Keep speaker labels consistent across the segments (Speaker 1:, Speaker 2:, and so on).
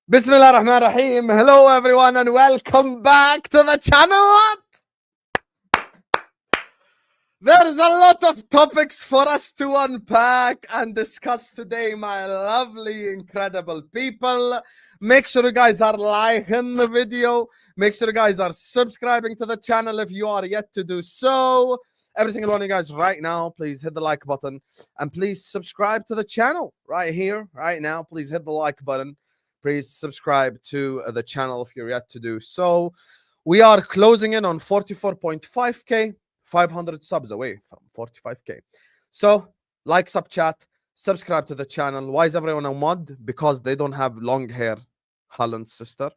Speaker 1: Bismillah Rahman Rahim. Hello everyone and welcome back to the channel. What? There's a lot of topics for us to unpack and discuss today, my lovely, incredible people. Make sure you guys are liking the video. Make sure you guys are subscribing to the channel if you are yet to do so. Every single one of you guys right now, please hit the like button and please subscribe to the channel right here, right now. Please hit the like button. Please subscribe to the channel if you're yet to do so. We are closing in on 44.5k. 500 subs away from 45k. So, like, sub chat, subscribe to the channel. Why is everyone a mod? Because they don't have long hair, Holland's sister.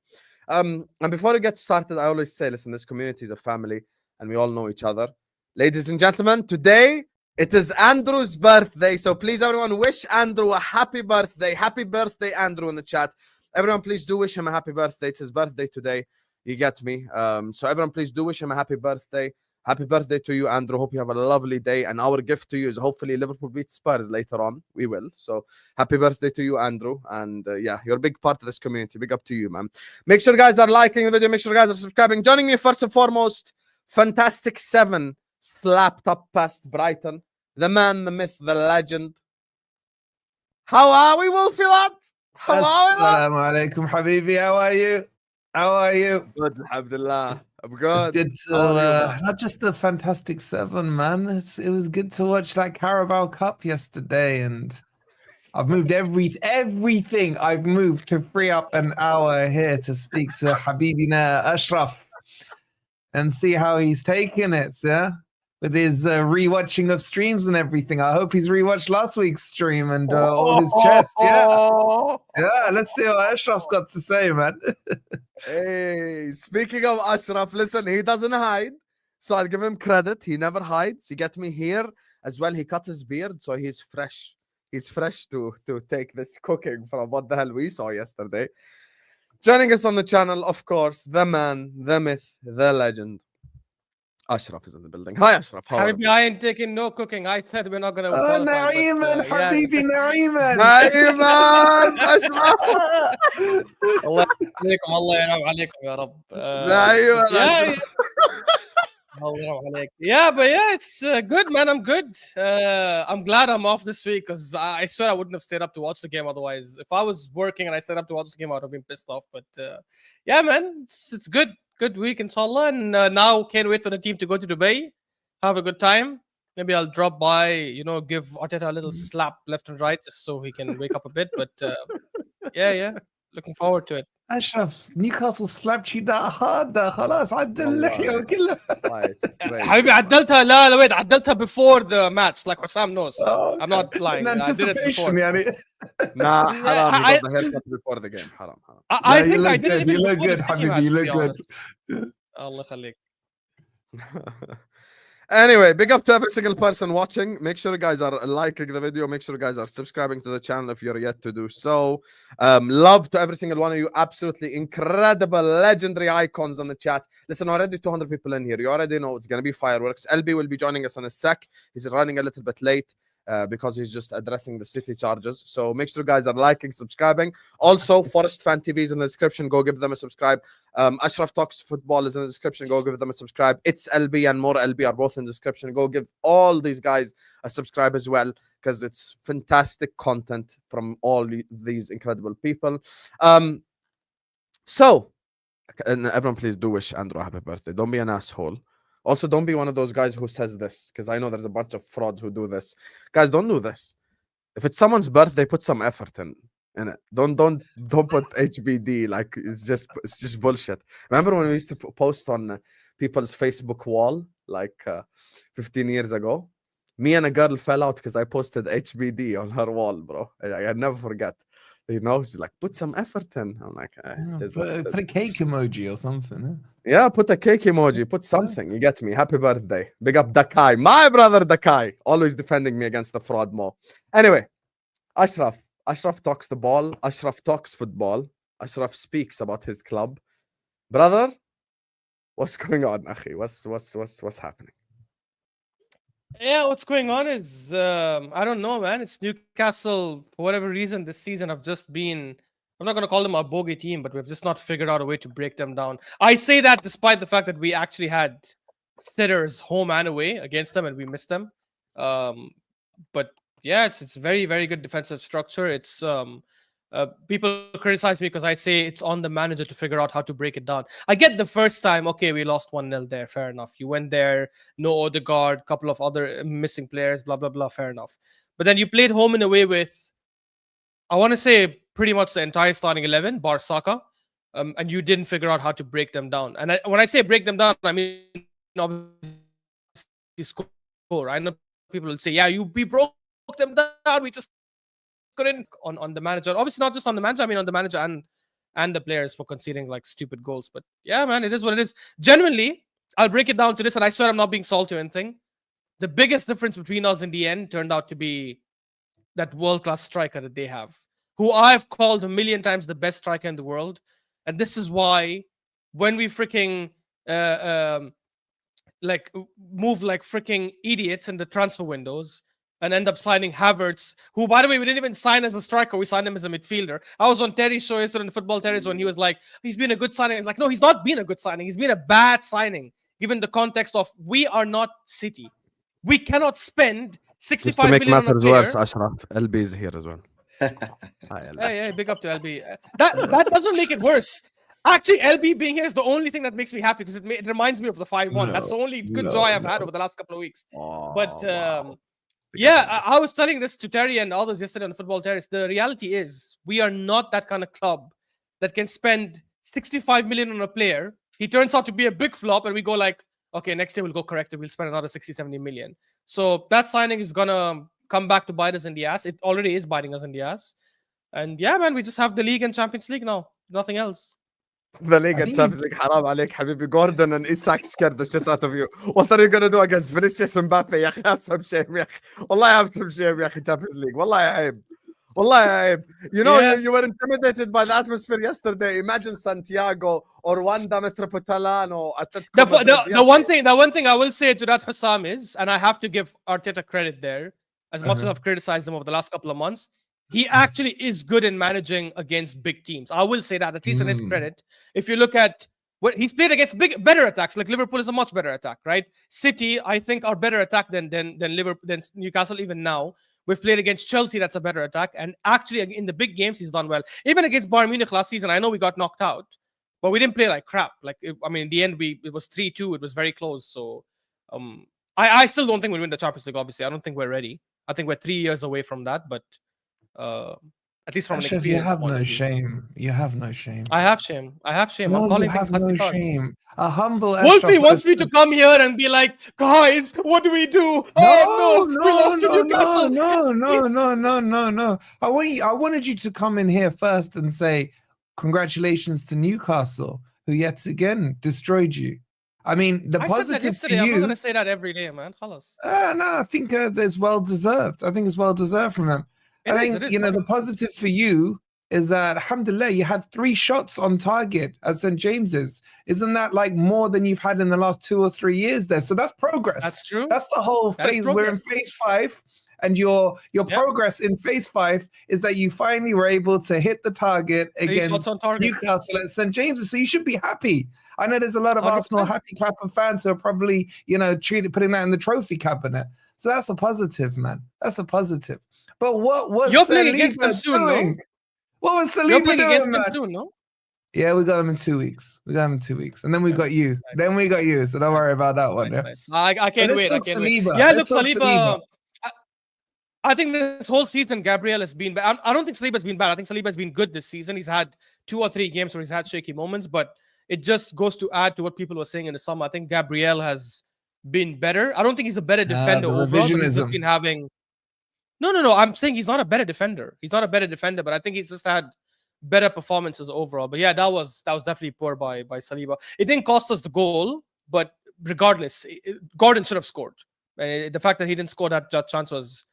Speaker 1: And before we get started, I always say, listen, this community is a family and we all know each other. Ladies and gentlemen, today it is Andrew's birthday. So please, everyone, wish Andrew a happy birthday. Happy birthday, Andrew, in the chat. Everyone, please do wish him a happy birthday. It's his birthday today. You get me? So everyone, please do wish him a happy birthday. Happy birthday to you, Andrew. Hope you have a lovely day. And our gift to you is hopefully Liverpool beats Spurs later on. We will. So happy birthday to you, Andrew. And yeah, you're a big part of this community. Big up to you, man. Make sure you guys are liking the video. Make sure you guys are subscribing. Joining me first and foremost, Fantastic 7 slapped up past Brighton. The man, the myth, the legend. How are we, Wolfie, lad? How are we, lad?
Speaker 2: Assalamu alaikum, Habibi. How are you? How are you?
Speaker 1: Good, alhamdulillah. I'm good.
Speaker 2: It's good to, not just the Fantastic 7, man. It was good to watch that Carabao Cup yesterday, and I've moved everything. I've moved to free up an hour here to speak to Habibi Ashraf and see how he's taking it, yeah? With his rewatching of streams and everything. I hope he's rewatched last week's stream and all his chest, yeah. Yeah, let's see what Ashraf's got to say, man.
Speaker 1: Hey, speaking of Ashraf, listen, he doesn't hide. So I'll give him credit. He never hides. You get me here as well. He cut his beard, so he's fresh. He's fresh to take this cooking from what the hell we saw yesterday. Joining us on the channel, of course, the man, the myth, the legend. Ashraf is in the building. Hi, Ashraf.
Speaker 3: Habibi, I ain't taking no cooking. I said we're not going to qualify.
Speaker 2: Naiman, Habibi, Naiman.
Speaker 1: Naiman, Ashraf.
Speaker 3: الله يخليكم الله ينعم عليكم يا رب.
Speaker 1: Naiman.
Speaker 3: الله ينعم عليك. Yeah, but yeah, it's good, man. I'm good. I'm glad I'm off this week because I swear I wouldn't have stayed up to watch the game otherwise. If I was working and I stayed up to watch the game, I would have been pissed off. But yeah, man, it's good. Good week, inshallah. And now can't wait for the team to go to Dubai, have a good time. Maybe I'll drop by, give Arteta a little slap left and right just so he can wake up a bit. But yeah, looking forward to it.
Speaker 2: Ashraf, Newcastle slapped you that hard ده خلاص عدل اللحية وكلها.
Speaker 3: حبيبي عدلتها لا wait عدلتها before the match like Hussam knows. I'm not lying. I did it before.
Speaker 2: يعني.
Speaker 1: Nah, haram. You got the haircut before the game. Haram.
Speaker 3: I think I did it.
Speaker 2: You look good, Habibi. You look good.
Speaker 3: Allah khalik.
Speaker 1: Anyway, big up to every single person watching. Make sure you guys are liking the video. Make sure you guys are subscribing to the channel if you're yet to do so. Love to every single one of you. Absolutely incredible, legendary icons on the chat. Listen, already 200 people in here. You already know it's going to be fireworks. LB will be joining us in a sec. He's running a little bit late. Because he's just addressing the city charges. So make sure you guys are liking, subscribing. Also, Forest Fan TV is in the description. Go give them a subscribe. Ashraf Talks Football is in the description. Go give them a subscribe. It's LB and more LB are both in the description. Go give all these guys a subscribe as well because it's fantastic content from all these incredible people. So, and everyone please do wish Andrew a happy birthday. Don't be an asshole. Also, don't be one of those guys who says this, because I know there's a bunch of frauds who do this. Guys, don't do this. If it's someone's birthday, put some effort in it. Don't put HBD like it's just bullshit. Remember when we used to post on people's Facebook wall like 15 years ago? Me and a girl fell out because I posted HBD on her wall, bro. I never forget. She's like, put some effort in. I'm like,
Speaker 2: put a cake emoji or something. Huh?
Speaker 1: Yeah, put a cake emoji, put something. You get me. Happy birthday. Big up Dakai. My brother Dakai. Always defending me against the fraud mo. Anyway, Ashraf. Ashraf talks the ball. Ashraf talks football. Ashraf speaks about his club. Brother, what's going on, Akhi? What's happening?
Speaker 3: Yeah, what's going on is I don't know, man. It's Newcastle for whatever reason this season have just been I'm not going to call them a bogey team, but we've just not figured out a way to break them down. I say that despite the fact that we actually had sitters home and away against them and we missed them. But yeah, it's very, very good defensive structure. It's people criticize me because I say it's on the manager to figure out how to break it down. I get the first time, okay, we lost 1-0 there, fair enough. You went there, no Odegaard, couple of other missing players, blah, blah, blah, fair enough. But then you played home and away with, I want to say, pretty much the entire starting 11, bar Saka, and you didn't figure out how to break them down. And when I say break them down, I mean obviously score. I know people will say, yeah, we broke them down. We just couldn't on the manager. Obviously, not just on the manager. I mean, on the manager and the players for conceding like stupid goals. But yeah, man, it is what it is. Genuinely, I'll break it down to this, and I swear I'm not being salty or anything. The biggest difference between us in the end turned out to be that world-class striker that they have, who I've called a million times the best striker in the world. And this is why when we freaking like move like freaking idiots in the transfer windows and end up signing Havertz, who, by the way, we didn't even sign as a striker. We signed him as a midfielder. I was on Terry's show yesterday on Football Terrace when he was like, he's been a good signing. It's like, no, he's not been a good signing. He's been a bad signing, given the context of we are not City. We cannot spend 65 million on a player.
Speaker 1: Just to make matters worse, Ashraf, LB is here as well. Hi, LB.
Speaker 3: Hey, big up to LB. That doesn't make it worse. Actually, LB being here is the only thing that makes me happy because it reminds me of the 5-1. That's the only good joy I've had over the last couple of weeks. But yeah, I was telling this to Terry and others yesterday on the Football Terrace. The reality is we are not that kind of club that can spend 65 million on a player. He turns out to be a big flop and we go like, okay, next year we'll go correct it. We'll spend another 60, 70 million. So that signing is going to come back to bite us in the ass. It already is biting us in the ass. And yeah, man, we just have the league and Champions League now. Nothing else.
Speaker 1: The league and Champions League. Haram عليك حبيبي. Gordon and Isak scared the shit out of you. What are you going to do against Vinicius Mbappe? يا أخي have some shame يا أخي. والله have some shame يا أخي. Champions League. والله عيب. والله عيب. You know, you were intimidated by the atmosphere yesterday. Imagine Santiago or Wanda Metropolitano.
Speaker 3: The one thing I will say to that, Hussam, is, and I have to give Arteta credit there, as much as I've criticized him over the last couple of months, he actually is good in managing against big teams. I will say that, at least in his credit. If you look at what he's played against better attacks, like Liverpool is a much better attack, right? City, I think, are better attack than Liverpool, than Newcastle even now. We've played against Chelsea, that's a better attack. And actually, in the big games, he's done well. Even against Bayern Munich last season, I know we got knocked out, but we didn't play like crap. Like, I mean, in the end, it was 3-2. It was very close. So I still don't think we'll win the Champions League, obviously. I don't think we're ready. I think we're 3 years away from that, but at least from an experience.
Speaker 2: You have no shame. You have no shame.
Speaker 3: I have shame.
Speaker 2: No,
Speaker 3: I'm calling
Speaker 2: you have no shame. A humble
Speaker 3: Wolfie wants me to come here and be like, guys, what do we do? Oh no, we lost to Newcastle.
Speaker 2: No. I wanted you to come in here first and say, congratulations to Newcastle, who yet again destroyed you. I mean, the positive for you.
Speaker 3: I'm not going to say that every day, man.
Speaker 2: No, I think it's well deserved. I think it's well deserved from them. I think, the positive for you is that, alhamdulillah, you had 3 shots on target at St. James's. Isn't that like more than you've had in the last 2 or 3 years there? So that's progress.
Speaker 3: That's true.
Speaker 2: That's the whole phase. We're in phase 5. And your progress in phase 5 is that you finally were able to hit the target against Newcastle at St. James's. So you should be happy. I know there's a lot of 100%. Arsenal happy clapper fans who are probably, putting that in the trophy cabinet. So that's a positive, man. That's a positive. But what was
Speaker 3: You're playing against them soon,
Speaker 2: doing?
Speaker 3: No?
Speaker 2: What was Saliba
Speaker 3: You're playing
Speaker 2: doing,
Speaker 3: against
Speaker 2: man?
Speaker 3: them soon, no?
Speaker 2: Yeah, we got them in 2 weeks. And then we got you. So don't worry about that one.
Speaker 3: Nice. I can't wait. I can't wait.
Speaker 2: Yeah,
Speaker 3: look, Saliba. I think this whole season, Gabriel has been bad. I don't think Saliba's been bad. I think Saliba has been good this season. He's had 2 or 3 games where he's had shaky moments, but it just goes to add to what people were saying in the summer. I think Gabriel has been better. I don't think he's a better defender overall. He's just been having... No. I'm saying he's not a better defender. He's not a better defender, but I think he's just had better performances overall. But yeah, that was definitely poor by Saliba. It didn't cost us the goal, but regardless, Gordon should have scored. The fact that he didn't score that chance was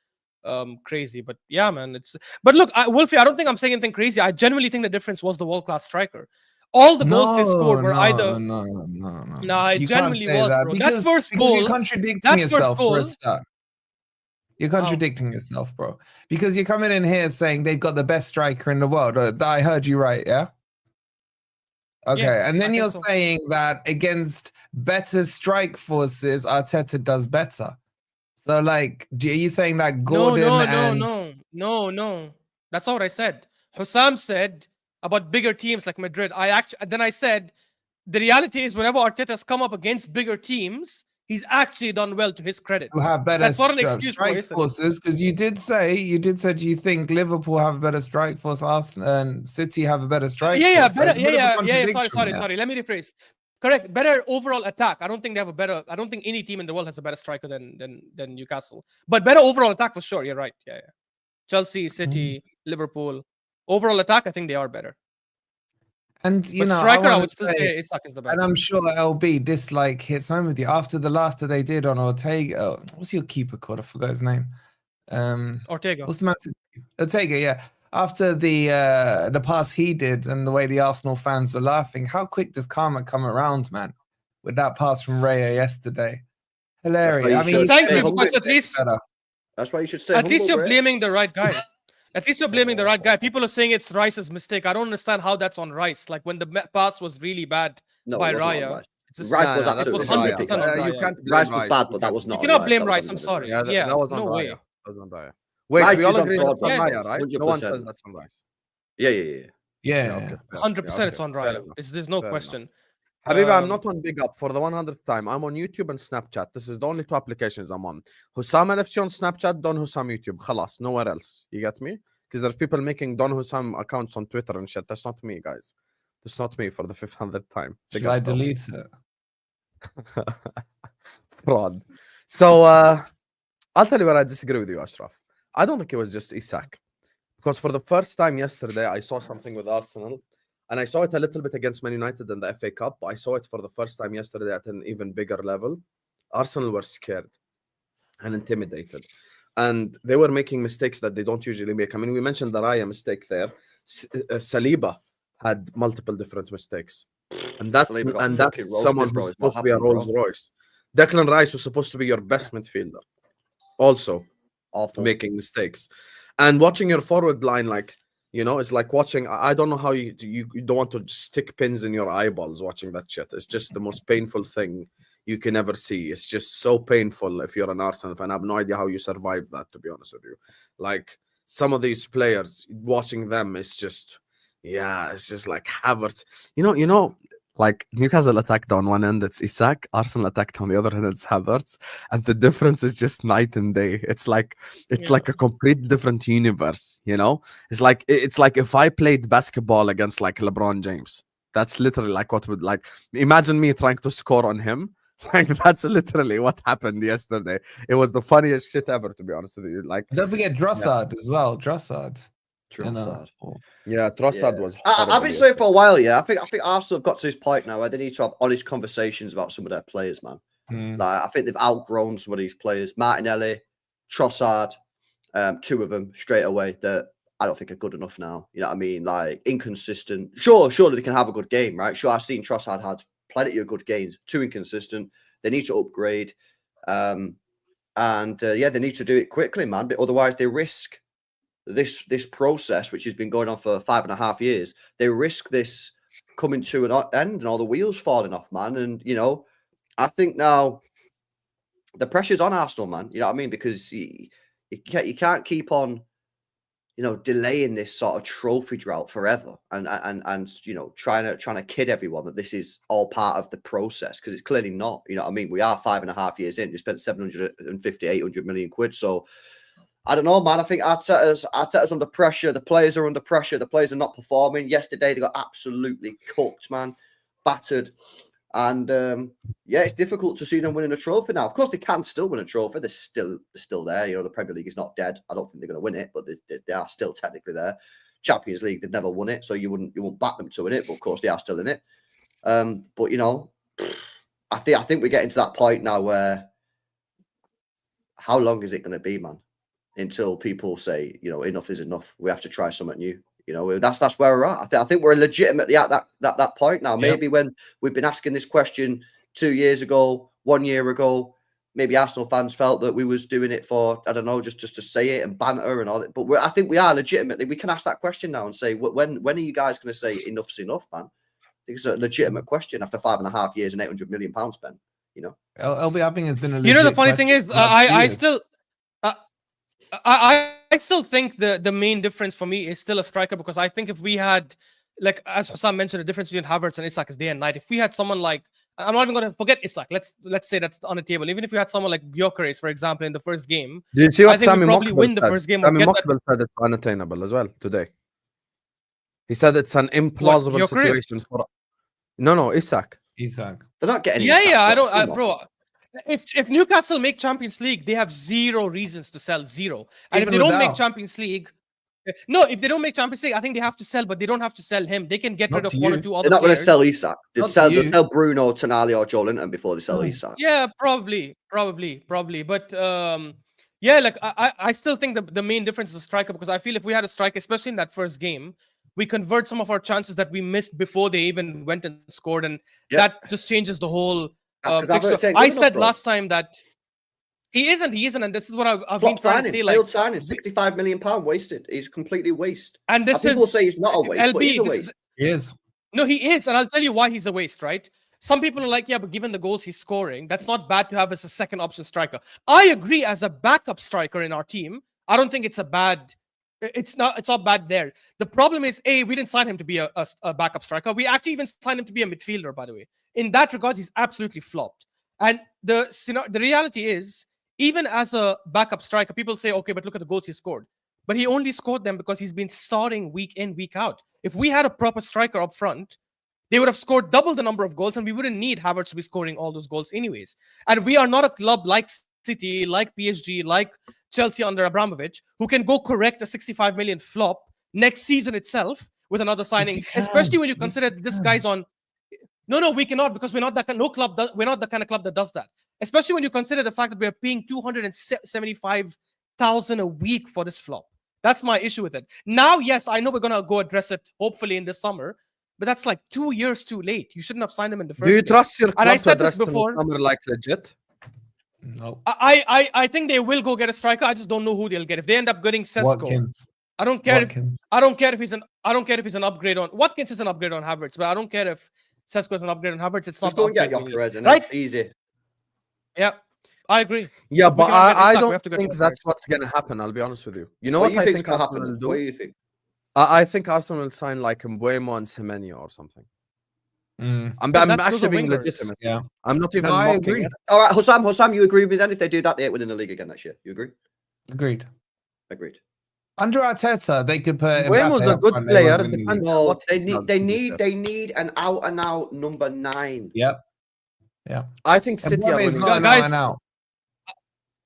Speaker 3: crazy. But yeah, man, But look, Wolfie, I don't think I'm saying anything crazy. I genuinely think the difference was the world-class striker. All the goals they scored were either... No. It genuinely was, bro. That first goal...
Speaker 2: You're contradicting yourself for a start. You're contradicting yourself, bro. Because you're coming in here saying they've got the best striker in the world. I heard you right, yeah? Okay,
Speaker 3: Yeah,
Speaker 2: and then
Speaker 3: I
Speaker 2: you're
Speaker 3: think so.
Speaker 2: saying that against better strike forces, Arteta does better. So, like, are you saying that Gordon
Speaker 3: No. That's not what I said. Hussam said about bigger teams like Madrid. Then I said the reality is whenever Arteta's come up against bigger teams, he's actually done well to his credit.
Speaker 2: who have better
Speaker 3: That's not an excuse for
Speaker 2: strike
Speaker 3: it.
Speaker 2: forces? Because you did say do you think Liverpool have a better strike force, Arsenal and City have a better strike
Speaker 3: Yeah,
Speaker 2: force? So
Speaker 3: better.
Speaker 2: it's a bit of a
Speaker 3: Yeah.
Speaker 2: contradiction,
Speaker 3: Sorry. Let me rephrase. Correct. Better overall attack. I don't think they have a better. I don't think any team in the world has a better striker than Newcastle. But better overall attack for sure. You're right. Yeah. Chelsea, City, Liverpool. Overall attack, I think they are better.
Speaker 2: And you
Speaker 3: But
Speaker 2: know,
Speaker 3: striker, I
Speaker 2: I
Speaker 3: would still say Isak is the best.
Speaker 2: and I'm sure LB this like hits home with you after the laughter they did on Ortega. Oh, what's your keeper called? I forgot his name.
Speaker 3: Ortega.
Speaker 2: What's the massive Ortega? Yeah. After the pass he did and the way the Arsenal fans were laughing, how quick does karma come around, man? With that pass from Raya yesterday, hilarious. I mean,
Speaker 3: thank you because at least
Speaker 4: that's why you should stay.
Speaker 3: At least you're blaming the right guy. At least you're blaming the right guy. People are saying it's Rice's mistake. I don't understand how that's on Rice. Like when the pass was really bad by Raya.
Speaker 4: Rice was absolutely
Speaker 3: 100% on Raya.
Speaker 1: You can't blame
Speaker 4: Rice was bad, but that was not.
Speaker 3: You cannot blame
Speaker 4: That was
Speaker 3: Rice. I'm sorry.
Speaker 1: Yeah, that was on
Speaker 3: no
Speaker 1: Raya.
Speaker 3: way.
Speaker 1: That was on Raya. Wait,
Speaker 4: Rice
Speaker 1: we all
Speaker 4: is on
Speaker 1: agree that's on
Speaker 4: fraud,
Speaker 1: Raya, right?
Speaker 4: 100%.
Speaker 1: No one says that's on Rice.
Speaker 4: Yeah.
Speaker 2: yeah.
Speaker 3: 100% it's on Raya. There's no question.
Speaker 1: Habiba, I'm not on Big Up for the 100th time. I'm on YouTube and Snapchat. This is the only two applications I'm on. Hussam NFC on Snapchat, Don Hussam YouTube. Khalas, nowhere else. You get me? Because there's people making Don Hussam accounts on Twitter and shit. That's not me, guys. That's not me for the 500th time.
Speaker 2: Should I delete it?
Speaker 1: Fraud. So, I'll tell you where I disagree with you, Ashraf. I don't think it was just Isak. Because for the first time yesterday, I saw something with Arsenal. And I saw it a little bit against Man United in the FA Cup, but I saw it for the first time yesterday at an even bigger level. Arsenal were scared and intimidated. And they were making mistakes that they don't usually make. I mean, we mentioned the Raya mistake there. Saliba had multiple different mistakes. And that's someone who's supposed to be a Rolls Royce. Declan Rice was supposed to be your best midfielder. Also, making mistakes. And watching your forward line, like, you know, it's like watching. I don't know how you don't want to stick pins in your eyeballs watching that shit. It's just the most painful thing you can ever see. It's just so painful if you're an Arsenal fan. I have no idea how you survive that, to be honest with you. Like some of these players, watching them, it's just like Havertz. You know, like Newcastle attacked on one end, it's Isak. Arsenal attacked on the other end, it's Havertz. And the difference is just night and day. It's like a complete different universe, you know? It's like if I played basketball against like LeBron James. That's literally like what would like imagine me trying to score on him. Like that's literally what happened yesterday. It was the funniest shit ever, to be honest with you. Like
Speaker 2: don't forget Trossard as well. Trossard.
Speaker 1: Yeah, Trossard was.
Speaker 4: I've been saying for a while. Yeah, I think Arsenal have got to this point now where they need to have honest conversations about some of their players, man. Like I think they've outgrown some of these players. Martinelli, Trossard, two of them straight away that I don't think are good enough now. You know what I mean? Like inconsistent. Surely they can have a good game, right? Sure, I've seen Trossard had plenty of good games. Too inconsistent. They need to upgrade, and they need to do it quickly, man. But otherwise, they risk this process, which has been going on for 5.5 years. They risk this coming to an end and all the wheels falling off, man. And you know, I think now the pressure's on Arsenal, man. You know what I mean? Because you can't keep on, you know, delaying this sort of trophy drought forever, and you know, trying to kid everyone that this is all part of the process, because it's clearly not. You know what I mean? We are 5.5 years in. We spent 750, 800 million quid. So I don't know, man. I think Arteta's under pressure. The players are under pressure. The players are not performing. Yesterday they got absolutely cooked, man, battered. And it's difficult to see them winning a trophy now. Of course, they can still win a trophy. They're still there. You know, the Premier League is not dead. I don't think they're going to win it, but they are still technically there. Champions League, they've never won it, so you won't back them to win it. But of course, they are still in it. But you know, I think we're getting to that point now where how long is it going to be, man, until people say, you know, enough is enough. We have to try something new. You know, that's where we're at. I think we're legitimately at that point now. Maybe when we've been asking this question 2 years ago, 1 year ago, maybe Arsenal fans felt that we was doing it for, I don't know, just to say it and banter and all that. But I think we are legitimately. We can ask that question now and say, when are you guys going to say enough's enough, man? It's a legitimate question after 5.5 years and £800 million spent. You know,
Speaker 2: LB, I think has been a.
Speaker 3: You know, the funny
Speaker 2: question
Speaker 3: thing is,
Speaker 2: for like 2
Speaker 3: I
Speaker 2: years.
Speaker 3: still. I still think the main difference for me is still a striker, because I think if we had, like as Sam mentioned, the difference between Havertz and Isak is day and night. If we had someone like, I'm not even going to forget Isak. Let's say that's on the table. Even if you had someone like Gyökeres, for example, in the first game,
Speaker 1: Did you see what
Speaker 3: I think
Speaker 1: Sami
Speaker 3: we probably
Speaker 1: Mokbel
Speaker 3: win the
Speaker 1: said?
Speaker 3: first game. Or
Speaker 1: Sami
Speaker 3: get that.
Speaker 1: Mokbel said it's unattainable as well today. He said it's an implausible
Speaker 3: Gyökeres?
Speaker 1: situation for. No, Isak.
Speaker 2: Isak.
Speaker 4: they're not getting.
Speaker 3: Yeah,
Speaker 4: Isak,
Speaker 3: I don't,
Speaker 4: come on.
Speaker 3: bro. If Newcastle make Champions League, they have zero reasons to sell, zero. And
Speaker 2: Even
Speaker 3: if they don't make
Speaker 2: without.
Speaker 3: Champions League, no, if they don't make Champions League, I think they have to sell, but they don't have to sell him. They can get
Speaker 2: Not
Speaker 3: rid of
Speaker 2: to
Speaker 3: one or
Speaker 2: you.
Speaker 3: two
Speaker 4: They're
Speaker 3: other
Speaker 4: not going to
Speaker 3: players.
Speaker 4: sell Isak. They'll
Speaker 2: Not to
Speaker 4: sell
Speaker 2: you.
Speaker 4: Bruno, Tonali, or Joe Linton before they sell Isak.
Speaker 3: Yeah, probably. But yeah, like I still think the main difference is the striker, because I feel if we had a striker, especially in that first game, we convert some of our chances that we missed before they even went and scored, and that just changes the whole fixture. I said last time that he isn't, and this is what I've been trying to say. Like,
Speaker 4: failed signing, £65 million wasted. He's completely waste.
Speaker 3: and this
Speaker 4: people
Speaker 3: is
Speaker 4: say he's not a waste,
Speaker 3: LB,
Speaker 4: but he's a waste.
Speaker 2: He is.
Speaker 3: No, he is, and I'll tell you why he's a waste, right? Some people are like, yeah, but given the goals he's scoring, that's not bad to have as a second option striker. I agree, as a backup striker in our team, I don't think it's a bad. It's not bad there. The problem is, we didn't sign him to be a backup striker. We actually even signed him to be a midfielder, by the way. In that regard, he's absolutely flopped. And the reality is, even as a backup striker, people say, okay, but look at the goals he scored. But he only scored them because he's been starting week in, week out. If we had a proper striker up front, they would have scored double the number of goals, and we wouldn't need Havertz to be scoring all those goals anyways. And we are not a club like City, like PSG, like Chelsea under Abramovich, who can go correct a 65 million flop next season itself with another signing, especially when you consider this guy's on. No, we cannot, because we're not that we're not the kind of club that does that. Especially when you consider the fact that we're paying 275,000 a week for this flop. That's my issue with it. Now, yes, I know we're gonna go address it hopefully in the summer, but that's like 2 years too late. You shouldn't have signed him in the first.
Speaker 1: Do you trust your club
Speaker 3: and I said
Speaker 1: to
Speaker 3: this
Speaker 1: address
Speaker 3: before.
Speaker 1: summer like legit?
Speaker 2: No.
Speaker 3: I think they will go get a striker. I just don't know who they'll get. If they end up getting Sesko,
Speaker 2: Watkins.
Speaker 3: I don't care
Speaker 2: Watkins.
Speaker 3: I don't care if he's an upgrade on Watkins is an upgrade on Havertz, but I don't care if Sesko is an upgrade on Havertz. It's
Speaker 4: Just
Speaker 3: not.
Speaker 4: go and get Gyökeres,
Speaker 3: right?
Speaker 4: Easy.
Speaker 3: Yeah, I agree.
Speaker 1: Yeah,
Speaker 3: If we
Speaker 1: but
Speaker 3: cannot get
Speaker 1: I
Speaker 3: Isak, we
Speaker 1: don't
Speaker 3: have to get
Speaker 1: think
Speaker 3: Gyökeres.
Speaker 1: that's what's gonna happen. I'll be honest with you. You know
Speaker 4: What
Speaker 1: what,
Speaker 4: do you
Speaker 1: I
Speaker 4: think's
Speaker 1: think
Speaker 4: going to
Speaker 1: Arsenal will
Speaker 4: happen?
Speaker 1: do?
Speaker 4: What do you think?
Speaker 1: I think Arsenal will sign like Mbuemo and Semenyo or something.
Speaker 2: Mm.
Speaker 1: I'm
Speaker 3: those
Speaker 1: actually
Speaker 3: are
Speaker 1: being
Speaker 3: wingers.
Speaker 1: legitimate.
Speaker 2: Yeah.
Speaker 1: I'm not even
Speaker 2: No, I
Speaker 1: mocking
Speaker 2: agree.
Speaker 1: it.
Speaker 4: All right, Hossam, you agree with me then? If they do that, they ain't winning the league again next year. You agree?
Speaker 2: Agreed.
Speaker 4: Agreed.
Speaker 2: Under Arteta, they could put
Speaker 1: Mbuemo's
Speaker 2: Mbappe
Speaker 1: a
Speaker 2: up
Speaker 1: good
Speaker 2: front, they
Speaker 1: player.
Speaker 2: won't win the league.
Speaker 1: Depends on
Speaker 4: No,
Speaker 1: what
Speaker 4: they
Speaker 1: he
Speaker 4: need
Speaker 1: does,
Speaker 4: they
Speaker 1: to be
Speaker 4: need
Speaker 1: fair.
Speaker 4: they need an out and out number 9.
Speaker 2: Yep. Yeah.
Speaker 1: I think City are
Speaker 2: Mbappe is
Speaker 1: winning.
Speaker 2: not an
Speaker 3: Guys,
Speaker 2: out and out.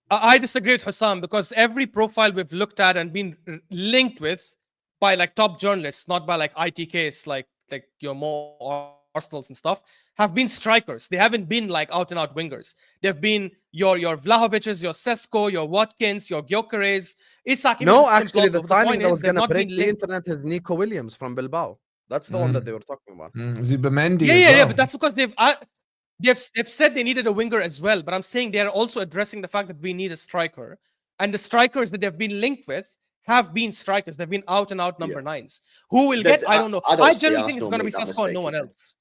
Speaker 3: I disagree with Hussam, because every profile we've looked at and been linked with by like top journalists, not by like ITKs, like your more Arsenals and stuff, have been strikers. They haven't been like out and out wingers. They've been your Vlahovic's, your Sesko, your Watkins, your Gyökeres, Isak.
Speaker 1: No, actually, the signing
Speaker 3: point
Speaker 1: that
Speaker 3: is
Speaker 1: was
Speaker 3: they've
Speaker 1: gonna
Speaker 3: not
Speaker 1: break
Speaker 3: been
Speaker 1: the
Speaker 3: linked.
Speaker 1: internet is Nico Williams from Bilbao. That's the one that they were talking about.
Speaker 2: Zubimendi as
Speaker 3: Yeah,
Speaker 2: well.
Speaker 3: but that's because they've said they needed a winger as well. But I'm saying they are also addressing the fact that we need a striker, and the strikers that they've been linked with have been strikers. They've been out and out number 9s. Who will get? I don't know. I generally think it's going to be Sesko and no one else.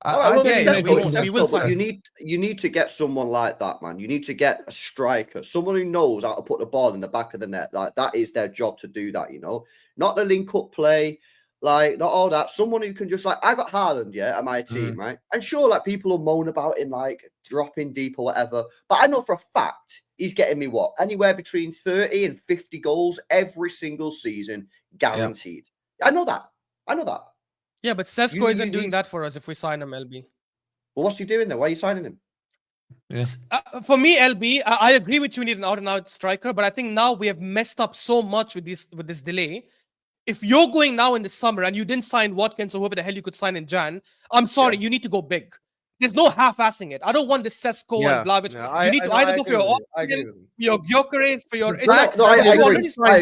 Speaker 4: All right, well,
Speaker 3: yeah,
Speaker 4: Sesko,
Speaker 3: sign
Speaker 4: but
Speaker 3: him.
Speaker 4: you need to get someone like that, man. You need to get a striker, someone who knows how to put the ball in the back of the net. Like, that is their job to do that, you know. Not the link up play, like, not all that. Someone who can just, like, I got Haaland, at my team, right? And sure, like, people will moan about him, like, dropping deep or whatever. But I know for a fact he's getting me anywhere between 30 and 50 goals every single season, guaranteed. Yeah. I know that.
Speaker 3: Yeah, but Sesko isn't doing that for us if we sign him, LB.
Speaker 4: Well, what's he doing there? Why are you signing him?
Speaker 2: Yeah.
Speaker 3: For me, LB, I agree with you. We need an out-and-out striker, but I think now we have messed up so much with this delay. If you're going now in the summer and you didn't sign Watkins or whoever the hell you could sign in Jan, I'm sorry, you need to go big. There's no half-assing it. I don't want this Sesko and Vlahovic. You need to either go for your Gyökeres, for your...
Speaker 4: I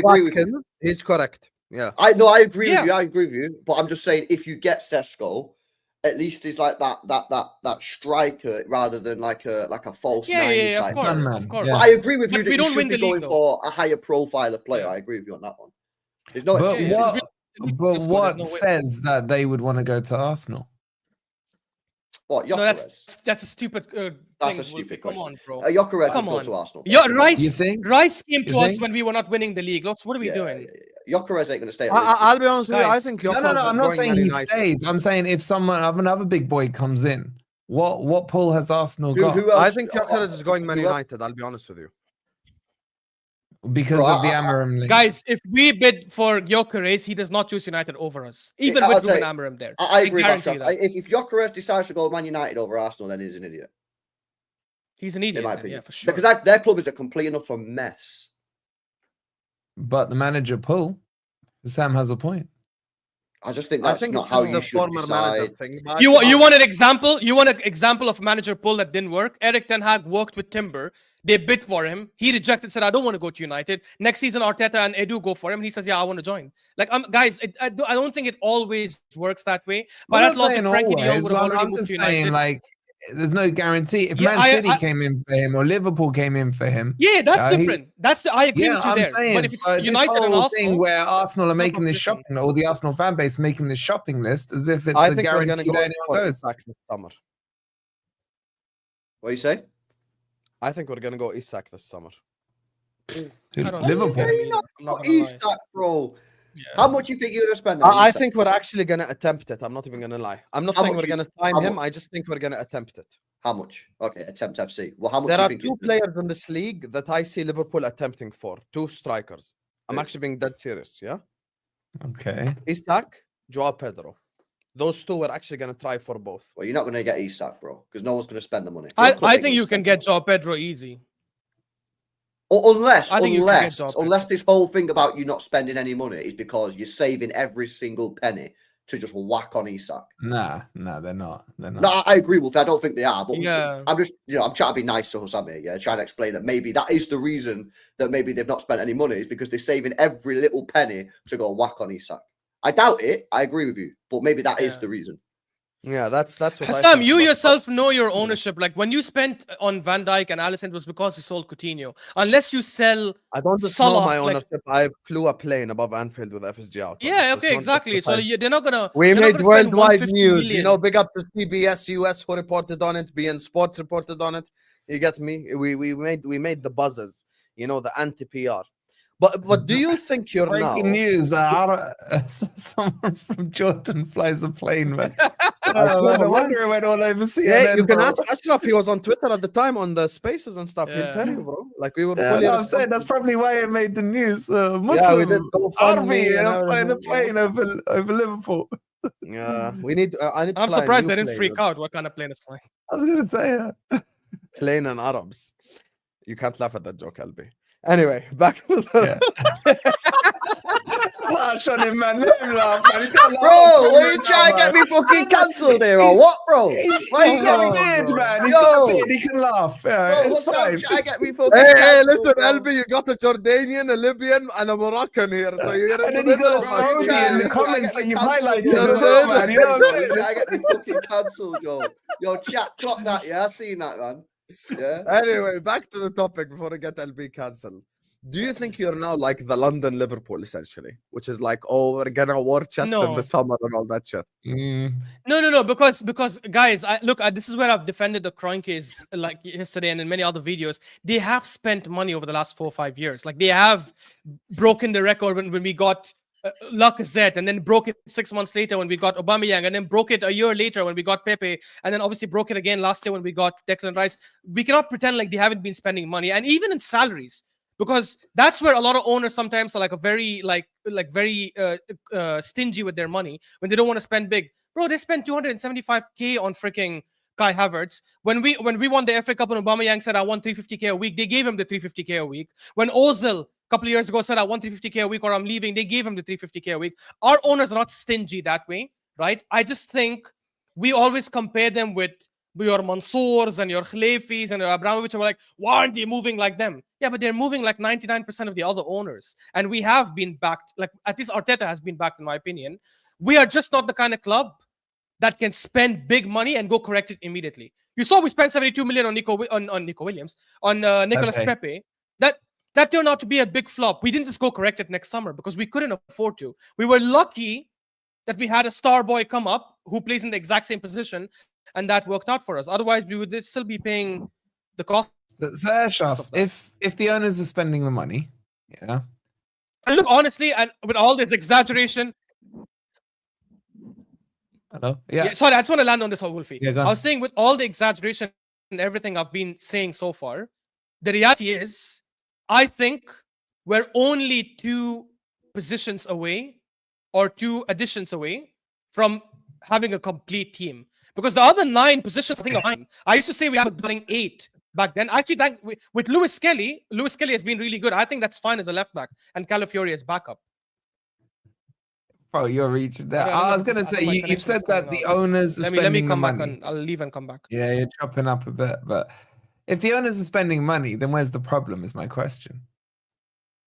Speaker 4: agree with you.
Speaker 1: He's correct. Yeah.
Speaker 4: I agree with you. But I'm just saying, if you get Sesko at least is like that striker rather than like a false nine
Speaker 3: Yeah,
Speaker 4: type.
Speaker 3: of course,
Speaker 2: man.
Speaker 3: of course.
Speaker 2: Yeah.
Speaker 4: But I agree with you
Speaker 3: But
Speaker 4: that
Speaker 3: we
Speaker 4: you
Speaker 3: don't
Speaker 4: should
Speaker 3: win
Speaker 4: be
Speaker 3: the league,
Speaker 4: going for a higher profile of player. I agree with you on that one. There's no
Speaker 2: But
Speaker 4: excuses.
Speaker 2: what says that they would want to go to Arsenal?
Speaker 4: What,
Speaker 3: No,
Speaker 4: Gyökeres?
Speaker 3: that's a stupid
Speaker 4: That's
Speaker 3: thing,
Speaker 4: a stupid
Speaker 3: Come
Speaker 4: question.
Speaker 3: on, bro.
Speaker 4: Gyökeres
Speaker 3: Come
Speaker 4: would go
Speaker 3: on.
Speaker 4: to Arsenal.
Speaker 3: Yeah,
Speaker 2: You
Speaker 3: Rice
Speaker 2: think?
Speaker 3: came
Speaker 2: You
Speaker 3: to us
Speaker 2: think?
Speaker 3: when we were not winning the league. What are we doing?
Speaker 4: Gyökeres ain't going to stay at Liverpool.
Speaker 1: I'll be honest with you. I
Speaker 3: Guys,
Speaker 1: think
Speaker 2: No,
Speaker 1: Gyökeres
Speaker 2: I'm
Speaker 1: is
Speaker 2: not
Speaker 1: going
Speaker 2: saying
Speaker 1: Man
Speaker 2: he
Speaker 1: United.
Speaker 2: stays. I'm saying if another big boy comes in, what pull has Arsenal got?
Speaker 4: Who else?
Speaker 1: I think Gyökeres is going Man
Speaker 4: who else?
Speaker 1: United. I'll be honest with you.
Speaker 2: Because
Speaker 4: Bro,
Speaker 2: of the Amorim link.
Speaker 3: Guys, if we bid for Gyökeres, he does not choose United over us, even
Speaker 4: I'll
Speaker 3: with
Speaker 4: tell
Speaker 3: Ruben
Speaker 4: you,
Speaker 3: Amorim there.
Speaker 4: I agree with
Speaker 3: guarantee
Speaker 4: Ashraf.
Speaker 3: that.
Speaker 4: If Gyökeres decides to go Man United over Arsenal, then he's an idiot.
Speaker 3: He's an
Speaker 4: In
Speaker 3: idiot,
Speaker 4: my
Speaker 3: then,
Speaker 4: opinion.
Speaker 3: yeah, for sure.
Speaker 4: Because their club is a complete and utter mess.
Speaker 2: But the manager pull, Sam has a point.
Speaker 4: I just think
Speaker 1: I
Speaker 4: that's
Speaker 1: think
Speaker 4: not
Speaker 1: it's
Speaker 4: how
Speaker 1: just
Speaker 4: you
Speaker 1: the
Speaker 4: should
Speaker 1: former manager
Speaker 4: decide.
Speaker 1: thing. but I
Speaker 3: You
Speaker 1: think-
Speaker 3: want an example? You want an example of manager pull that didn't work? Eric Ten Hag worked with Timber. They bid for him. He rejected, said, "I don't want to go to United." Next season, Arteta and Edu go for him. And he says, "Yeah, I want to join." Like, guys, I don't think it always works that way. By
Speaker 2: I'm
Speaker 3: that
Speaker 2: not
Speaker 3: logic,
Speaker 2: saying
Speaker 3: Frankie de Jong
Speaker 2: always.
Speaker 3: would have already
Speaker 2: I'm
Speaker 3: moved
Speaker 2: just
Speaker 3: to
Speaker 2: saying,
Speaker 3: United.
Speaker 2: like, there's no guarantee. If
Speaker 3: Yeah,
Speaker 2: Man City came in for him or Liverpool came in for him,
Speaker 3: Yeah, that's different. I agree
Speaker 2: yeah,
Speaker 3: with you
Speaker 2: I'm
Speaker 3: there.
Speaker 2: saying.
Speaker 3: But if it's
Speaker 2: So
Speaker 3: United
Speaker 2: this
Speaker 3: and
Speaker 2: whole
Speaker 3: Arsenal,
Speaker 2: thing where Arsenal are
Speaker 3: it's no
Speaker 2: making this
Speaker 3: competition.
Speaker 2: shopping, or the Arsenal fan base making this shopping list, as if it's
Speaker 1: I
Speaker 2: a
Speaker 1: think we're going to
Speaker 2: guarantee
Speaker 1: go
Speaker 2: that
Speaker 1: for
Speaker 2: anyone goes.
Speaker 1: Isak this summer.
Speaker 4: What do you say?
Speaker 1: I think we're going to go Isak this summer.
Speaker 3: I don't
Speaker 2: Liverpool.
Speaker 3: think
Speaker 4: Hey,
Speaker 3: I'm not gonna lie.
Speaker 4: Isak, bro.
Speaker 3: Yeah.
Speaker 4: How much do you think you're going to spend on
Speaker 1: I
Speaker 4: Isak?
Speaker 1: think we're actually going to attempt it. I'm not even going to lie. I'm not
Speaker 4: How
Speaker 1: saying
Speaker 4: much
Speaker 1: we're
Speaker 4: you-
Speaker 1: going to sign
Speaker 4: how
Speaker 1: him.
Speaker 4: much?
Speaker 1: I just think we're going to attempt it.
Speaker 4: How much? Okay, attempt FC. Well, how much
Speaker 1: There
Speaker 4: do you
Speaker 1: are
Speaker 4: think?
Speaker 1: two players in this league that I see Liverpool attempting for. Two strikers. I'm
Speaker 4: Yeah.
Speaker 1: actually being dead serious, yeah?
Speaker 2: Okay.
Speaker 1: Isak, Joao Pedro. Those two we're actually going to try for both.
Speaker 4: Well, you're not going to get Isak, bro, because no one's going to spend the money. Your
Speaker 3: I
Speaker 4: club ain't
Speaker 3: think
Speaker 4: gonna
Speaker 3: you can
Speaker 4: spend
Speaker 3: get
Speaker 4: the
Speaker 3: Joao Pedro easy.
Speaker 4: money. Unless
Speaker 3: I think you can get Joao Pedro.
Speaker 4: this whole thing about you not spending any money is because you're saving every single penny to just whack on Isak.
Speaker 2: Nah, they're not. They're not.
Speaker 4: No, I agree with that. I don't think they are, but
Speaker 3: Yeah.
Speaker 4: I'm just, I'm trying to be nice to Hussam here, yeah, trying to explain that maybe that is the reason that maybe they've not spent any money is because they're saving every little penny to go whack on Isak. I doubt it. I agree with you, but maybe that is
Speaker 3: Yeah.
Speaker 4: the reason.
Speaker 1: Yeah, that's what I
Speaker 3: Hassam,
Speaker 1: think.
Speaker 3: you
Speaker 1: But-
Speaker 3: yourself know your ownership. Like when you spent on Van Dijk and Alisson, it was because you sold Coutinho. Unless you sell,
Speaker 1: I don't just
Speaker 3: Salah,
Speaker 1: know my
Speaker 3: like-
Speaker 1: ownership. I flew a plane above Anfield with FSG out.
Speaker 3: yeah, okay, exactly. So they're not gonna.
Speaker 1: we
Speaker 3: they're not
Speaker 1: made
Speaker 3: gonna spend
Speaker 1: worldwide
Speaker 3: 150
Speaker 1: news. You
Speaker 3: million.
Speaker 1: know, big up to CBS US who reported on it. BN Sports reported on it. You get me? We made the buzzes. You know, the anti PR. But do you think you're
Speaker 2: Breaking
Speaker 1: now?
Speaker 2: news. Someone from Jordan flies a plane, man.
Speaker 1: saw
Speaker 2: No
Speaker 1: him,
Speaker 2: wonder it went all over CNN.
Speaker 1: Yeah, you can
Speaker 2: bro.
Speaker 1: ask Ashraf. He was on Twitter at the time on the spaces and stuff. He'll
Speaker 3: Yeah.
Speaker 1: tell you, bro. Like we were
Speaker 4: Yeah,
Speaker 1: fully.
Speaker 2: No, I'm saying that's
Speaker 1: responsible.
Speaker 2: probably why it made the news. Muslim
Speaker 1: Yeah, we did GoFundMe
Speaker 2: army
Speaker 1: and
Speaker 2: and flying a
Speaker 1: everything.
Speaker 2: plane over Liverpool.
Speaker 1: Yeah, we need. I need. To
Speaker 3: I'm
Speaker 1: fly a
Speaker 3: surprised
Speaker 1: new
Speaker 3: they didn't
Speaker 1: plane
Speaker 3: freak
Speaker 1: with
Speaker 3: out. What kind of plane is flying?
Speaker 2: I was gonna say that.
Speaker 1: Plane and Arabs. You can't laugh at that joke, Albi. Anyway, back to the.
Speaker 2: Yeah. Flash on him, man. Let him laugh, man. He's got
Speaker 4: Bro, what are you trying to get me fucking cancelled here or what, bro? Why are you
Speaker 2: got a
Speaker 4: getting me?
Speaker 2: beard, man. He's
Speaker 4: Yo.
Speaker 2: got a beard. He can laugh. Yeah,
Speaker 4: Bro,
Speaker 2: it's
Speaker 4: what's
Speaker 2: fine.
Speaker 4: up? Trying to get me fucking
Speaker 1: Hey,
Speaker 4: cancelled,
Speaker 1: listen,
Speaker 4: bro.
Speaker 1: Albi, you got a Jordanian, a Libyan, and a Moroccan here. So you're in
Speaker 2: And
Speaker 1: the
Speaker 2: then you
Speaker 1: middle.
Speaker 2: got a
Speaker 1: man.
Speaker 2: Saudi
Speaker 4: trying
Speaker 2: in the
Speaker 4: to
Speaker 2: comments
Speaker 4: get
Speaker 2: that
Speaker 4: me
Speaker 2: you've
Speaker 4: cancelled,
Speaker 2: highlighted
Speaker 1: bro.
Speaker 2: as well, man. You know what I'm saying?
Speaker 4: Trying to get me fucking cancelled, yo. Yo, chat, clock that, yeah? I seen that, man. Yeah.
Speaker 1: Anyway, back to the topic before I get LB cancelled. Do you think you're now like the London Liverpool, essentially? Which is like, oh, we're gonna war chest in
Speaker 3: No.
Speaker 1: the summer and all that shit.
Speaker 3: No, because guys, this is where I've defended the Kroenkes like yesterday and in many other videos. They have spent money over the last 4 or 5 years. Like they have broken the record when we got Lacazette, and then broke it 6 months later when we got Aubameyang, and then broke it a year later when we got Pepe, and then obviously broke it again last year when we got Declan Rice. We cannot pretend like they haven't been spending money, and even in salaries. Because that's where a lot of owners sometimes are like a very very stingy with their money when they don't want to spend big. Bro, they spent 275k on freaking Kai Havertz. When we won the FA Cup and Aubameyang said I want 350k a week, they gave him the 350k a week. When Ozil a couple of years ago said I want 350k a week or I'm leaving, they gave him the 350k a week. Our owners are not stingy that way, right? I just think we always compare them with your Mansours and your Khalefis and your Abramovich, are like, why aren't they moving like them? Yeah, but they're moving like 99% of the other owners. And we have been backed, like at least Arteta has been backed, in my opinion. We are just not the kind of club that can spend big money and go correct it immediately. You saw we spent 72 million on Nico Williams, on Nicolas Pepe. That turned out to be a big flop. We didn't just go correct it next summer because we couldn't afford to. We were lucky that we had a star boy come up who plays in the exact same position, and that worked out for us. Otherwise, we would still be paying the cost.
Speaker 2: So Ashraf, if the owners are spending the money, yeah.
Speaker 3: And look, honestly, and with all this exaggeration.
Speaker 2: Hello? Yeah.
Speaker 3: Sorry, I just want to land on this, Wolfie.
Speaker 2: Yeah,
Speaker 3: I was saying with all the exaggeration and everything I've been saying so far, the reality is, I think we're only 2 positions away or 2 additions away from having a complete team. Because the other 9 positions, I think, are fine. I used to say we have a 8 back then. Actually, with Lewis Kelly has been really good. I think that's fine as a left back, and Calafiori as backup.
Speaker 2: Bro, you're reaching that. I was gonna say you've said that the owners are spending
Speaker 3: let me come
Speaker 2: the
Speaker 3: back
Speaker 2: money.
Speaker 3: and I'll leave and come back.
Speaker 2: Yeah, you're chopping up a bit, but if the owners are spending money, then where's the problem? Is my question.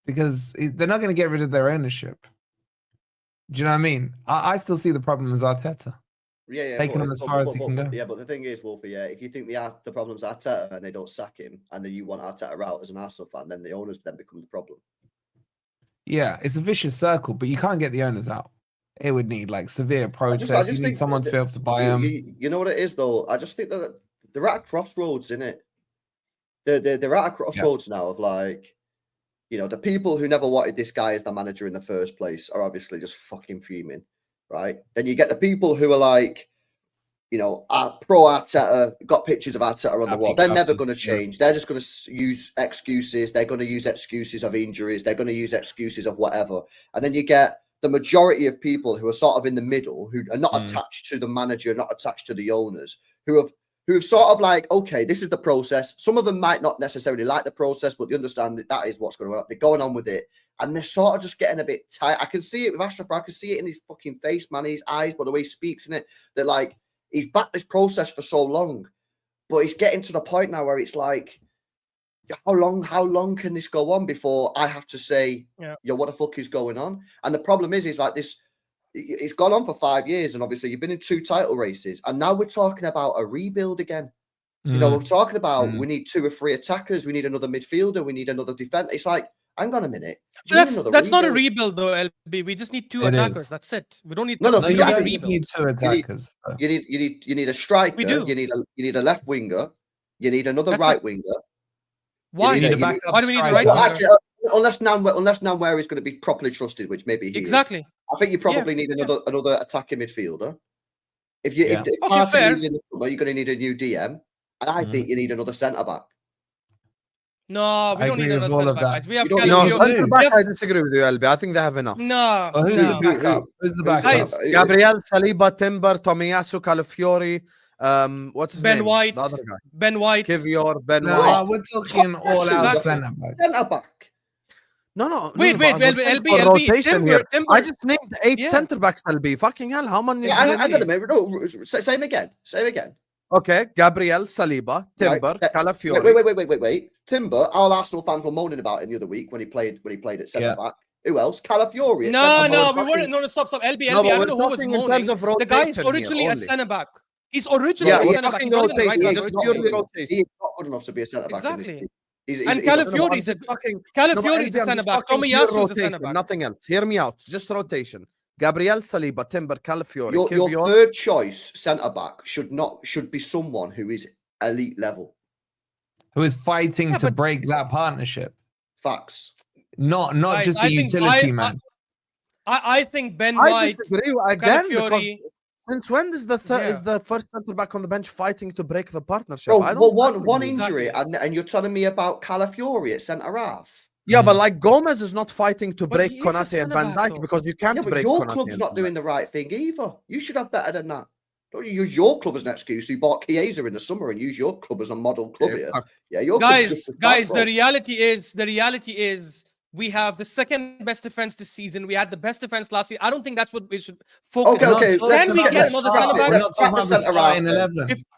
Speaker 2: Because they're not going to get rid of their ownership. Do you know what I mean? I still see the problem as Arteta.
Speaker 4: Yeah,
Speaker 2: taking him as far as he can go.
Speaker 4: Yeah, but the thing is, Wolfie, if you think the problem's Arteta and they don't sack him, and then you want Arteta out as an Arsenal fan, then the owners then become the problem.
Speaker 2: Yeah, it's a vicious circle, but you can't get the owners out. It would need like severe protests. You need someone to be able to buy them.
Speaker 4: You know what it is, though? I just think that they're at a crossroads, innit? They're at a crossroads now of like, you know, the people who never wanted this guy as the manager in the first place are obviously just fucking fuming, right? Then you get the people who are like, you know, pro Arteta, got pictures of Arteta on the wall. They're never going to change. They're just going to use excuses. They're going to use excuses of injuries. They're going to use excuses of whatever. And then you get the majority of people who are sort of in the middle, who are not attached to the manager, not attached to the owners, who have sort of like, okay, this is the process. Some of them might not necessarily like the process, but they understand that is what's going on. They're going on with it. And they're sort of just getting a bit tight. I can see it with Ashraf. I can see it in his fucking face, man, his eyes, by the way he speaks in it. That like, he's backed this process for so long, but he's getting to the point now where it's like, how long can this go on before I have to say, yo, what the fuck is going on? And the problem is like this, it's gone on for 5 years, and obviously you've been in 2 title races, and now we're talking about a rebuild again. You know, we're talking about we need 2 or 3 attackers, we need another midfielder, we need another defender. It's like, hang on a minute.
Speaker 3: That's not a rebuild though, LB. We just need 2 attackers. That's it. We don't need
Speaker 2: you need 2 attackers.
Speaker 4: You need a striker.
Speaker 3: We do.
Speaker 4: You need a left winger. You need another right winger.
Speaker 3: Why?
Speaker 2: Why do we need a right
Speaker 4: well, actually, unless Nwaneri is going to be properly trusted, which maybe he is. I think you probably need another attacking midfielder. If Partey is in the summer, you're going to need a new DM, and I think you need another centre back.
Speaker 3: No, we don't need another centre back, guys. We have
Speaker 1: centre back. I disagree with you, LB. I think they have enough.
Speaker 3: No.
Speaker 2: Who's the backup? Who's the backup?
Speaker 1: Gabriel, Saliba, Timber, Tomiyasu, Calafiori. What's his name?
Speaker 3: White,
Speaker 1: the other guy.
Speaker 3: Ben White,
Speaker 1: Kivior, White.
Speaker 2: We're talking all out centre backs.
Speaker 4: Centre back.
Speaker 1: No.
Speaker 3: Wait,
Speaker 1: LB.
Speaker 3: Timber.
Speaker 1: I just named 8 centre backs. LB. Fucking hell, how many?
Speaker 4: I got a minute. No, say him again.
Speaker 1: Okay, Gabriel, Saliba, Timber, Calafiori.
Speaker 4: Wait. Timber. All Arsenal fans were moaning about him the other week when he played at centre back. Who else? Calafiori.
Speaker 3: No, we weren't. No, stop. LB. I don't know who was moaning. The guy is originally a centre back. He's originally a centre back. He's not
Speaker 4: good enough to be a centre back.
Speaker 3: Exactly. And Calafiori is a centre back. Tomiyasu is a centre back.
Speaker 1: Nothing else. Hear me out. Just rotation. Gabriel, Saliba, Timber, Calafiori.
Speaker 4: Your third choice centre back should be someone who is elite level,
Speaker 2: who is fighting to break that partnership.
Speaker 4: Facts.
Speaker 2: Not just a utility man.
Speaker 3: I think Ben White.
Speaker 1: I disagree again because since when is the first centre back on the bench fighting to break the partnership?
Speaker 4: Bro, one injury, and you're telling me about Calafiori at centre half.
Speaker 1: Yeah, but like Gomez is not fighting to break Konate and Van Dijk because you can't break
Speaker 4: your
Speaker 1: Konate.
Speaker 4: Club's not doing the right thing either. You should have better than that. Don't you use your club as an excuse. You bought Chiesa in the summer and use your club as a model club here. Yeah, your
Speaker 3: guys. The reality is we have the second best defense this season. We had the best defense last season. I don't think that's what we should focus on.
Speaker 4: Okay.
Speaker 3: Can we get another centre back?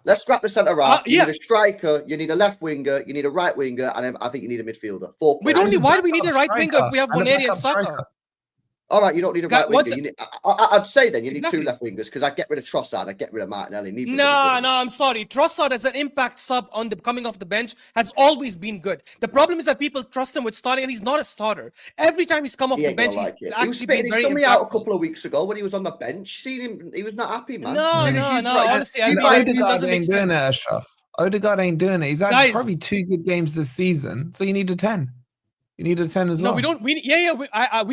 Speaker 4: Let's scrap the centre half. You need a striker, you need a left winger, you need a right winger, and I think you need a midfielder.
Speaker 3: Why do we need a right winger if we have Boneri and Saka?
Speaker 4: All right, you don't need a right
Speaker 3: What's
Speaker 4: winger. You need, I'd say then you need
Speaker 3: Exactly.
Speaker 4: two left wingers because I'd get rid of Trossard, I'd get rid of Martinelli. Neither of them
Speaker 3: No,
Speaker 4: are good
Speaker 3: no, I'm sorry. Trossard as an impact sub on the coming off the bench has always been good. The problem is that people trust him with starting, and he's not a starter. Every time he's come off
Speaker 4: He
Speaker 3: the
Speaker 4: ain't gonna
Speaker 3: bench,
Speaker 4: like
Speaker 3: he's
Speaker 4: it. He was
Speaker 3: actually
Speaker 4: spitting
Speaker 3: been
Speaker 4: his
Speaker 3: very
Speaker 4: dummy out a
Speaker 3: impactful.
Speaker 4: couple of weeks ago when he was on the bench. Seen him, he was not happy, man.
Speaker 3: No,
Speaker 4: As soon as
Speaker 3: no,
Speaker 4: you
Speaker 3: no.
Speaker 4: brought-
Speaker 3: Honestly, I
Speaker 4: you
Speaker 3: think
Speaker 4: brought-
Speaker 3: it
Speaker 2: Odegaard
Speaker 3: doesn't make
Speaker 2: ain't doing
Speaker 3: sense.
Speaker 2: it, Ashraf. Odegaard ain't doing it. He's had
Speaker 3: Guys-
Speaker 2: probably 2 good games this season, so you need a 10. You need a 10 as
Speaker 3: No,
Speaker 2: well.
Speaker 3: we don't. We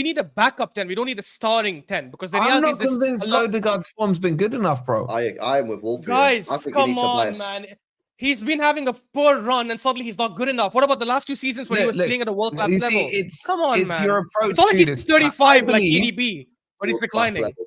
Speaker 3: need a backup 10. We don't need a starting 10 because the
Speaker 2: I'm
Speaker 3: reality
Speaker 2: not
Speaker 3: is this.
Speaker 2: convinced Odegaard's form's been good enough, bro.
Speaker 4: I am with Wolfie.
Speaker 3: Guys,
Speaker 4: I think you need
Speaker 3: come
Speaker 4: to buy
Speaker 3: on, man. He's been having a poor run, and suddenly he's not good enough. What about the last 2 seasons when he was playing at a world class
Speaker 2: you
Speaker 3: level?
Speaker 2: see,
Speaker 3: Come on,
Speaker 2: it's
Speaker 3: man.
Speaker 2: your approach
Speaker 3: It's not like
Speaker 2: to
Speaker 3: he's
Speaker 2: this.
Speaker 3: 35 like
Speaker 2: believe-
Speaker 3: EDB, but he's
Speaker 4: World-class
Speaker 3: declining.
Speaker 4: level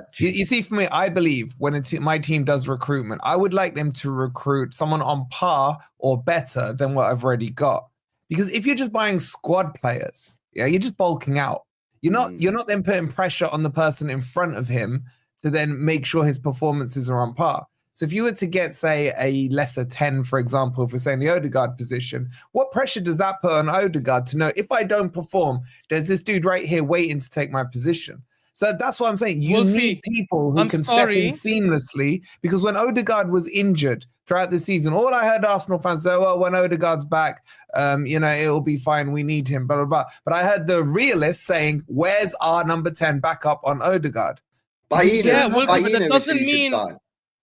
Speaker 4: stretch.
Speaker 2: You see, for me, I believe when my team does recruitment, I would like them to recruit someone on par or better than what I've already got. Because if you're just buying squad players, yeah, you're just bulking out. You're not then putting pressure on the person in front of him to then make sure his performances are on par. So if you were to get, say, a lesser 10, for example, if we're saying the Odegaard position, what pressure does that put on Odegaard to know if I don't perform, there's this dude right here waiting to take my position? So that's what I'm saying. You
Speaker 3: Wolfie,
Speaker 2: need people who
Speaker 3: I'm
Speaker 2: can
Speaker 3: sorry.
Speaker 2: step in seamlessly, because when Odegaard was injured throughout the season, all I heard Arsenal fans say, well, when Odegaard's back, it'll be fine. We need him, blah, blah, blah. But I heard the realists saying, where's our number 10 backup on Odegaard?
Speaker 3: Yeah,
Speaker 4: Baina,
Speaker 3: Wolfie, but that
Speaker 4: Baina
Speaker 3: doesn't
Speaker 4: is who you should
Speaker 3: mean-
Speaker 4: sign.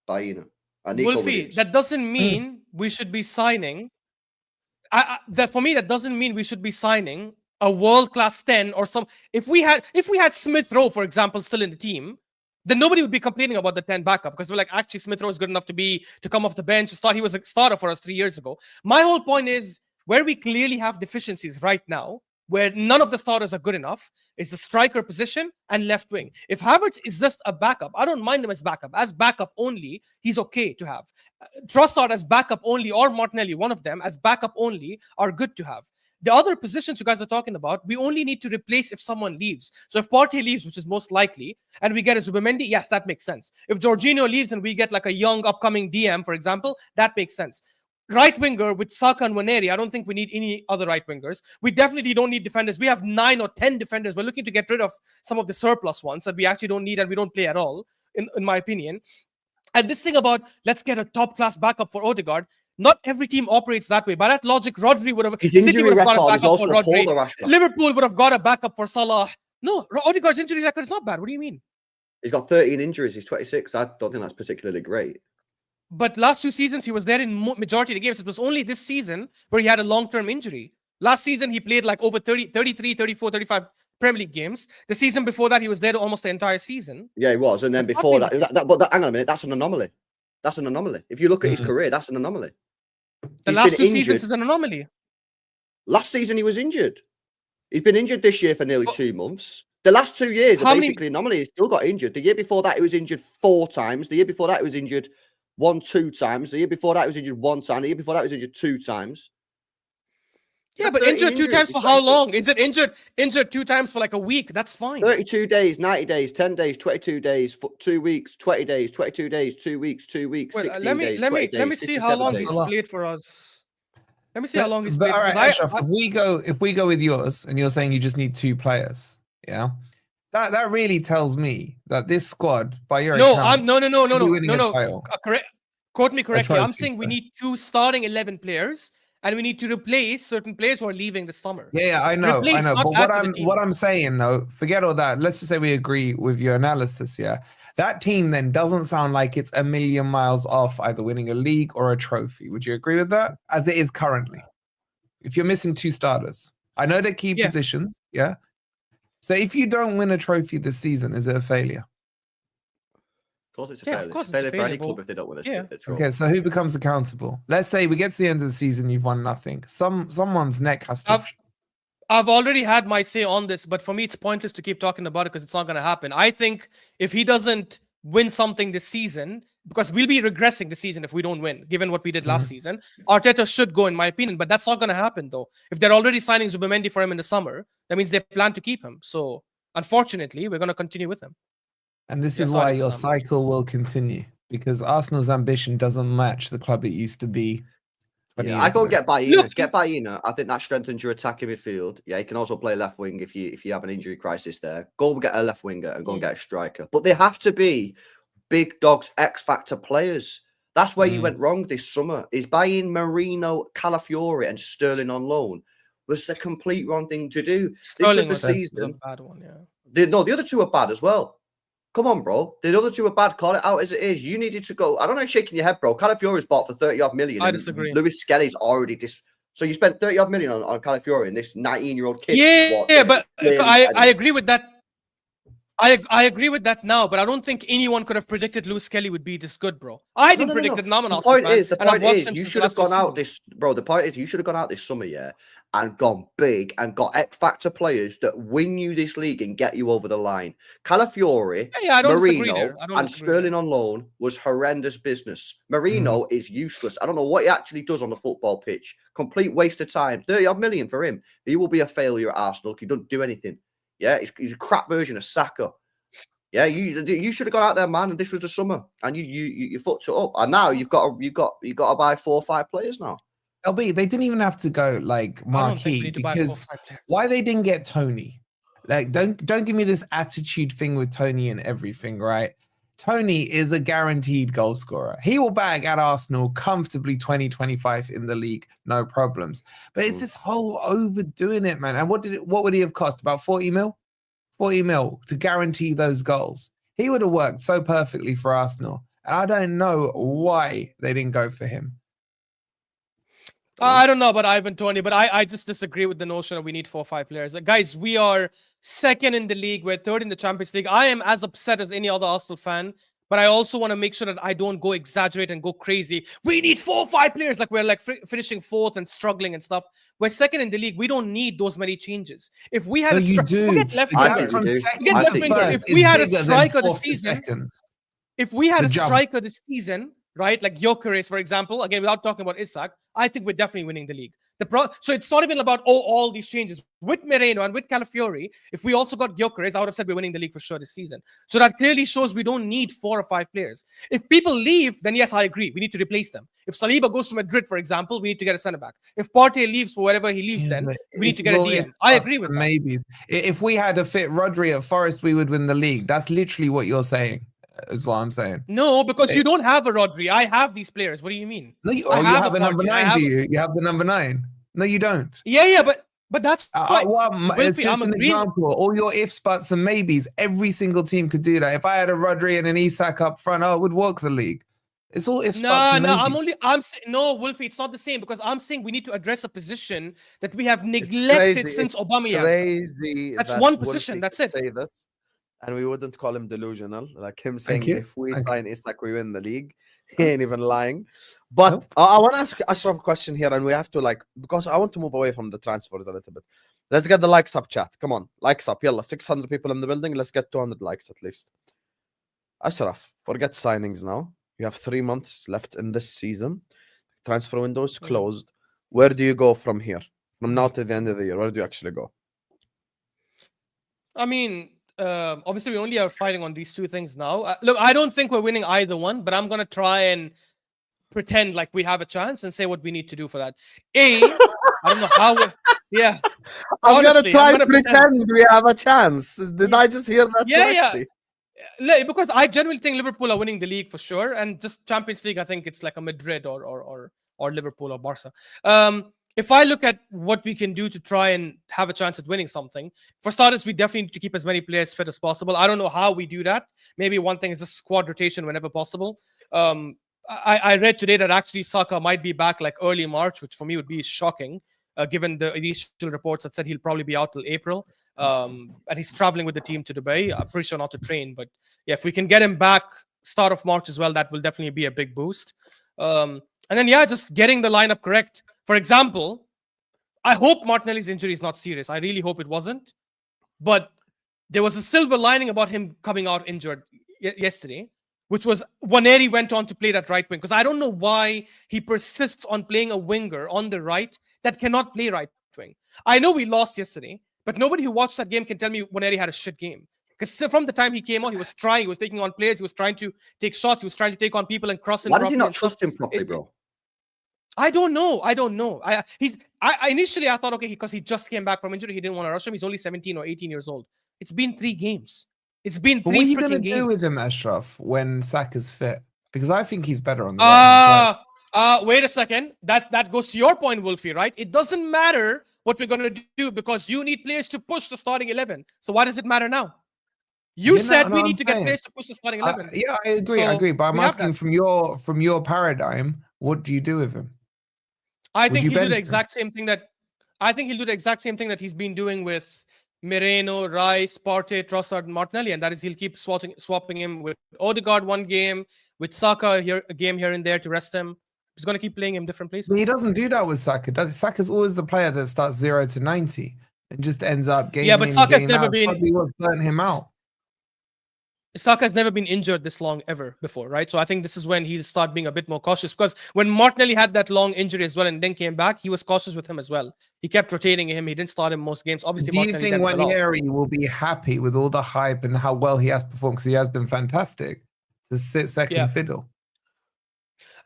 Speaker 4: Baina. And Nico
Speaker 3: Wolfie,
Speaker 4: Williams.
Speaker 3: that doesn't mean we should be signing. For me, that doesn't mean we should be signing a world-class 10 or some. If we had Smith Rowe, for example, still in the team, then nobody would be complaining about the 10 backup because we're like, actually, Smith Rowe is good enough to come off the bench. He was a starter for us 3 years ago. My whole point is where we clearly have deficiencies right now, where none of the starters are good enough, is the striker position and left wing. If Havertz is just a backup, I don't mind him as backup. As backup only, he's okay to have. Trossard as backup only, or Martinelli, one of them, as backup only, are good to have. The other positions you guys are talking about, we only need to replace if someone leaves. So if Partey leaves, which is most likely, and we get a Zubimendi, yes, that makes sense. If Jorginho leaves and we get like a young upcoming DM, for example, that makes sense. Right winger with Saka and Waneri, I don't think we need any other right wingers. We definitely don't need defenders. We have 9 or 10 defenders. We're looking to get rid of some of the surplus ones that we actually don't need and we don't play at all, in my opinion. And this thing about let's get a top-class backup for Odegaard, not every team operates that way. By that logic, Rodri would have...
Speaker 4: His
Speaker 3: City
Speaker 4: injury
Speaker 3: would have got a
Speaker 4: record is
Speaker 3: backup
Speaker 4: also
Speaker 3: for Rodri.
Speaker 4: poor, Ashraf.
Speaker 3: Liverpool would have got a backup for Salah. No, Odegaard's injury record is not bad. What do you mean?
Speaker 4: He's got 13 injuries. He's 26. I don't think that's particularly great.
Speaker 3: But last 2 seasons, he was there in majority of the games. It was only this season where he had a long-term injury. Last season, he played like over 30, 33, 34, 35 Premier League games. The season before that, he was there almost the entire season.
Speaker 4: Yeah, he was. And then
Speaker 3: That's
Speaker 4: before
Speaker 3: nothing.
Speaker 4: hang on a minute. That's an anomaly. That's an anomaly. If you look at his career, that's an anomaly.
Speaker 3: The
Speaker 4: He's
Speaker 3: last 2
Speaker 4: been
Speaker 3: seasons
Speaker 4: injured.
Speaker 3: is an anomaly.
Speaker 4: Last season, he was injured. He's been injured this year for nearly 2 months. The last 2 years
Speaker 3: How
Speaker 4: are
Speaker 3: many-
Speaker 4: basically anomaly. He still got injured. The year before that, he was injured 4 times. The year before that, he was injured 2 times. The year before that, he was injured 1 time. The year before that, he was injured 2 times. He's
Speaker 3: Yeah,
Speaker 4: had
Speaker 3: but
Speaker 4: 13
Speaker 3: injured 2
Speaker 4: injuries.
Speaker 3: times
Speaker 4: He's
Speaker 3: for how
Speaker 4: 26.
Speaker 3: long? Is it injured 2 times for like a week? That's fine.
Speaker 4: 32 days, 90 days, 10 days, 22 days, 2 weeks, 20 days, 22 days, 2 weeks, 2 weeks,
Speaker 3: Well,
Speaker 4: 16
Speaker 3: let me
Speaker 4: days,
Speaker 3: let
Speaker 4: 20
Speaker 3: me
Speaker 4: days,
Speaker 3: let me see how
Speaker 4: 67
Speaker 3: long
Speaker 4: days.
Speaker 3: he's
Speaker 2: That's a lot.
Speaker 3: played for us. Let me see how long he's
Speaker 2: But
Speaker 3: played.
Speaker 2: all right,
Speaker 3: because
Speaker 2: Ashraf, if we go with yours, and you're saying you just need 2 players, yeah, that really tells me that this squad, by your
Speaker 3: no,
Speaker 2: accounts,
Speaker 3: no.
Speaker 2: should be winning a title.
Speaker 3: Correct. Quote me correctly. I'm
Speaker 2: trophy,
Speaker 3: saying we
Speaker 2: sorry.
Speaker 3: need 2 starting 11 players, and we need to replace certain players who are leaving this summer.
Speaker 2: Yeah, I know.
Speaker 3: Replace, not
Speaker 2: But
Speaker 3: add to the team.
Speaker 2: what I'm saying though, forget all that. Let's just say we agree with your analysis. Yeah, that team then doesn't sound like it's a million miles off either winning a league or a trophy. Would you agree with that? As it is currently, if you're missing 2 starters, I know they're key
Speaker 3: Yeah.
Speaker 2: positions. Yeah. So if you don't win a trophy this season, is it a failure?
Speaker 4: Of course, it's a
Speaker 3: Yeah, of
Speaker 4: failure.
Speaker 3: course
Speaker 4: It's a failure
Speaker 3: it's a
Speaker 4: for any
Speaker 3: failure,
Speaker 4: club
Speaker 3: but-
Speaker 4: if they don't win
Speaker 3: yeah.
Speaker 4: a trophy.
Speaker 2: Okay, so who becomes accountable? Let's say we get to the end of the season, you've won nothing. Someone's neck has to.
Speaker 3: I've already had my say on this, but for me, it's pointless to keep talking about it because it's not going to happen. I think if he doesn't win something this season, because we'll be regressing this season if we don't win, given what we did last season, Arteta should go, in my opinion. But that's not going to happen, though. If they're already signing Zubimendi for him in the summer, that means they plan to keep him. So, unfortunately, we're going to continue with him.
Speaker 2: And this
Speaker 3: Yeah,
Speaker 2: is why
Speaker 3: sorry,
Speaker 2: your
Speaker 3: Sam.
Speaker 2: cycle will continue, because Arsenal's ambition doesn't match the club it used to be
Speaker 4: Yeah, I can't get Baena. Get Baena. I think that strengthens your attacking midfield. Yeah, you can also play left wing if you have an injury crisis there. Go and get a left winger and go and get a striker. But they have to be big dogs, X factor players. That's where you went wrong this summer. Is buying Marino, Calafiori, and Sterling on loan was the complete wrong thing to do.
Speaker 3: Sterling
Speaker 4: this was the season.
Speaker 3: Was a bad one, yeah.
Speaker 4: The other two are bad as well. Come on, bro. The other two are bad. Call it out as it is. You needed to go. I don't know, shaking your head, bro. Calafiori's bought for 30-odd million.
Speaker 3: I disagree.
Speaker 4: Lewis Skelly's already So you spent 30-odd million on Calafiori and this 19-year-old kid.
Speaker 3: Yeah, but I agree with that. I agree with that now, but I don't think anyone could have predicted Lewis Skelly would be this good, bro. I didn't predict it.
Speaker 4: The point is, you should have gone out this, bro. The point is, you should have gone out this summer, yeah, and gone big and got X factor players that win you this league and get you over the line. Calafiori, Marino, and Sterling on loan was horrendous business. Marino is useless. I don't know what he actually does on the football pitch. Complete waste of time. 30-odd million for him. He will be a failure at Arsenal. He doesn't do anything. Yeah, he's a crap version of Saka. Yeah, you should have gone out there, man. And this was the summer, and you fucked it up. And now you've got to buy 4 or 5 players now.
Speaker 2: LB, they didn't even have to go like marquee because why they didn't get Tony? Like, don't give me this attitude thing with Tony and everything, right? Tony is a guaranteed goal scorer. He will bag at Arsenal comfortably 20-25 in the league, no problems. But it's this whole overdoing it, man. And what would he have cost? About 40 mil? 40 mil to guarantee those goals. He would have worked so perfectly for Arsenal. And I don't know why they didn't go for him.
Speaker 3: I don't know about Ivan Toney, but I just disagree with the notion that we need 4 or 5 players. Guys, we are second in the league. We're third in the Champions League. I am as upset as any other Arsenal fan, but I also want to make sure that I don't go exaggerate and go crazy. We need 4 or 5 players. Like we're like finishing 4th and struggling and stuff. We're second in the league. We don't need those many changes. If we had forget left winger. If we had a striker this season, if we had a striker this season, right, like Gyökeres, for example, again, without talking about Isak, I think we're definitely winning the league. So it's not even about, all these changes. With Moreno and with Calafiori, if we also got Gyökeres, I would have said we're winning the league for sure this season. So that clearly shows we don't need 4 or 5 players. If people leave, then yes, I agree. We need to replace them. If Saliba goes to Madrid, for example, we need to get a centre-back. If Partey leaves for wherever he leaves, then we need to get a DM. I agree with that.
Speaker 2: Maybe. If we had a fit Rodri at Forest, we would win the league. That's literally what you're saying. Is what I'm saying.
Speaker 3: No, because you don't have a Rodri. I have these players. What do you mean?
Speaker 2: No, you have a number 9, do you? You have the number 9. No, you don't.
Speaker 3: Yeah, but that's
Speaker 2: it's just an example. All your ifs, buts, and maybes. Every single team could do that. If I had a Rodri and an Isak up front, I would walk the league. It's all ifs, buts, and maybes.
Speaker 3: No, Wolfie, it's not the same because I'm saying we need to address a position that we have neglected since Aubameyang.
Speaker 1: Crazy.
Speaker 3: That's one position. That's it.
Speaker 1: Say this. And we wouldn't call him delusional, like him saying if we sign Isak, we win the league. He ain't even lying. But I want to ask Ashraf a question here, and we have to because I want to move away from the transfers a little bit. Let's get the likes up, chat. Come on, likes up. Yalla, 600 people in the building. Let's get 200 likes at least. Ashraf, forget signings now. You have 3 months left in this season. Transfer window is closed. Where do you go from here? From now to the end of the year, where do you actually go?
Speaker 3: I mean, obviously we only are fighting on these 2 things now. Look, I don't think we're winning either one, but I'm gonna try and pretend like we have a chance and say what we need to do for that. I don't know how. I'm
Speaker 1: gonna try and pretend we have a chance. Did I just hear that correctly?
Speaker 3: Yeah. Because I genuinely think Liverpool are winning the league for sure, and just Champions League, I think it's like a Madrid or Liverpool or Barca. If I look at what we can do to try and have a chance at winning something, for starters, we definitely need to keep as many players fit as possible. I don't know how we do that. Maybe one thing is just squad rotation whenever possible. I read today that actually Saka might be back like early March, which for me would be shocking, given the initial reports that said he'll probably be out till April. And he's traveling with the team to Dubai. I'm pretty sure not to train, but yeah, if we can get him back start of March as well, that will definitely be a big boost. And then, just getting the lineup correct. For example, I hope Martinelli's injury is not serious. I really hope it wasn't. But there was a silver lining about him coming out injured yesterday, which was Waneri went on to play that right wing. Because I don't know why he persists on playing a winger on the right that cannot play right wing. I know we lost yesterday, but nobody who watched that game can tell me Waneri had a shit game. Because from the time he came on, he was trying. He was taking on players. He was trying to take shots. He was trying to take on people and cross.
Speaker 4: Why does he not trust him properly, bro?
Speaker 3: I don't know. I initially I thought, okay, because he just came back from injury, he didn't want to rush him. He's only 17 or 18 years old. It's been 3 games. It's been
Speaker 2: But
Speaker 3: 3
Speaker 2: what are you
Speaker 3: freaking
Speaker 2: going to
Speaker 3: games.
Speaker 2: do with him, Ashraf, when Saka's fit? Because I think he's better on the right.
Speaker 3: Wait a second. That goes to your point, Wolfie, right? It doesn't matter what we're going to do because you need players to push the starting 11. So why does it matter now? You said we need to get players to push the starting 11.
Speaker 2: Yeah, I agree. But I'm asking from your paradigm, what do you do with him?
Speaker 3: I think he'll do the exact same thing that he's been doing with Moreno, Rice, Partey, Trossard, and Martinelli, and that is he'll keep swapping him with Odegaard one game, with Saka a game here and there to rest him. He's going to keep playing him different places.
Speaker 2: But he doesn't do that with Saka. Saka's always the player that starts 0 to 90 and just ends up game.
Speaker 3: Yeah, but Saka's never been.
Speaker 2: Probably what's burnt him out.
Speaker 3: Saka has never been injured this long ever before, right? So I think this is when he'll start being a bit more cautious, because when Martinelli had that long injury as well and then came back, he was cautious with him as well. He kept rotating him. He didn't start him most games. Obviously,
Speaker 2: do you think Wanyeri will be happy with all the hype and how well he has performed? Because he has been fantastic to sit second fiddle.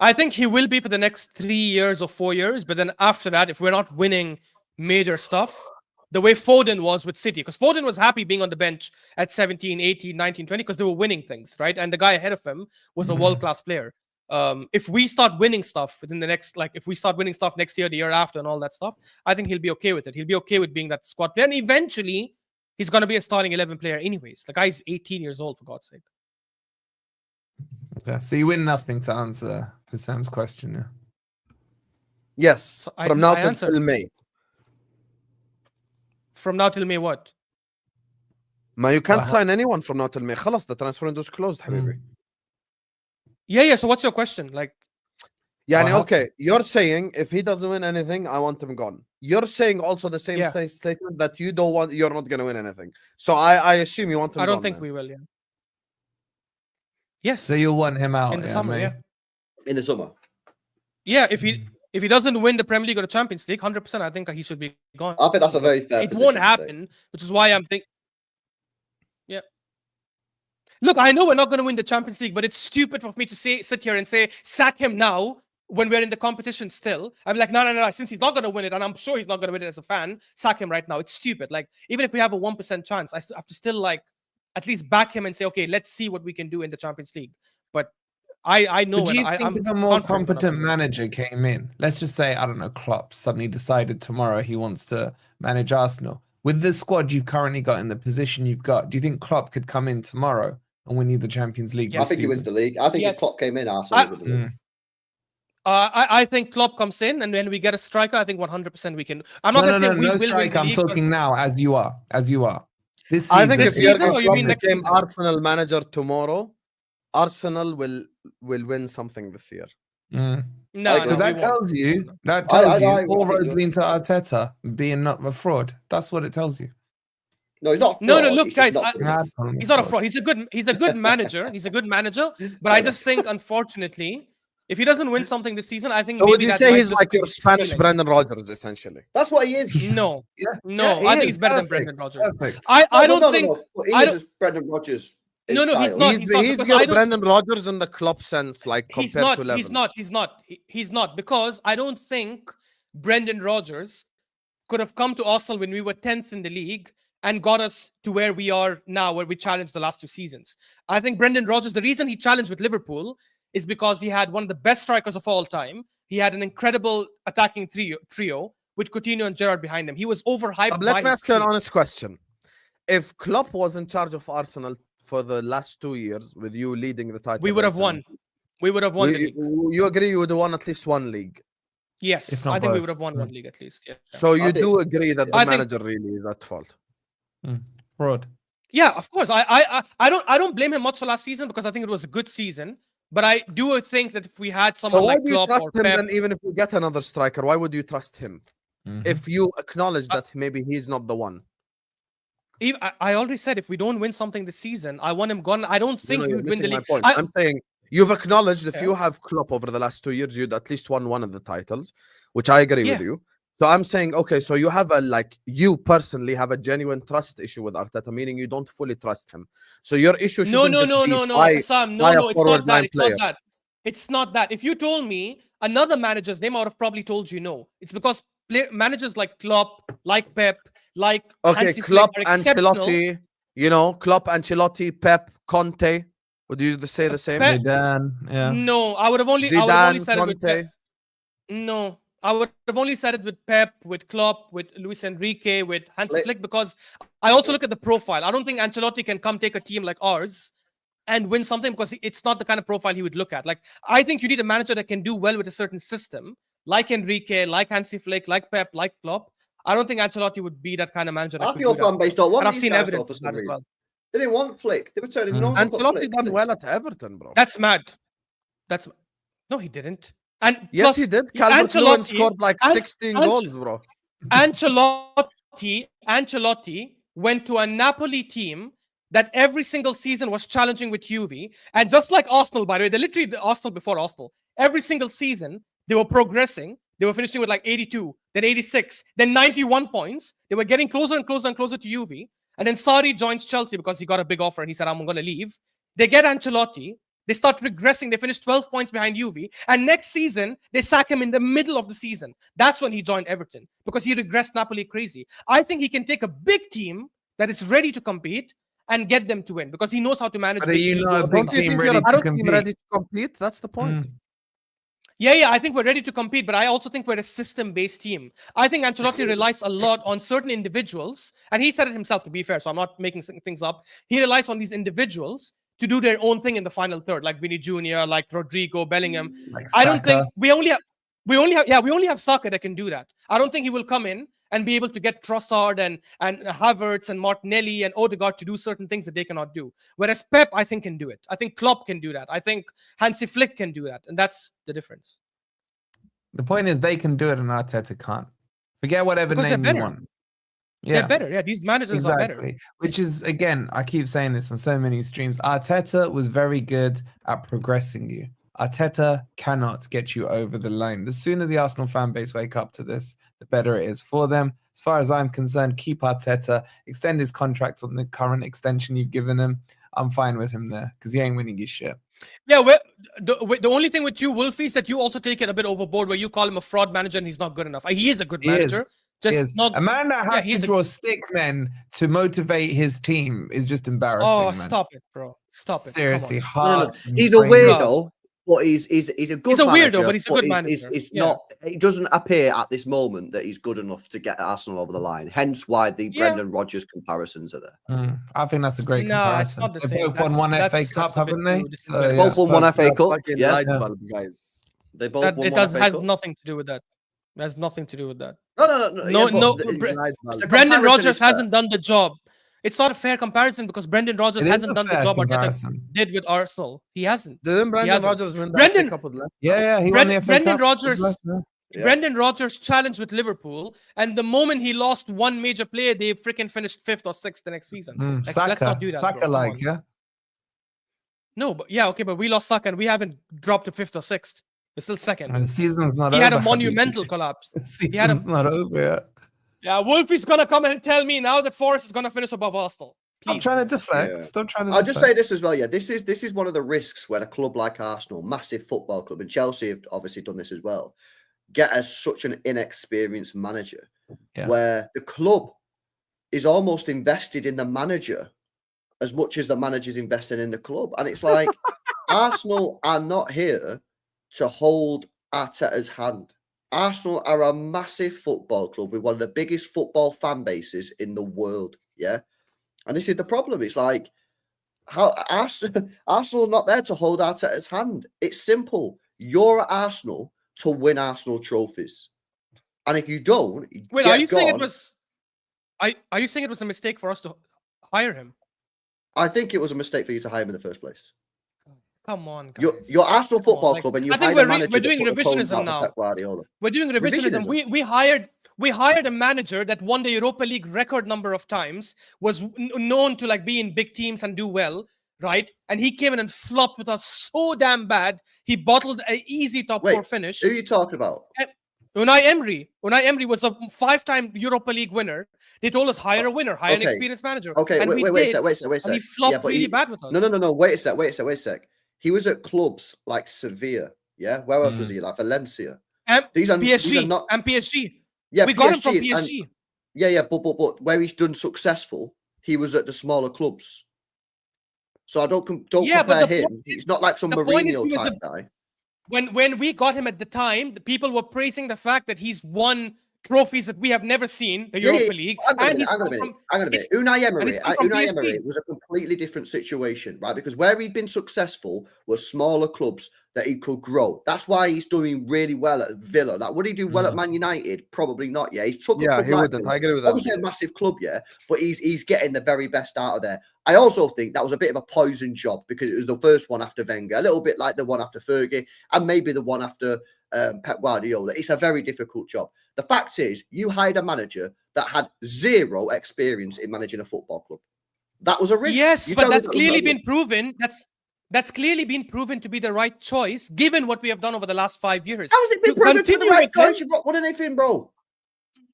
Speaker 3: I think he will be for the next 3 years or 4 years, but then after that, if we're not winning major stuff, the way Foden was with City, because Foden was happy being on the bench at 17, 18, 19, 20, because they were winning things, right? And the guy ahead of him was a world-class player. If we start winning stuff within the next, if we start winning stuff next year, the year after, and all that stuff, I think he'll be okay with it. He'll be okay with being that squad player. And eventually, he's going to be a starting 11 player anyways. The guy's 18 years old, for God's sake.
Speaker 2: Okay, so you win nothing to answer Sam's question, yeah?
Speaker 1: Yes,
Speaker 3: So
Speaker 1: from now till May.
Speaker 3: From now till May what?
Speaker 1: You can't sign anyone from now till May. خلاص, the transfer window is closed, حبيبي.
Speaker 3: Yeah. So what's your question?
Speaker 1: Okay, you're saying if he doesn't win anything, I want him gone. You're saying also the same statement that you're not going to win anything. So I assume you want him gone.
Speaker 3: I don't think we will, yeah. Yes.
Speaker 2: So you'll want him out
Speaker 3: in the summer,
Speaker 2: May?
Speaker 3: yeah.
Speaker 4: In the summer.
Speaker 3: Yeah, if he doesn't win the Premier League or the Champions League, 100%, I think he should be gone.
Speaker 4: I think that's a very fair.
Speaker 3: It won't happen, which is why I'm thinking. Yeah. Look, I know we're not going to win the Champions League, but it's stupid for me to sit here and say sack him now when we're in the competition still. I'm like, no. Since he's not going to win it, and I'm sure he's not going to win it as a fan, sack him right now. It's stupid. Even if we have a 1% chance, I have to still at least back him and say, okay, let's see what we can do in the Champions League. But I know.
Speaker 2: Do you think if a more competent manager came in, let's just say, I don't know, Klopp suddenly decided tomorrow he wants to manage Arsenal. With the squad you've currently got in the position you've got, do you think Klopp could come in tomorrow and win you the Champions League?
Speaker 4: I think he wins the league. I think if Klopp came in, Arsenal would win the league.
Speaker 3: I think Klopp comes in, and when we get a striker, I think 100% we can. I'm not going to say we will win the league.
Speaker 2: I'm talking now, as you are. This season,
Speaker 1: I think if
Speaker 3: Jürgen Klopp
Speaker 1: became Arsenal manager tomorrow, Arsenal will win something this year.
Speaker 3: No,
Speaker 2: so that tells you all roads lead to Arteta being not a fraud. That's what it tells you.
Speaker 4: No, he's not.
Speaker 3: No, look, guys,
Speaker 2: he's
Speaker 3: not a fraud. He's a good manager. He's a good manager. But I just think, unfortunately, if he doesn't win something this season, I think.
Speaker 1: So
Speaker 3: maybe
Speaker 1: would you say he's like your Spanish
Speaker 3: feeling.
Speaker 1: Brendan Rodgers, essentially?
Speaker 4: That's what he is.
Speaker 3: No,
Speaker 2: Yeah,
Speaker 3: I think he's better than Brendan Rodgers.
Speaker 2: Perfect.
Speaker 3: I don't think.
Speaker 4: I don't. Brendan Rodgers.
Speaker 3: No, he's not.
Speaker 1: He's your Brendan Rodgers in the club sense,
Speaker 3: he's
Speaker 1: compared
Speaker 3: not,
Speaker 1: to level.
Speaker 3: He's not, because I don't think Brendan Rodgers could have come to Arsenal when we were 10th in the league and got us to where we are now, where we challenged the last 2 seasons. I think Brendan Rodgers, the reason he challenged with Liverpool is because he had one of the best strikers of all time. He had an incredible attacking trio with Coutinho and Gerrard behind him. He was overhyped.
Speaker 1: Let me ask you an honest question. If Klopp was in charge of Arsenal for the last 2 years, with you leading the title,
Speaker 3: we would have won. We would have won the league.
Speaker 1: You agree you would have won at least one league?
Speaker 3: Yes, I think we would have won one league at least. Yeah.
Speaker 1: So you do agree that the manager really is at fault?
Speaker 2: Fraud.
Speaker 3: Yeah, of course. I don't blame him much for last season, because I think it was a good season. But I do think that if we had someone like Klopp or Pep,
Speaker 1: then even if we get another striker, why would you trust him? If you acknowledge that maybe he's not the one.
Speaker 3: I already said if we don't win something this season, I want him gone. I don't think we would win the league.
Speaker 1: I'm saying you've acknowledged if you have Klopp over the last 2 years, you'd at least won one of the titles, which I agree with you. So I'm saying, okay, so you have you personally have a genuine trust issue with Arteta, meaning you don't fully trust him. So your issue shouldn't
Speaker 3: No, Sam, no, it's not that. It's not that. It's not that. If you told me another manager's name, I would have probably told you no. It's because managers like Klopp, like Pep, like
Speaker 1: Okay,
Speaker 3: Hansi Flick
Speaker 1: Klopp,
Speaker 3: are exceptional.
Speaker 1: Ancelotti, Klopp, Ancelotti, Pep, Conte. Would you say the same?
Speaker 3: Pep-
Speaker 2: Zidane, yeah.
Speaker 3: No, I would have only
Speaker 1: Zidane,
Speaker 3: said it with
Speaker 1: Conte.
Speaker 3: Pep. No, I would have only said it with Pep, with Klopp, with Luis Enrique, with Hansi Flick, because I also look at the profile. I don't think Ancelotti can come take a team like ours and win something, because it's not the kind of profile he would look at. Like, I think you need a manager that can do well with a certain system, like Enrique, like Hansi Flick, like Pep, like Klopp. I don't think Ancelotti would be that kind of manager.
Speaker 4: Half your fan base don't want
Speaker 3: I've
Speaker 4: these
Speaker 3: seen
Speaker 4: guys
Speaker 3: evidence
Speaker 4: for
Speaker 3: of
Speaker 4: some
Speaker 3: that as
Speaker 4: reason.
Speaker 3: well.
Speaker 4: They didn't want Flick. They were turning nose up at
Speaker 1: Ancelotti
Speaker 4: Flick.
Speaker 1: done well at Everton, bro.
Speaker 3: That's mad. No, he didn't. And
Speaker 1: Yes,
Speaker 3: plus,
Speaker 1: he did. Calvert-Lewin scored like 16 goals, bro.
Speaker 3: Ancelotti went to a Napoli team that every single season was challenging with Juve. And just like Arsenal, by the way, they're literally the Arsenal before Arsenal. Every single season, they were progressing. They were finishing with like 82, then 86, then 91 points. They were getting closer and closer and closer to Juve. And then Sarri joins Chelsea because he got a big offer and he said, I'm going to leave. They get Ancelotti. They start regressing. They finish 12 points behind Juve. And next season, they sack him in the middle of the season. That's when he joined Everton because he regressed Napoli crazy. I think he can take a big team that is ready to compete and get them to win because he knows how to manage.
Speaker 2: But are you not a
Speaker 1: Don't
Speaker 2: big
Speaker 1: you
Speaker 2: team
Speaker 1: think
Speaker 2: ready
Speaker 1: you're a
Speaker 2: to
Speaker 1: big team
Speaker 2: compete?
Speaker 1: ready to compete? That's the point.
Speaker 3: Yeah, I think we're ready to compete, but I also think we're a system-based team. I think Ancelotti relies a lot on certain individuals, and he said it himself, to be fair, so I'm not making things up. He relies on these individuals to do their own thing in the final third, like Vinny Jr., like Rodrigo, Bellingham.
Speaker 2: Like
Speaker 3: I don't think
Speaker 2: Saka.
Speaker 3: we only have Saka that can do that. I don't think he will come in and be able to get Trossard and Havertz and Martinelli and Odegaard to do certain things that they cannot do. Whereas Pep, I think, can do it. I think Klopp can do that. I think Hansi Flick can do that. And that's the difference.
Speaker 2: The point is they can do it and Arteta can't. Forget whatever
Speaker 3: Because
Speaker 2: name
Speaker 3: they're
Speaker 2: you
Speaker 3: better.
Speaker 2: want.
Speaker 3: They're better. Yeah, these managers are better.
Speaker 2: Which is, again, I keep saying this on so many streams. Arteta was very good at progressing you. Arteta cannot get you over the line. The sooner the Arsenal fan base wake up to this, the better it is for them. As far as I'm concerned, keep Arteta, extend his contract on the current extension you've given him. I'm fine with him there because he ain't winning his shit.
Speaker 3: Yeah, the only thing with you, Wolfie, is that you also take it a bit overboard where you call him a fraud manager and he's not good enough. He is a good manager. Just not
Speaker 2: a man that has to draw stick men to motivate his team is just embarrassing.
Speaker 3: Oh,
Speaker 2: man.
Speaker 3: stop it, bro! Stop it.
Speaker 2: Seriously,
Speaker 3: hearts.
Speaker 4: He's a weirdo, but he's a good.
Speaker 3: He's a
Speaker 4: manager,
Speaker 3: weirdo, but he's a good manager.
Speaker 4: It's not. It doesn't appear at this moment that he's good enough to get Arsenal over the line. Hence, why the Brendan Rodgers comparisons are there.
Speaker 2: I think that's a great comparison.
Speaker 3: It's not the
Speaker 2: They
Speaker 3: same.
Speaker 2: both won one FA Cup, haven't they?
Speaker 4: Both won one FA Cup.
Speaker 1: Yeah, guys.
Speaker 4: They both won one FA Cup.
Speaker 3: Has nothing to do with that. Has nothing to do with that.
Speaker 4: No.
Speaker 3: Brendan Rodgers hasn't done the job. It's not a fair comparison because Brendan Rodgers hasn't done the job Arteta did with Arsenal. He hasn't.
Speaker 1: Didn't Brendan Rodgers win the Cup with Leicester?
Speaker 2: Yeah, he won the FA
Speaker 3: Brendan
Speaker 2: Cup.
Speaker 3: Brendan Rodgers challenged with Liverpool, and the moment he lost one major player, they freaking finished 5th or 6th the next season. Let's not do that.
Speaker 2: Saka, yeah.
Speaker 3: No, but but we lost Saka and we haven't dropped to 5th or 6th. We're still 2nd.
Speaker 2: And the season's not
Speaker 3: he
Speaker 2: over.
Speaker 3: Had a monumental collapse.
Speaker 2: The season's not over yet.
Speaker 3: Yeah, Wolfie's gonna come and tell me now that Forest is gonna finish above Arsenal. Please.
Speaker 2: Stop trying to deflect.
Speaker 4: Yeah.
Speaker 2: Stop trying to.
Speaker 4: I'll just say this as well. Yeah, this is one of the risks when a club like Arsenal, massive football club, and Chelsea have obviously done this as well, get such an inexperienced manager, where the club is almost invested in the manager as much as the manager's invested in the club, and it's like Arsenal are not here to hold Arteta's hand. Arsenal are a massive football club with one of the biggest football fan bases in the world. Yeah. And this is the problem. It's like, how Arsenal are not there to hold Arteta's hand. It's simple. You're at Arsenal to win Arsenal trophies. And if you don't,
Speaker 3: wait, are you saying it was are you saying it was a mistake for us to hire him?
Speaker 4: I think it was a mistake for you to hire him in the first place.
Speaker 3: Come on, guys.
Speaker 4: You're Arsenal Football Club, and you hired a manager.
Speaker 3: We're doing revisionism now. We're doing revisionism. We hired a manager that won the Europa League record number of times, was known to be in big teams and do well, right? And he came in and flopped with us so damn bad. He bottled an easy top 4 finish.
Speaker 4: Who are you talking about?
Speaker 3: Unai Emery. Unai Emery was a 5-time Europa League winner. They told us hire a winner, hire an experienced manager.
Speaker 4: Okay,
Speaker 3: and
Speaker 4: wait a sec.
Speaker 3: And he flopped really bad with us.
Speaker 4: No. Wait a sec. he was at clubs like Sevilla. Yeah, where else was he? Like Valencia.
Speaker 3: And
Speaker 4: These are
Speaker 3: PSG
Speaker 4: not.
Speaker 3: and PSG.
Speaker 4: Yeah,
Speaker 3: We got him from
Speaker 4: PSG,
Speaker 3: PSG.
Speaker 4: Yeah, but where he's done successful, he was at the smaller clubs. So I don't
Speaker 3: Yeah, but
Speaker 4: compare
Speaker 3: the
Speaker 4: him.
Speaker 3: point
Speaker 4: He's not like some
Speaker 3: the point is
Speaker 4: Mourinho
Speaker 3: he was
Speaker 4: type guy.
Speaker 3: when we got him at the time, the people were praising the fact that he's won trophies that we have never seen, the Europa League.
Speaker 4: I'm
Speaker 3: And
Speaker 4: gonna admit, Unai Emery was a completely different situation, right? Because where he'd been successful was smaller clubs that he could grow. That's why he's doing really well at Villa. Like, would he do well at Man United? Probably not. Yeah, he's took a club
Speaker 1: he
Speaker 4: like
Speaker 1: wouldn't.
Speaker 4: Villa.
Speaker 1: I agree with that.
Speaker 4: Obviously, a massive club, yeah, but he's getting the very best out of there. I also think that was a bit of a poison job because it was the first one after Wenger, a little bit like the one after Fergie, and maybe the one after Pep Guardiola. It's a very difficult job. The fact is, you hired a manager that had zero experience in managing a football club. That was a risk.
Speaker 3: Yes, but that's clearly been proven. That's clearly been proven to be the right choice, given what we have done over the last 5 years.
Speaker 4: How has it been proven to be the right choice? You've not won anything, bro.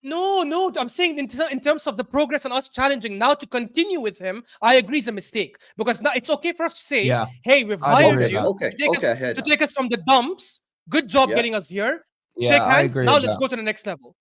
Speaker 3: No, I'm saying in terms of the progress and us challenging now to continue with him, I agree is a mistake because now it's okay for us to say, hey, we've hired you to take us from the dumps. Good job getting us here. Shake hands. Now let's go to the next level.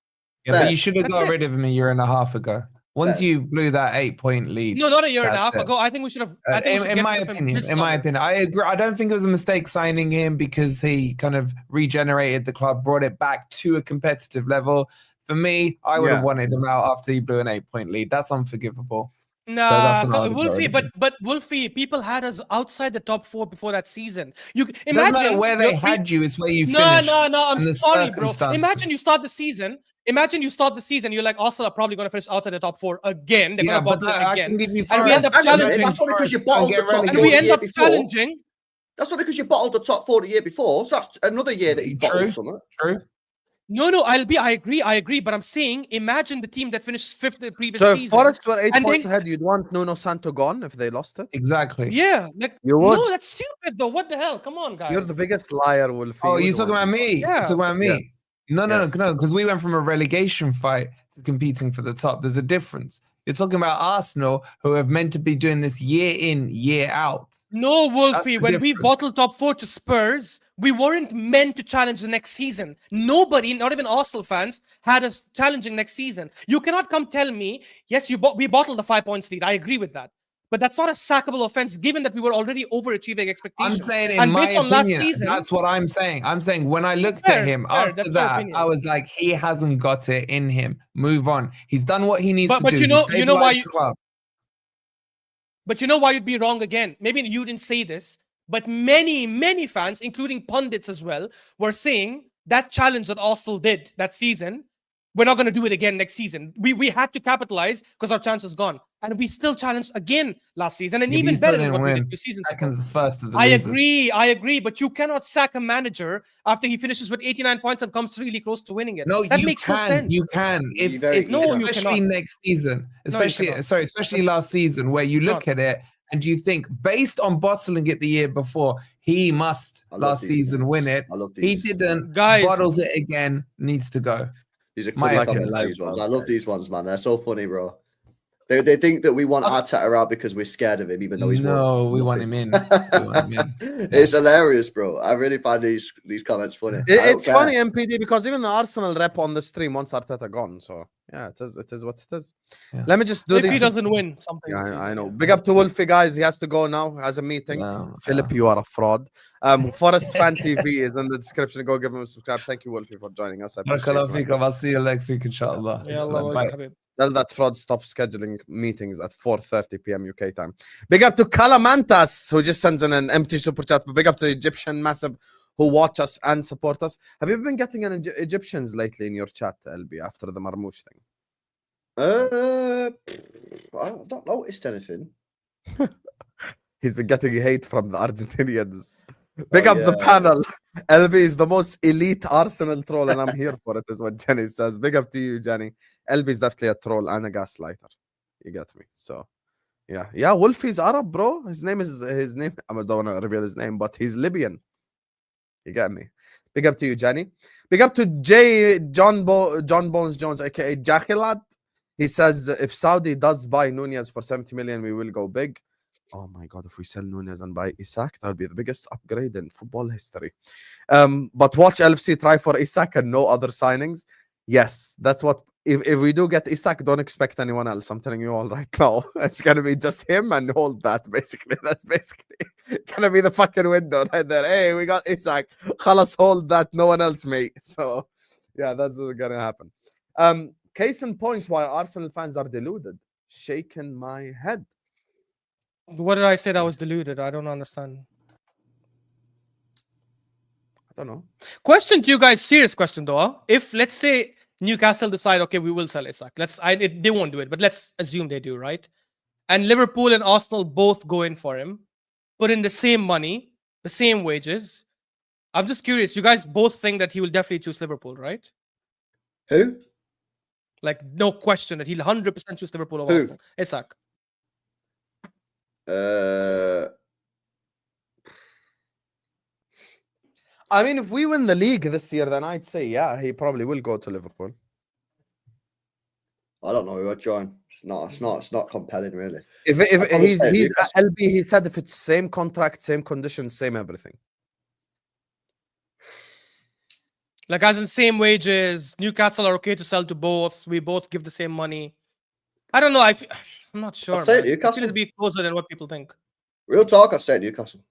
Speaker 2: Yeah, but you should have got rid of him a year and a half ago. Once you blew that 8-point lead.
Speaker 3: No, not a year and a half ago. I think we should have.
Speaker 2: In my opinion, I agree. I don't think it was a mistake signing him because he kind of regenerated the club, brought it back to a competitive level. For me, I would have wanted him out after he blew an 8-point lead. That's unforgivable.
Speaker 3: Nah, Wolfie, but Wolfie, people had us outside the top 4 before that season. You imagine
Speaker 2: where they had you is where you finished.
Speaker 3: No. I'm sorry, bro. Imagine you start the season. You're like, Arsenal are probably going to finish outside the top 4 again. They're going to bottle it again.
Speaker 2: And
Speaker 3: we end up challenging.
Speaker 4: That's only because you bottled the top 4
Speaker 3: and we end up
Speaker 4: before.
Speaker 3: challenging.
Speaker 4: That's only because you bottled the top 4 the year before. So that's another year that you bottled something.
Speaker 2: True.
Speaker 3: No, I agree, but I'm saying, imagine the team that finished 5th the previous
Speaker 1: season.
Speaker 3: So
Speaker 1: if Forest were 8 points ahead, you'd want Nuno Santo gone if they lost it?
Speaker 2: Exactly.
Speaker 3: Yeah.
Speaker 1: You would?
Speaker 3: No, that's stupid though. What the hell? Come on, guys.
Speaker 1: You're the biggest liar, Wolfie.
Speaker 2: Oh, you're talking about me?
Speaker 3: Yeah.
Speaker 2: You're talking about me? No, because we went from a relegation fight to competing for the top. There's a difference. You're talking about Arsenal, who have meant to be doing this year in, year out.
Speaker 3: No, Wolfie, when we bottled top 4 to Spurs, we weren't meant to challenge the next season. Nobody, not even Arsenal fans, had us challenging next season. You cannot come tell me, yes, we bottled the 5 points lead. I agree with that. But that's not a sackable offense, given that we were already overachieving expectations.
Speaker 2: I'm saying, in my opinion, last season, that's what I'm saying. I'm saying when I looked at him after that, I was like, he hasn't got it in him. Move on. He's done what he needs to do.
Speaker 3: But you know why But you know why you'd be wrong again? Maybe you didn't say this, but many fans, including pundits as well, were saying that challenge that Arsenal did that season, we're not going to do it again next season. We had to capitalize because our chance is gone. And we still challenged again last season, and even better than what we did 2 seasons ago. I agree, but you cannot sack a manager after he finishes with 89 points and comes really close to winning it.
Speaker 2: No,
Speaker 3: that makes no sense.
Speaker 2: You can. Especially next season, especially last season, where you look at it and you think, based on bottling it the year before, he must last season win it. He didn't. Bottles it again, needs to go.
Speaker 4: These are funny comments, these ones. I love these ones, man. They're so funny, bro. They think that we want Arteta out because we're scared of him, even though he's
Speaker 2: we want him in.
Speaker 4: It's hilarious, bro. I really find these comments funny.
Speaker 1: It's funny, MPD, because even the Arsenal rep on the stream wants Arteta gone. So yeah, it is what it is. Yeah. Let me just do this.
Speaker 3: If he doesn't win something.
Speaker 1: Yeah, I know. Big up to Wolfie, guys. He has to go now. Has a meeting. Philip, you are a fraud. Forest Fan TV is in the description. Go give him a subscribe. Thank you, Wolfie, for joining us.
Speaker 2: I'll see you next week, inshallah.
Speaker 1: Bye. Tell that fraud stop scheduling meetings at 4:30 p.m. UK time. Big up to Kalamantas, who just sends in an empty super chat. But big up to Egyptian Massive, who watch us and support us. Have you been getting an Egyptians lately in your chat, LB, after the Marmoush thing?
Speaker 4: I've not noticed anything.
Speaker 1: He's been getting hate from the Argentinians. Big up the panel. LB is the most elite Arsenal troll, and I'm here for it, is what Jenny says. Big up to you, Jenny. LB is definitely a troll and a gaslighter. You get me? So, yeah. Wolfie's Arab, bro. His name. I don't want to reveal his name, but he's Libyan. You get me? Big up to you, Jenny. Big up to John Bones Jones, aka Jackilad. He says if Saudi does buy Nunez for 70 million, we will go big. Oh my God, if we sell Nunez and buy Isak, that would be the biggest upgrade in football history. But watch LFC try for Isak and no other signings. Yes, that's what. If we do get Isak, don't expect anyone else. I'm telling you all right now. It's gonna be just him and hold that. Basically, that's basically gonna be the fucking window right there. Hey, we got Isak. Khalas, hold that. No one else, mate. So, yeah, that's what's gonna happen. Case in point, why Arsenal fans are deluded. Shaking my head.
Speaker 3: What did I say that was deluded? I don't understand.
Speaker 1: I don't know.
Speaker 3: Question to you guys, serious question though. Huh? If let's say Newcastle decide, okay, we will sell Isak. They won't do it, but let's assume they do, right? And Liverpool and Arsenal both go in for him, put in the same money, the same wages. I'm just curious. You guys both think that he will definitely choose Liverpool, right?
Speaker 4: Who?
Speaker 3: Like no question that he'll 100% choose Liverpool over
Speaker 4: Who?
Speaker 3: Arsenal. Isak.
Speaker 1: I mean, if we win the league this year, then I'd say, yeah, he probably will go to Liverpool.
Speaker 4: I don't know who I'd join. It's not compelling, really.
Speaker 1: If he's LB, he said if it's same contract, same conditions, same everything.
Speaker 3: Like as in same wages, Newcastle are okay to sell to both. We both give the same money. I don't know. I'm not sure.
Speaker 4: I'd say
Speaker 3: Man.
Speaker 4: Newcastle.
Speaker 3: I feel it'll be closer than what people think.
Speaker 4: Real talk, I'd say Newcastle.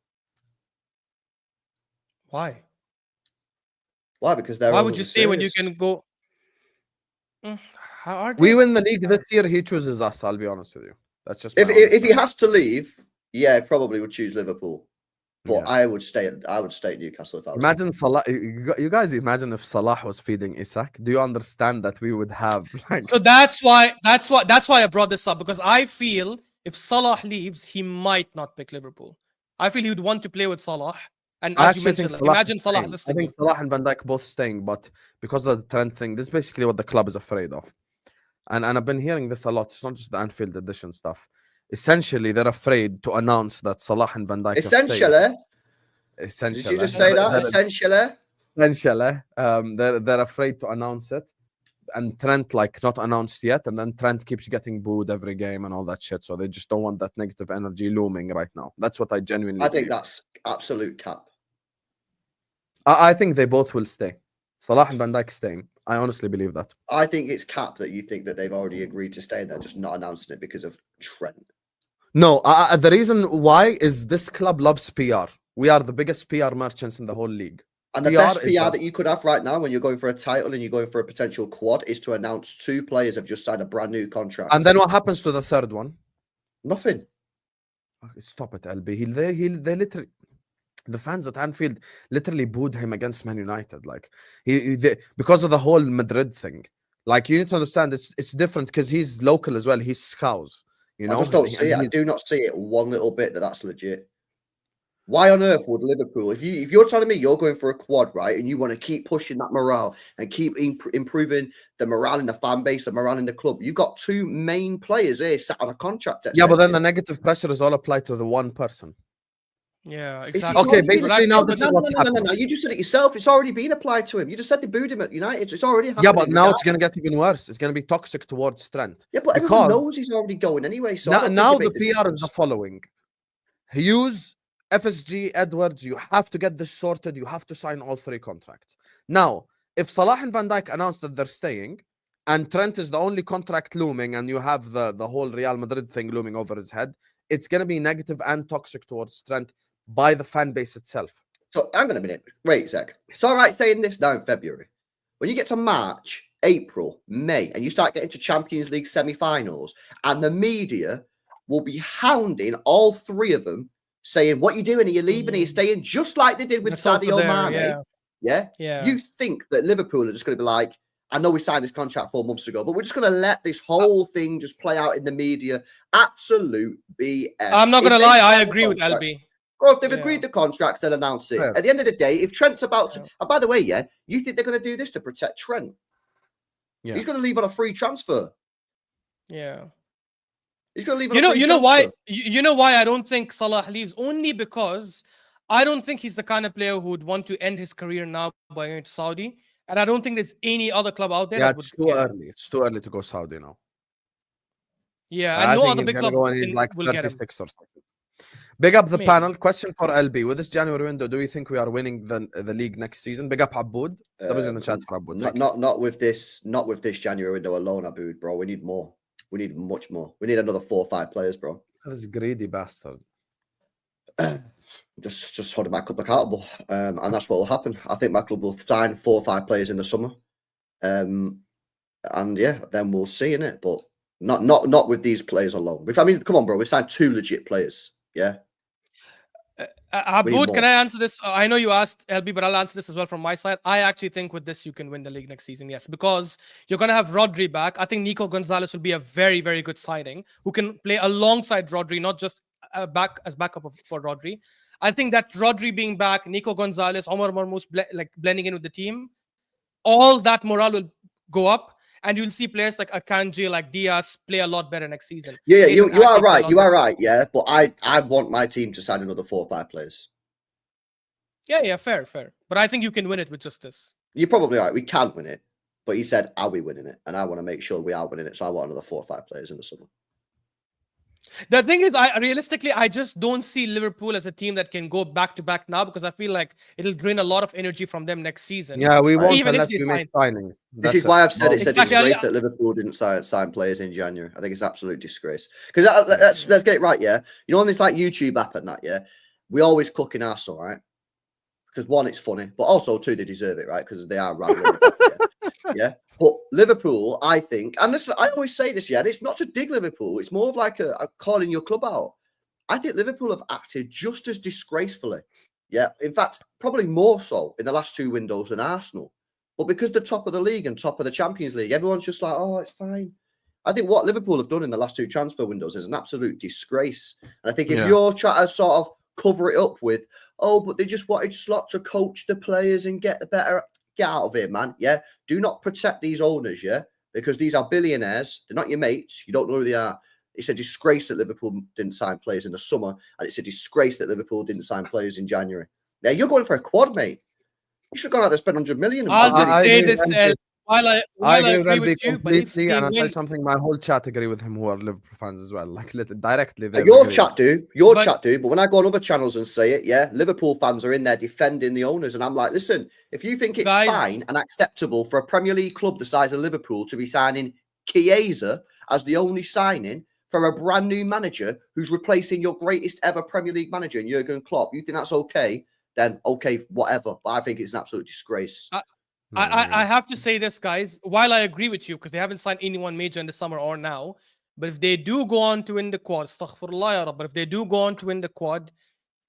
Speaker 3: Why?
Speaker 4: Why? Because they're.
Speaker 3: Why would you say when you can go? How are
Speaker 1: we win the league this year, he chooses us. I'll be honest with you. That's just
Speaker 4: if he has to leave, yeah, probably would choose Liverpool. But yeah. I would stay at Newcastle if I was.
Speaker 1: Imagine Salah. You guys imagine if Salah was feeding Isak. Do you understand that we would have like?
Speaker 3: So that's why I brought this up, because I feel if Salah leaves, he might not pick Liverpool. I feel he would want to play with Salah. And as you mentioned, imagine Salah has a
Speaker 1: I think Salah and Van Dijk both staying, but because of the trend thing, this is basically what the club is afraid of. And I've been hearing this a lot. It's not just the Anfield edition stuff. Essentially, they're afraid to announce that Salah and Van Dijk
Speaker 4: Essentially.
Speaker 1: Did
Speaker 4: you just say that?
Speaker 1: Essentially. They're afraid to announce it. And Trent, like, not announced yet. And then Trent keeps getting booed every game and all that shit. So they just don't want that negative energy looming right now. That's what I genuinely
Speaker 4: think that's absolute cap.
Speaker 1: I think they both will stay. Salah and Van Dijk staying. I honestly believe that.
Speaker 4: I think it's cap that you think that they've already agreed to stay. They're just not announcing it because of Trent.
Speaker 1: No, the reason why is this club loves PR. We are the biggest PR merchants in the whole league.
Speaker 4: And the best PR that you could have right now when you're going for a title and you're going for a potential quad is to announce 2 players have just signed a brand new contract.
Speaker 1: And then what happens to the third one?
Speaker 4: Nothing.
Speaker 1: Stop it, LB. They literally... The fans at Anfield literally booed him against Man United. Like because of the whole Madrid thing. Like you need to understand, it's different because he's local as well. He's Scouse. You know,
Speaker 4: I just don't see it. I do not see it one little bit that's legit. Why on earth would Liverpool, if you're telling me you're going for a quad, right, and you want to keep pushing that morale and keep improving the morale in the fan base, the morale in the club, you've got 2 main players here sat on a contract.
Speaker 1: Yeah, but then the negative pressure is all applied to the one person.
Speaker 3: Yeah, exactly.
Speaker 1: Okay, basically now this is what's happening.
Speaker 4: No. You just said it yourself. It's already been applied to him. You just said they booed him at United. It's already happening.
Speaker 1: Yeah, but now it's going to get even worse. It's going to be toxic towards Trent.
Speaker 4: Yeah, but everyone knows he's already going anyway. So
Speaker 1: now the PR is the following. Hughes, FSG, Edwards, you have to get this sorted. You have to sign all 3 contracts. Now, if Salah and Van Dijk announce that they're staying, and Trent is the only contract looming, and you have the whole Real Madrid thing looming over his head, it's going to be negative and toxic towards Trent by the fan base itself.
Speaker 4: So hang on a minute. Wait a sec. It's all right saying this now in February. When you get to March, April, May, and you start getting to Champions League semi-finals, and the media will be hounding all 3 of them, saying, what are you doing? Are you leaving? Are you staying? Just like they did with Sadio Mane. Yeah. You think that Liverpool are just going to be like, I know we signed this contract 4 months ago, but we're just going to let this whole thing just play out in the media. Absolute BS.
Speaker 3: I'm not going to lie. I agree with LB.
Speaker 4: Well, if they've agreed the contracts, they'll announce it. At the end of the day, if Trent's about to... And by the way, you think they're going to do this to protect Trent? Yeah. He's going to leave on a free transfer.
Speaker 3: Yeah.
Speaker 4: He's going to leave on a free transfer.
Speaker 3: Why? You know why I don't think Salah leaves? Only because I don't think he's the kind of player who would want to end his career now by going to Saudi. And I don't think there's any other club out there.
Speaker 1: Yeah, it's too early. It's too early to go Saudi now.
Speaker 3: Yeah, and no other big club
Speaker 1: he's like 36 or something. Big up the
Speaker 3: Maybe.
Speaker 1: panel. Question for LB. With this January window, do you think we are winning the league next season? Big up Aboud. That was in the chat for Aboud.
Speaker 4: Not with this January window alone, Aboud, bro. We need more. We need much more. We need another 4 or 5 players, bro.
Speaker 1: This greedy bastard.
Speaker 4: Just holding my club accountable, and that's what will happen. I think my club will sign 4 or 5 players in the summer, and yeah, then we'll see in it. But not with these players alone. I mean, come on, bro. We signed 2 legit players. Yeah.
Speaker 3: Aboud, can I answer this? I know you asked LB, but I'll answer this as well from my side. I actually think with this you can win the league next season. Yes, because you're going to have Rodri back. I think Nico Gonzalez will be a very, very good signing who can play alongside Rodri, not just backup for Rodri. I think that Rodri being back, Nico Gonzalez, Omar Marmoush blending in with the team, all that morale will go up. And you'll see players like Akanji, like Diaz, play a lot better next season.
Speaker 4: Yeah, you are right. You are right. Yeah, but I want my team to sign another 4 or 5 players.
Speaker 3: Yeah, fair. But I think you can win it with just this.
Speaker 4: You're probably right. We can win it, but he said, "Are we winning it?" And I want to make sure we are winning it. So I want another 4 or 5 players in the summer.
Speaker 3: The thing is, I just don't see Liverpool as a team that can go back to back now, because I feel like it'll drain a lot of energy from them next season.
Speaker 1: Yeah, we won't
Speaker 3: even
Speaker 1: unless we make signings.
Speaker 4: This is why I've said it's
Speaker 3: Exactly.
Speaker 4: a disgrace that Liverpool didn't sign players in January. I think it's an absolute disgrace. Because let's get it right, yeah. You know, on this like YouTube app and that, yeah, we always cook in Arsenal, right? Because 1, it's funny, but also 2, they deserve it, right? Because they are right. Yeah. But Liverpool, I think, and listen, I always say this, yeah, and it's not to dig Liverpool. It's more of like a calling your club out. I think Liverpool have acted just as disgracefully. Yeah. In fact, probably more so in the last 2 windows than Arsenal. But because they're top of the league and top of the Champions League, everyone's just like, oh, it's fine. I think what Liverpool have done in the last 2 transfer windows is an absolute disgrace. And I think if you're trying to sort of cover it up with, oh, but they just wanted Slot to coach the players and get the better... Get out of here, man. Yeah. Do not protect these owners, yeah? Because these are billionaires. They're not your mates. You don't know who they are. It's a disgrace that Liverpool didn't sign players in the summer. And it's a disgrace that Liverpool didn't sign players in January. Yeah, you're going for a quad, mate. You should have gone out there and spend 100 million.
Speaker 3: I'll just say this, while I agree with you, but if
Speaker 1: completely, and I'll tell you something, my whole chat agree with him who are Liverpool fans as well. Like directly.
Speaker 4: Your chat do. But when I go on other channels and say it, yeah, Liverpool fans are in there defending the owners. And I'm like, listen, if you think it's fine and acceptable for a Premier League club the size of Liverpool to be signing Chiesa as the only signing for a brand new manager who's replacing your greatest ever Premier League manager in Jurgen Klopp, you think that's okay? Then okay, whatever. But I think it's an absolute disgrace.
Speaker 3: I have to say this, guys. While I agree with you, because they haven't signed anyone major in the summer or now, but if they do go on to win the quad, astaghfirullah ya Rabb, but if they do go on to win the quad,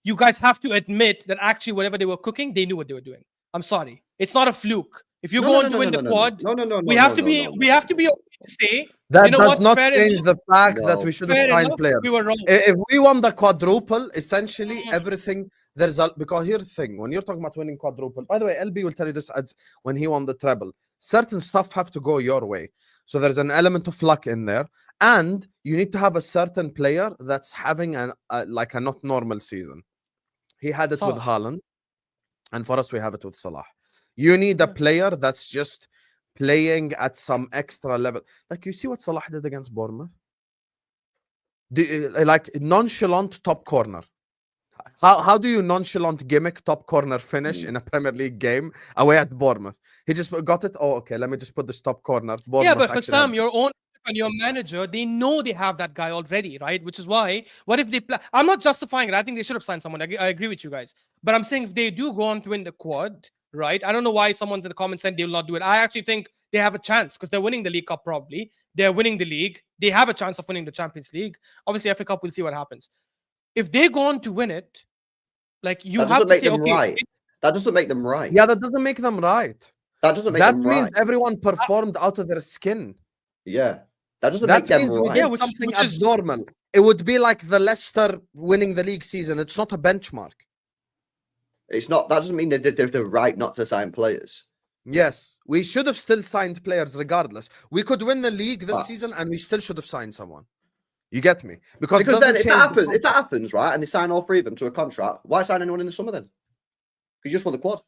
Speaker 3: you guys have to admit that actually whatever they were cooking, they knew what they were doing. I'm sorry. It's not a fluke. If you go on to win the quad, we have to be okay to say,
Speaker 1: that
Speaker 3: you know
Speaker 1: does
Speaker 3: what?
Speaker 1: not change the fact that we should have signed players.
Speaker 3: We were wrong.
Speaker 1: If we won the quadruple, essentially everything because here's the thing: when you're talking about winning quadruple, by the way, LB will tell you this as when he won the treble, certain stuff have to go your way. So there's an element of luck in there, and you need to have a certain player that's having like a not normal season. He had it with Haaland, and for us we have it with Salah. You need a player that's just playing at some extra level. Like you see what Salah did against Bournemouth? Like nonchalant top corner. How do you nonchalant gimmick top corner finish in a Premier League game away at Bournemouth? He just got it. Oh, okay. Let me just put this top corner.
Speaker 3: Bournemouth, yeah, but Sam, your own and your manager, they know they have that guy already, right? Which is why, what if they play? I'm not justifying it. I think they should have signed someone. I agree with you guys. But I'm saying if they do go on to win the quad, right? I don't know why someone in the comments said they will not do it. I actually think they have a chance because they're winning the League Cup probably. They're winning the league. They have a chance of winning the Champions League. Obviously, FA Cup, we'll see what happens. If they go on to win it, like you have to say, okay,
Speaker 4: right. That doesn't make them right.
Speaker 1: Yeah, that doesn't make them right.
Speaker 4: That doesn't make them right.
Speaker 1: That means everyone performed out of their skin.
Speaker 4: Yeah. That doesn't make them right.
Speaker 1: Yeah, something abnormal. It would be like the Leicester winning the league season. It's not a benchmark.
Speaker 4: It's not. That doesn't mean they're the right not to sign players.
Speaker 1: Yes, we should have still signed players regardless. We could win the league this season, and we still should have signed someone. You get me? Because
Speaker 4: then if that happens, right, and they sign all 3 of them to a contract, why sign anyone in the summer then? You just won the quad.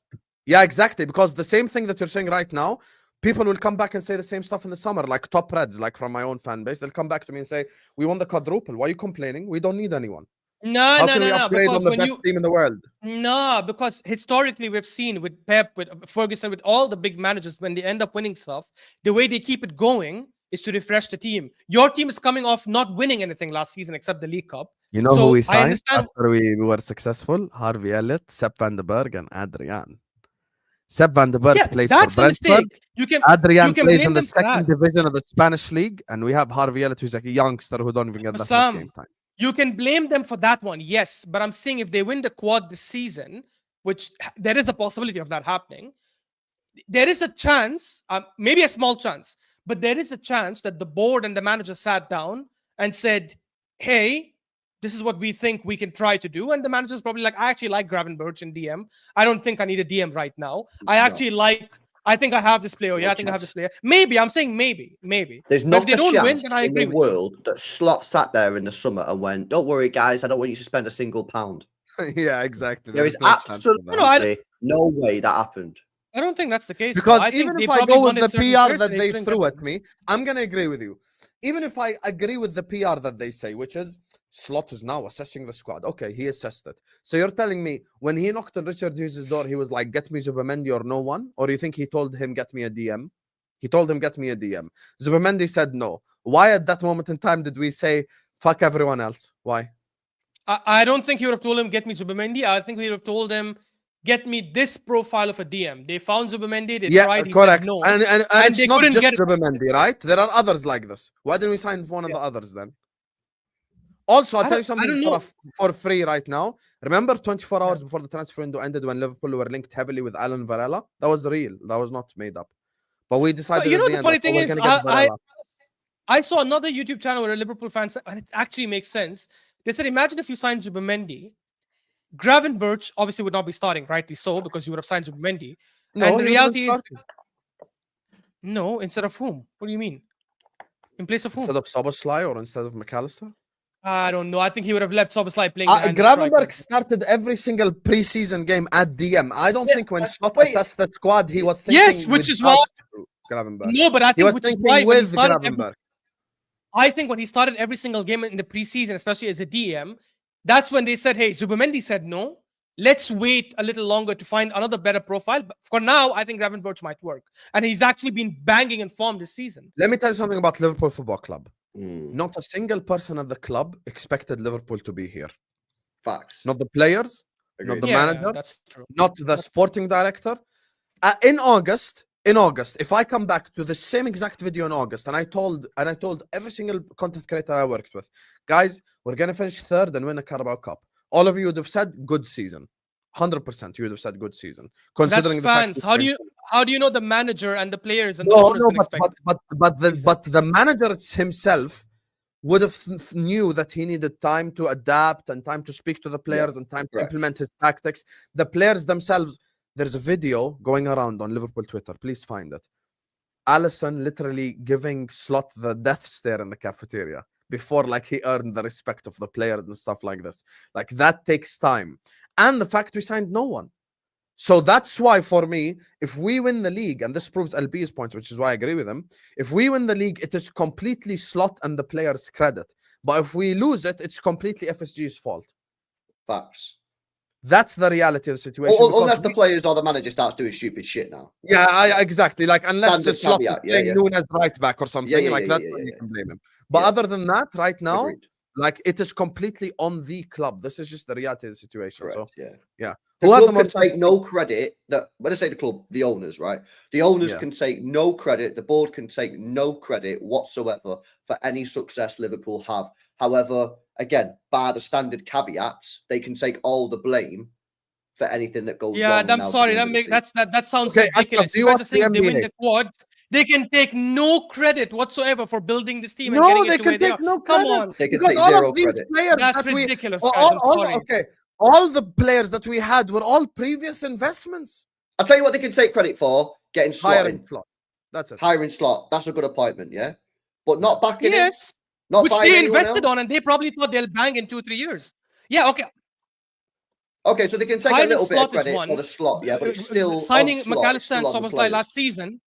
Speaker 1: Yeah, exactly. Because the same thing that you're saying right now, people will come back and say the same stuff in the summer, like top Reds, like from my own fan base. They'll come back to me and say, "We won the quadruple. Why are you complaining? We don't need anyone."
Speaker 3: No,
Speaker 1: How
Speaker 3: no,
Speaker 1: can we
Speaker 3: no, no.
Speaker 1: upgrade on
Speaker 3: Because
Speaker 1: the
Speaker 3: when
Speaker 1: best
Speaker 3: you
Speaker 1: team in the world?
Speaker 3: no, because historically we've seen with Pep, with Ferguson, with all the big managers, when they end up winning stuff, the way they keep it going is to refresh the team. Your team is coming off not winning anything last season except the League Cup.
Speaker 1: You know who
Speaker 3: So
Speaker 1: we
Speaker 3: I
Speaker 1: signed
Speaker 3: understand.
Speaker 1: after we were successful? Harvey Elliott, Sepp van den Berg, and Adrian. Sepp van den Berg
Speaker 3: Yeah,
Speaker 1: plays for
Speaker 3: that's a
Speaker 1: Brentford.
Speaker 3: mistake. You
Speaker 1: Adrian
Speaker 3: can
Speaker 1: plays
Speaker 3: blame
Speaker 1: in the
Speaker 3: them for that.
Speaker 1: second division of the Spanish league, and we have Harvey Elliott, who's like a youngster who don't even get that much
Speaker 3: Sam,
Speaker 1: game time.
Speaker 3: you can blame them for that one, yes. But I'm saying if they win the quad this season, which there is a possibility of that happening, there is a chance, maybe a small chance, but there is a chance that the board and the manager sat down and said, hey, this is what we think we can try to do. And the manager's probably like, I actually like Gravenberch in DM. I don't think I need a DM right now. I think I have this player. Yeah, I think I have this player. Maybe, I'm saying maybe.
Speaker 4: There's
Speaker 3: But if
Speaker 4: not
Speaker 3: they
Speaker 4: a
Speaker 3: don't win,
Speaker 4: chance
Speaker 3: then I
Speaker 4: in
Speaker 3: agree
Speaker 4: the
Speaker 3: with you.
Speaker 4: world that Slot sat there in the summer and went, don't worry, guys, I don't want you to spend a single pound.
Speaker 1: Yeah, exactly.
Speaker 4: There is
Speaker 1: no chance for that.
Speaker 4: absolutely no way that happened.
Speaker 3: I don't think that's the case.
Speaker 1: Because
Speaker 3: I think
Speaker 1: even
Speaker 3: they
Speaker 1: if I
Speaker 3: probably
Speaker 1: go with
Speaker 3: wanted
Speaker 1: the
Speaker 3: certain
Speaker 1: PR
Speaker 3: players
Speaker 1: that
Speaker 3: and
Speaker 1: they
Speaker 3: couldn't
Speaker 1: threw
Speaker 3: get
Speaker 1: at
Speaker 3: them.
Speaker 1: me, I'm gonna agree with you. Even if I agree with the PR that they say, which is Slot is now assessing the squad. Okay, he assessed it. So you're telling me when he knocked on Richard Hughes' door, he was like, "Get me Zubamendi or no one," or you think he told him, "Get me a DM"? He told him, "Get me a DM." Zubamendi said no. Why at that moment in time did we say fuck everyone else? Why?
Speaker 3: I don't think he would have told him, get me Zubamendi. I think he would have told him, get me this profile of a DM. They found Zubamendi, they tried, he
Speaker 1: correct.
Speaker 3: said no.
Speaker 1: And it's
Speaker 3: they
Speaker 1: not
Speaker 3: couldn't
Speaker 1: just
Speaker 3: get it.
Speaker 1: Zubamendi, right? There are others like this. Why didn't we sign one of the others then? Also, I'll tell you something for free right now. Remember 24 hours before the transfer window ended when Liverpool were linked heavily with Alan Varela? That was real. That was not made up. But we decided
Speaker 3: But you know
Speaker 1: at the
Speaker 3: the
Speaker 1: end,
Speaker 3: funny
Speaker 1: like,
Speaker 3: thing
Speaker 1: we're
Speaker 3: is,
Speaker 1: gonna get Varela.
Speaker 3: I saw another YouTube channel where a Liverpool fan said, and it actually makes sense. They said, imagine if you signed Zubamendi, Gravenberch obviously would not be starting, rightly so, because you would have signed Zubamendi.
Speaker 1: No,
Speaker 3: and the
Speaker 1: he
Speaker 3: reality is,
Speaker 1: started.
Speaker 3: no, instead of whom? What do you mean? In place of whom?
Speaker 1: Instead of Szoboszlai or instead of McAllister?
Speaker 3: I don't know. I think he would have left Szoboszlai playing.
Speaker 1: Gravenberch started every single preseason game at DM. I don't think when Slot assessed the squad, he was thinking.
Speaker 3: Yes, which is why.
Speaker 1: Gravenberch.
Speaker 3: No, but I think
Speaker 1: he was
Speaker 3: which is
Speaker 1: thinking
Speaker 3: why
Speaker 1: with Gravenberch.
Speaker 3: I think when he started every single game in the preseason, especially as a DM, that's when they said, hey, Zubamendi said no. Let's wait a little longer to find another better profile. But for now, I think Gravenberch might work. And he's actually been banging in form this season.
Speaker 1: Let me tell you something about Liverpool Football Club. Not a single person at the club expected Liverpool to be here.
Speaker 4: Facts.
Speaker 1: Not the players, not the manager,
Speaker 3: that's true.
Speaker 1: not the sporting director. In August, if I come back to the same exact video in August, and I told every single content creator I worked with, guys, we're gonna finish third and win a Carabao Cup. All of you would have said good season. 100% you would have said good season. Considering
Speaker 3: that's fans. How do you know the manager and the players and the owners
Speaker 1: but the manager himself would have knew that he needed time to adapt and time to speak to the players and time to implement his tactics. The players themselves. There's a video going around on Liverpool Twitter. Please find it. Alisson literally giving Slot the death stare in the cafeteria before like he earned the respect of the players and stuff like this. Like that takes time. And the fact we signed no one. So that's why for me, if we win the league, and this proves LB's point, which is why I agree with him, if we win the league, it is completely Slot and the players' credit. But if we lose it, it's completely FSG's fault.
Speaker 4: Facts.
Speaker 1: That's the reality of the situation.
Speaker 4: Unless the players or the manager starts doing stupid shit now.
Speaker 1: Yeah, exactly. Like unless the Slot is playing Nunes right back or something, that's when you can blame him. But other than that, right now, like it is completely on the club. This is just the reality of the situation.
Speaker 4: Correct,
Speaker 1: so
Speaker 4: yeah.
Speaker 1: Who
Speaker 4: the club can take no credit. That when I say the club, the owners, right? The owners can take no credit. The board can take no credit whatsoever for any success Liverpool have. However, again, by the standard caveats, they can take all the blame for anything that goes wrong.
Speaker 3: Yeah, I'm sorry. That sounds ridiculous. You guys are saying they win the quad. They can take no credit whatsoever for building this team.
Speaker 1: No, they can take no credit. Come on,
Speaker 4: they can take zero credit.
Speaker 3: That's ridiculous.
Speaker 1: All the players that we had were all previous investments.
Speaker 4: I'll tell you what they can take credit for: getting
Speaker 1: hiring Slot. That's it.
Speaker 4: Hiring Slot. That's a good appointment, yeah. But not backing in.
Speaker 3: Not which they invested on, and they probably thought they'll bang in 2-3 years. Yeah, okay.
Speaker 4: Okay, so they can take a little bit of credit for the Slot, yeah, but it's still
Speaker 3: signing McAllister and Szoboszlai last season.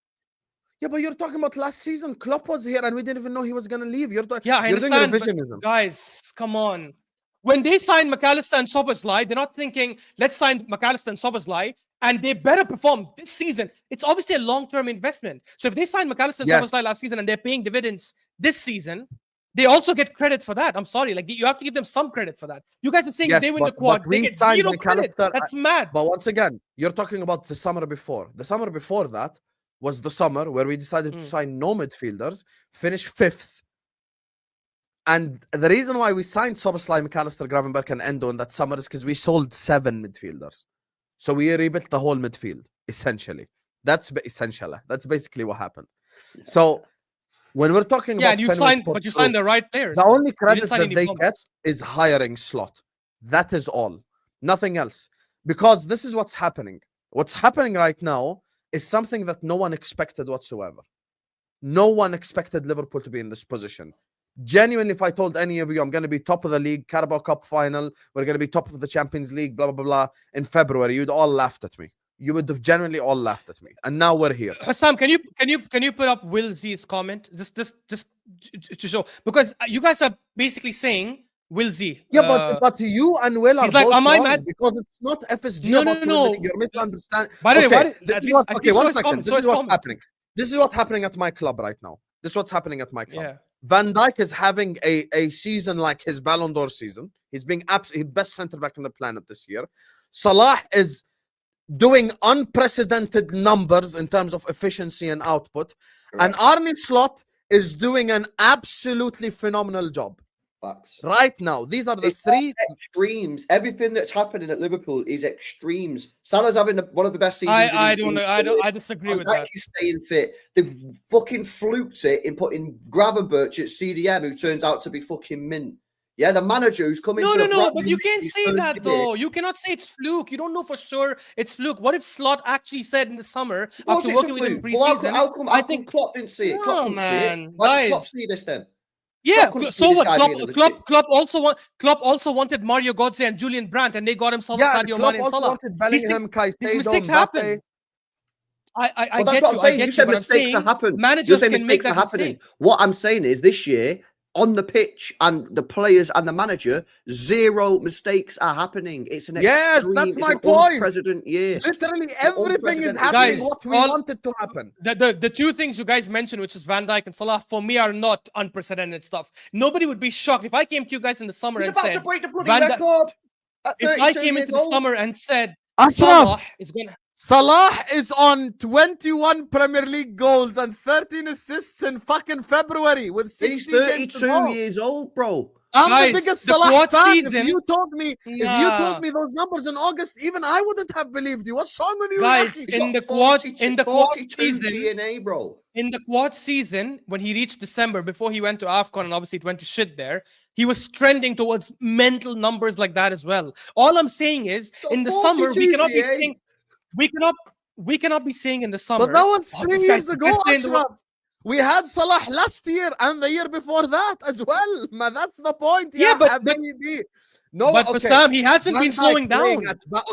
Speaker 1: Yeah, but you're talking about last season. Klopp was here, and we didn't even know he was going to leave.
Speaker 3: I understand, but guys, come on. when they sign McAllister and Szoboszlai, they're not thinking, let's sign McAllister and Szoboszlai, and they better perform this season. It's obviously a long-term investment. So if they sign McAllister and Szoboszlai last season and they're paying dividends this season, they also get credit for that. I'm sorry, like you have to give them some credit for that. You guys are saying if they win the quad, they get zero credit. That's mad.
Speaker 1: But once again, you're talking about the summer before. The summer before that was the summer where we decided to sign no midfielders, finish 5th. And the reason why we signed Szoboszlai, McAllister, Gravenberch, and Endo in that summer is because we sold 7 midfielders. So we rebuilt the whole midfield, essentially. That's basically what happened. Yeah. So when we're talking about
Speaker 3: you signed the right players.
Speaker 1: The only credit that they get is hiring Slot. That is all. Nothing else. Because this is what's happening. What's happening right now is something that no one expected whatsoever. No one expected Liverpool to be in this position. Genuinely, if I told any of you I'm going to be top of the league, Carabao Cup final, we're going to be top of the Champions League, blah, blah, blah, in February, you'd all laughed at me. You would have genuinely all laughed at me. And now we're here.
Speaker 3: Hassam, can you put up Will Z's comment? Just to show. Because you guys are basically saying Will Z.
Speaker 1: Yeah, but you and Will are
Speaker 3: both like, am I mad?
Speaker 1: Because it's not FSG
Speaker 3: no,
Speaker 1: about
Speaker 3: no.
Speaker 1: You're misunderstanding.
Speaker 3: By the way,
Speaker 1: okay, one second. This is what's happening. This is what's happening at my club right now. This is what's happening at my club.
Speaker 3: Yeah.
Speaker 1: Van Dijk is having a season like his Ballon d'Or season. He's being absolutely best centre back on the planet this year. Salah is doing unprecedented numbers in terms of efficiency and output. Right. And Arne Slot is doing an absolutely phenomenal job.
Speaker 4: Facts.
Speaker 1: Right now, these are the 3
Speaker 4: extremes. Everything that's happening at Liverpool is extremes. Salah's having one of the best seasons.
Speaker 3: I disagree with that.
Speaker 4: He's staying fit. They've fucking fluked it in putting Gravenberch at CDM, who turns out to be fucking mint. Yeah, the manager who's coming.
Speaker 3: No, but you can't say that though. You cannot say it's fluke. You don't know for sure it's fluke. What if Slot actually said in the summer after working with him preseason?
Speaker 4: Well, I think Klopp didn't see it. Klopp didn't see it. Why did Klopp see this then?
Speaker 3: Yeah, so what? Klopp also wanted Mario Götze and Julian Brandt, and they got him Sadio Mane and Salah.
Speaker 1: Wanted Bellingham,
Speaker 3: these mistakes happen. I get you.
Speaker 4: I get you said mistakes are happening.
Speaker 3: Managers can make that mistake.
Speaker 4: What I'm saying is this year, on the pitch and the players and the manager, 0 mistakes are happening. It's an
Speaker 1: that's my point.
Speaker 4: President year.
Speaker 1: Literally everything is happening.
Speaker 3: Guys,
Speaker 1: what we wanted to happen.
Speaker 3: The 2 things you guys mentioned, which is Van Dijk and Salah, for me are not unprecedented stuff. Nobody would be shocked if I came to you guys in the summer and said,
Speaker 4: to break the bloody record.
Speaker 3: If I came into the summer and said,
Speaker 1: Ashraf
Speaker 3: Salah
Speaker 1: is on 21 Premier League goals and 13 assists in fucking February with 16 games to go.
Speaker 4: 32 years old, bro.
Speaker 1: I'm the biggest Salah fan. If you told me those numbers in August, even I wouldn't have believed you. What's wrong with you,
Speaker 3: guys? In the quad season,
Speaker 4: DNA, bro.
Speaker 3: In the quad season, when he reached December, before he went to AFCON, and obviously it went to shit there, he was trending towards mental numbers like that as well. All I'm saying is, in the summer, we cannot be saying. We cannot be saying in the summer.
Speaker 1: But that was 3 years ago, Ashraf. We had Salah last year and the year before that as well. Man, that's the point.
Speaker 3: But Sam, he hasn't been slowing down.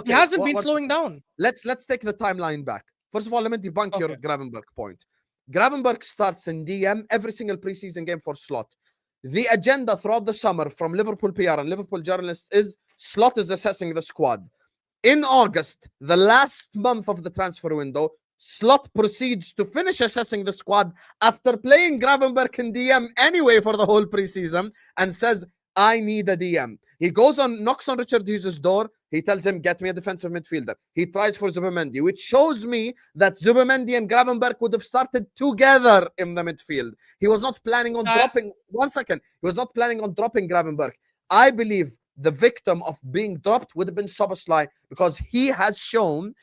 Speaker 3: He hasn't been slowing down.
Speaker 1: Let's take the timeline back. First of all, let me debunk your Gravenberch point. Gravenberch starts in DM every single preseason game for Slot. The agenda throughout the summer from Liverpool PR and Liverpool journalists is Slot is assessing the squad. In August, the last month of the transfer window, Slot proceeds to finish assessing the squad after playing Gravenberch in DM anyway for the whole preseason and says, I need a DM. He goes on, knocks on Richard Hughes' door. He tells him, get me a defensive midfielder. He tries for Zubimendi, which shows me that Zubimendi and Gravenberch would have started together in the midfield. He was not planning on dropping, he was not planning on dropping Gravenberch. I believe the victim of being dropped would have been Szoboszlai, because he has shown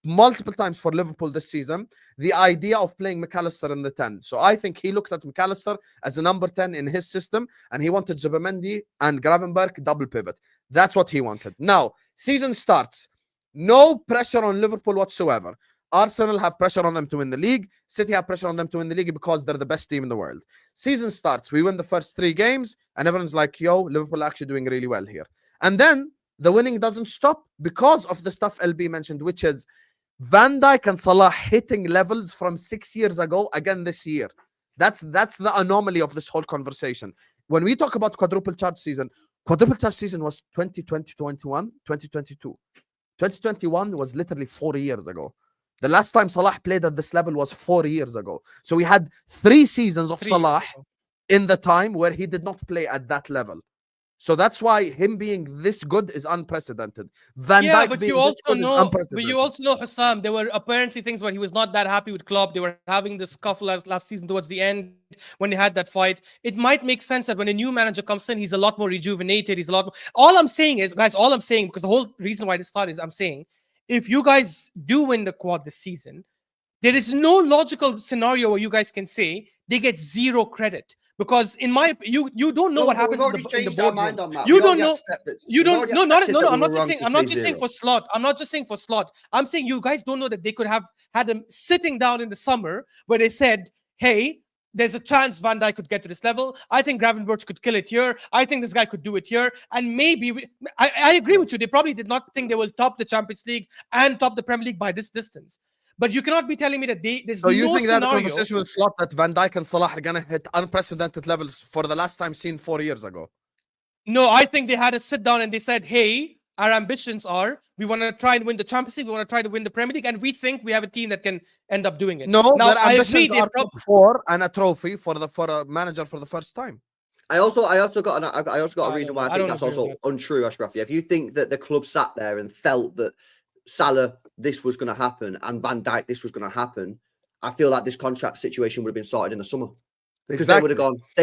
Speaker 1: multiple times for Liverpool this season the idea of playing McAllister in the 10. So I think he looked at McAllister as a number 10 in his system, and he wanted Zubimendi and Gravenberch double pivot. That's what he wanted. Now, season starts. No pressure on Liverpool whatsoever. Arsenal have pressure on them to win the league. City have pressure on them to win the league because they're the best team in the world. Season starts. We win the first 3 games, and everyone's like, yo, Liverpool are actually doing really well here. And then the winning doesn't stop because of the stuff LB mentioned, which is Van Dijk and Salah hitting levels from 6 years ago again this year. That's the anomaly of this whole conversation. When we talk about quadruple charge season, Quadruple touch season was 2020, 21, 2022. 2021 was literally 4 years ago. The last time Salah played at this level was 4 years ago. So we had 3 seasons of
Speaker 3: 3 years
Speaker 1: Salah
Speaker 3: ago.
Speaker 1: in the time where he did not play at that level. So that's why him being this good is unprecedented. Van
Speaker 3: Yeah,
Speaker 1: Dijk
Speaker 3: but
Speaker 1: being
Speaker 3: you
Speaker 1: this
Speaker 3: also
Speaker 1: good is
Speaker 3: know,
Speaker 1: unprecedented.
Speaker 3: Hussam, there were apparently things when he was not that happy with Klopp. They were having this scuffle last season towards the end when they had that fight. It might make sense that when a new manager comes in, he's a lot more rejuvenated. He's a lot more... All I'm saying is, guys, all I'm saying, because the whole reason why this started is I'm saying, if you guys do win the quad this season, there is no logical scenario where you guys can say they get zero credit. Because in my you don't know what happens in the boardroom. You don't know. You don't. No, no. I'm not just saying. I'm not just saying for slot. I'm not just saying for slot. I'm saying you guys don't know that they could have had them sitting down in the summer where they said, "Hey, there's a chance Van Dijk could get to this level. I think Gravenberch could kill it here. I think this guy could do it here." And maybe I agree with you. They probably did not think they will top the Champions League and top the Premier League by this distance. But you cannot be telling me that there's
Speaker 1: so you
Speaker 3: no
Speaker 1: think
Speaker 3: scenario.
Speaker 1: that conversation with Slot that Van Dijk and Salah are gonna hit unprecedented levels for the last time seen 4 years ago?
Speaker 3: No, I think they had a sit down and they said, "Hey, our ambitions are we want to try and win the Champions League, we want to try to win the Premier League, and we think we have a team that can end up doing it."
Speaker 1: No,
Speaker 3: now
Speaker 1: their ambitions are top 4 and a trophy for a manager for the first time.
Speaker 4: I also got a reason why I think that's also untrue, Ashraf. If you think that the club sat there and felt that Salah, this was going to happen, and Van Dijk, this was going to happen, I feel like this contract situation would have been sorted in the summer. Because they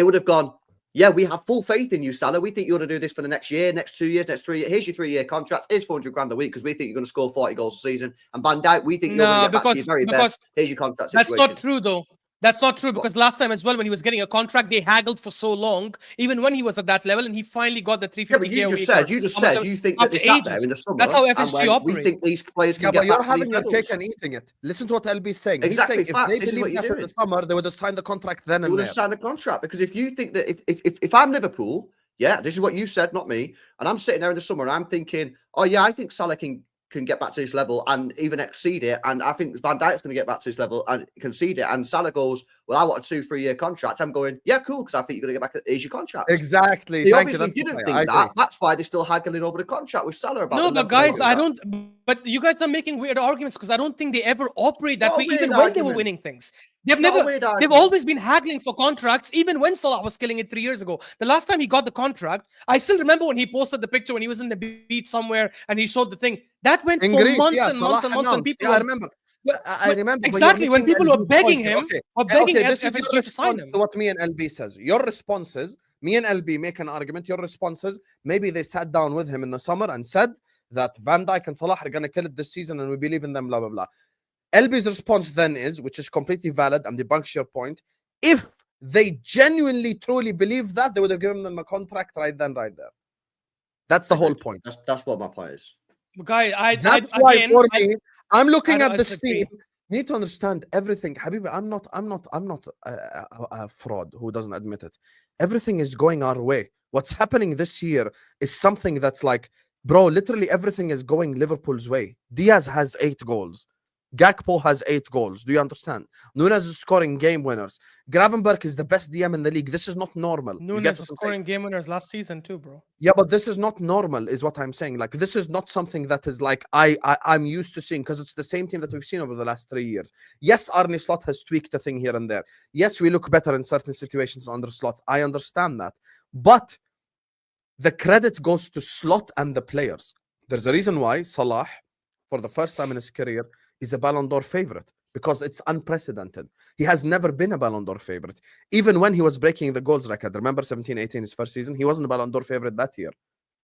Speaker 4: would have gone, yeah, we have full faith in you, Salah. We think you ought to do this for the next year, next 2 years, next 3 years. Here's your 3-year contract. Here's 400 grand a week because we think you're going to score 40 goals a season. And Van Dijk, we think you're going to get back to your very best. Here's your contract situation.
Speaker 3: That's not true, though. That's not true because last time as well, when he was getting a contract, they haggled for so long, even when he was at that level, and he finally got the 350k.
Speaker 4: Yeah, you just said you think that they sat there in the summer.
Speaker 3: That's how FSG operates.
Speaker 4: We think these players can
Speaker 1: get
Speaker 4: back
Speaker 1: you're
Speaker 4: to
Speaker 1: having
Speaker 4: these
Speaker 1: your
Speaker 4: levels.
Speaker 1: cake and eating it. Listen to what LB is saying.
Speaker 4: Exactly.
Speaker 1: He's saying if they believe that in the summer, they would have signed the contract then and there.
Speaker 4: They would have signed the contract because if you think that if I'm Liverpool, yeah, this is what you said, not me, and I'm sitting there in the summer and I'm thinking, oh yeah, I think Salah can get back to this level and even exceed it. And I think Van Dijk's going to get back to this level and concede it. And Salah goes, well, I want a 2-3-year contract. I'm going, yeah, cool, because I think you're going to get back. Here's your contract.
Speaker 1: Exactly.
Speaker 4: They obviously didn't think that. That's why they're still haggling over the contract with Salah. About
Speaker 3: no, but guys, I don't. But you guys are making weird arguments because I don't think they ever operate that way, even when they were winning things. They've always been haggling for contracts, even when Salah was killing it 3 years ago. The last time he got the contract, I still remember when he posted the picture when he was in the beach somewhere and he showed the thing. That went for months and months and months, and people.
Speaker 1: Yeah, I remember
Speaker 3: exactly when people were begging him,
Speaker 1: this is your response to what me and LB says. Your responses, me and LB make an argument. Your responses, maybe they sat down with him in the summer and said that Van Dijk and Salah are going to kill it this season and we believe in them, blah, blah, blah. LB's response then is, which is completely valid and debunks your point, if they genuinely, truly believe that, they would have given them a contract right then, right there. That's the whole point.
Speaker 4: That's what my point is.
Speaker 3: Guy,
Speaker 1: that's why for me, I'm looking at this team. You need to understand everything. Habibi, I'm not a fraud who doesn't admit it. Everything is going our way. What's happening this year is something that's like, bro, literally everything is going Liverpool's way. Diaz has 8 goals. Gakpo has 8 goals. Do you understand? Nunes is scoring game winners. Gravenberch is the best DM in the league. This is not normal.
Speaker 3: Nunes was scoring game winners last season too, bro.
Speaker 1: Yeah, but this is not normal, is what I'm saying. Like, this is not something that is like I'm used to seeing because it's the same team that we've seen over the last 3 years. Yes, Arne Slot has tweaked a thing here and there. Yes, we look better in certain situations under Slot. I understand that. But the credit goes to Slot and the players. There's a reason why Salah, for the first time in his career, is a Ballon d'Or favorite because it's unprecedented. He has never been a Ballon d'Or favorite. Even when he was breaking the goals record, remember 17-18, his first season, he wasn't a Ballon d'Or favorite that year,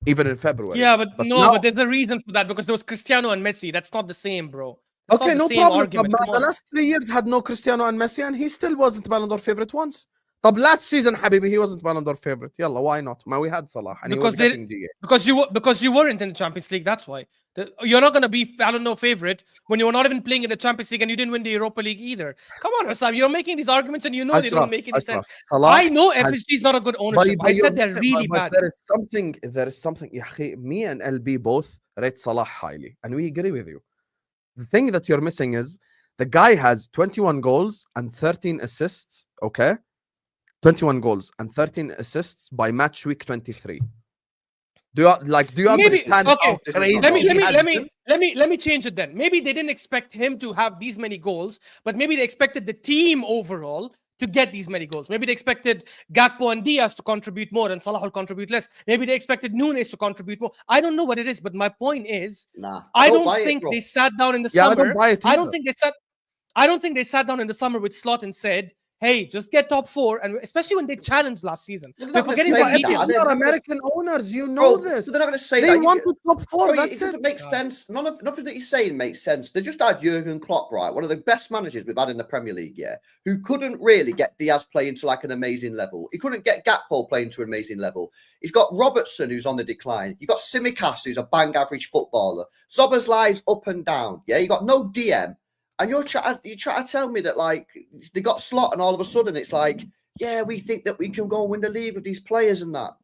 Speaker 1: even in February.
Speaker 3: Yeah, but now, but there's a reason for that because there was Cristiano and Messi. That's not the same, bro. That's
Speaker 1: okay, no problem. The last 3 years had no Cristiano and Messi, and he still wasn't a Ballon d'Or favorite once. But last season, Habibi, he wasn't Ballon d'Or favorite. Yalla, why not? We had Salah, and
Speaker 3: because you weren't in the Champions League. That's why you're not gonna be Ballon d'Or favorite when you're not even playing in the Champions League and you didn't win the Europa League either. Come on, Hussam, you're making these arguments and you know they don't make any sense. I know FSG is not a good ownership. I said they're really bad.
Speaker 1: There is something. Me and LB both rate Salah highly, and we agree with you. The thing that you're missing is the guy has 21 goals and 13 assists. Okay. 21 goals and 13 assists by match week 23. Do you
Speaker 3: Maybe
Speaker 1: understand
Speaker 3: okay.
Speaker 1: how crazy
Speaker 3: Let me
Speaker 1: he has been?
Speaker 3: let me change it then. Maybe they didn't expect him to have these many goals, but maybe they expected the team overall to get these many goals. Maybe they expected Gakpo and Diaz to contribute more and Salah will contribute less. Maybe they expected Nunes to contribute more. I don't know what it is, but my point is,
Speaker 4: Nah,
Speaker 3: I
Speaker 4: don't
Speaker 3: don't
Speaker 4: buy it,
Speaker 3: think
Speaker 4: bro.
Speaker 3: they sat down in the
Speaker 1: Yeah, I don't
Speaker 3: summer.
Speaker 1: buy it
Speaker 3: I don't
Speaker 1: either.
Speaker 3: think they sat down in the summer with Slot and said, "Hey, just get top 4." And especially when they challenged last season,
Speaker 4: Well,
Speaker 3: they're
Speaker 4: they're not
Speaker 3: forgetting
Speaker 4: gonna
Speaker 3: the
Speaker 4: say
Speaker 1: But
Speaker 3: media.
Speaker 4: that.
Speaker 1: they
Speaker 4: They're
Speaker 1: are
Speaker 4: not gonna-
Speaker 1: American owners. You know
Speaker 4: Bro,
Speaker 1: this.
Speaker 4: so they're not going to say
Speaker 1: They
Speaker 4: that.
Speaker 1: want to top 4.
Speaker 4: Bro,
Speaker 1: That's
Speaker 4: it
Speaker 1: it.
Speaker 4: doesn't make sense. Nothing that he's saying makes sense. They just had Jurgen Klopp, right? One of the best managers we've had in the Premier League, yeah, who couldn't really get Diaz playing to like an amazing level. He couldn't get Gakpo playing to an amazing level. He's got Robertson, who's on the decline. You've got Tsimikas, who's a bang average footballer. Szoboszlai's up and down. Yeah, you got no DM. And you try to tell me that like they got Slot and all of a sudden it's like, yeah, we think that we can go and win the league with these players and that.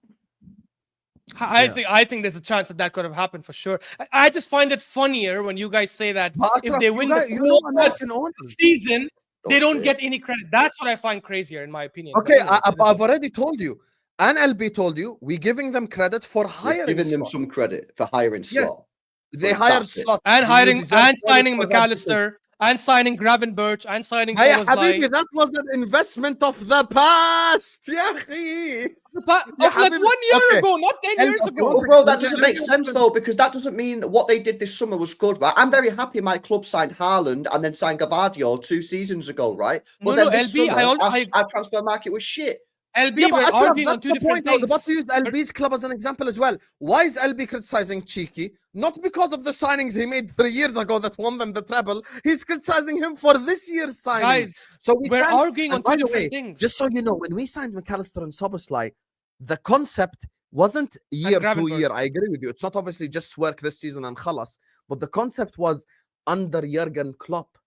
Speaker 3: I think there's a chance that could have happened for sure. I just find it funnier when you guys say that
Speaker 1: But
Speaker 3: if
Speaker 1: Ashraf,
Speaker 3: they
Speaker 1: you
Speaker 3: win
Speaker 1: guys-
Speaker 3: the
Speaker 1: you know
Speaker 3: quota
Speaker 1: American owners.
Speaker 3: season, they don't
Speaker 4: say
Speaker 3: get any credit. That's what I find crazier, in my opinion. But
Speaker 1: Okay,
Speaker 3: anyways, it is
Speaker 1: I've
Speaker 3: what-
Speaker 1: already told you. And LB told you, we're giving them credit for
Speaker 4: We're
Speaker 1: hiring
Speaker 4: giving them
Speaker 1: Slot.
Speaker 4: some credit for hiring
Speaker 1: Yes.
Speaker 4: Slot.
Speaker 1: They
Speaker 4: But
Speaker 1: hired
Speaker 4: that's it.
Speaker 1: Slot.
Speaker 3: and
Speaker 1: You
Speaker 3: hiring
Speaker 1: deserve
Speaker 3: and
Speaker 1: credit
Speaker 3: signing
Speaker 1: for that because-
Speaker 3: McAllister and signing Gravenberch and signing
Speaker 1: Hey,
Speaker 3: Szoboszlai.
Speaker 1: Habibi, that was an investment of the past. Yeah, akhi.
Speaker 3: But
Speaker 1: Yeah,
Speaker 3: of like
Speaker 1: Habibi,
Speaker 3: 1 year
Speaker 1: okay.
Speaker 3: ago, not 10 years
Speaker 1: Okay,
Speaker 3: ago.
Speaker 4: Well, bro, that
Speaker 1: Let me-
Speaker 4: doesn't
Speaker 1: let me
Speaker 4: make sense
Speaker 1: explain.
Speaker 4: though, because that doesn't mean that what they did this summer was good, right? I'm very happy my club signed Haaland and then signed Gavadio 2 seasons ago, right? But
Speaker 3: No,
Speaker 4: then
Speaker 3: no,
Speaker 4: this
Speaker 3: LB,
Speaker 4: summer, our transfer market was shit.
Speaker 3: LB,
Speaker 1: Yeah, but
Speaker 3: we're
Speaker 1: Ashraf,
Speaker 3: arguing on
Speaker 1: that's
Speaker 3: two
Speaker 1: the
Speaker 3: different
Speaker 1: point. I was
Speaker 3: things.
Speaker 1: about to use LB's club as an example as well. Why is LB criticizing Cheeky? Not because of the signings he made 3 years ago that won them the treble. He's criticizing him for this year's signings.
Speaker 3: Guys,
Speaker 1: So we
Speaker 3: we're
Speaker 1: can't-
Speaker 3: arguing
Speaker 1: and
Speaker 3: on
Speaker 1: by
Speaker 3: two
Speaker 1: the way,
Speaker 3: different things.
Speaker 1: just so you know, when we signed McAllister and Szoboszlai, the concept wasn't year to
Speaker 3: Gravenberch.
Speaker 1: year. I agree with you. It's not obviously just work this season and khalas, but the concept was under Jurgen Klopp.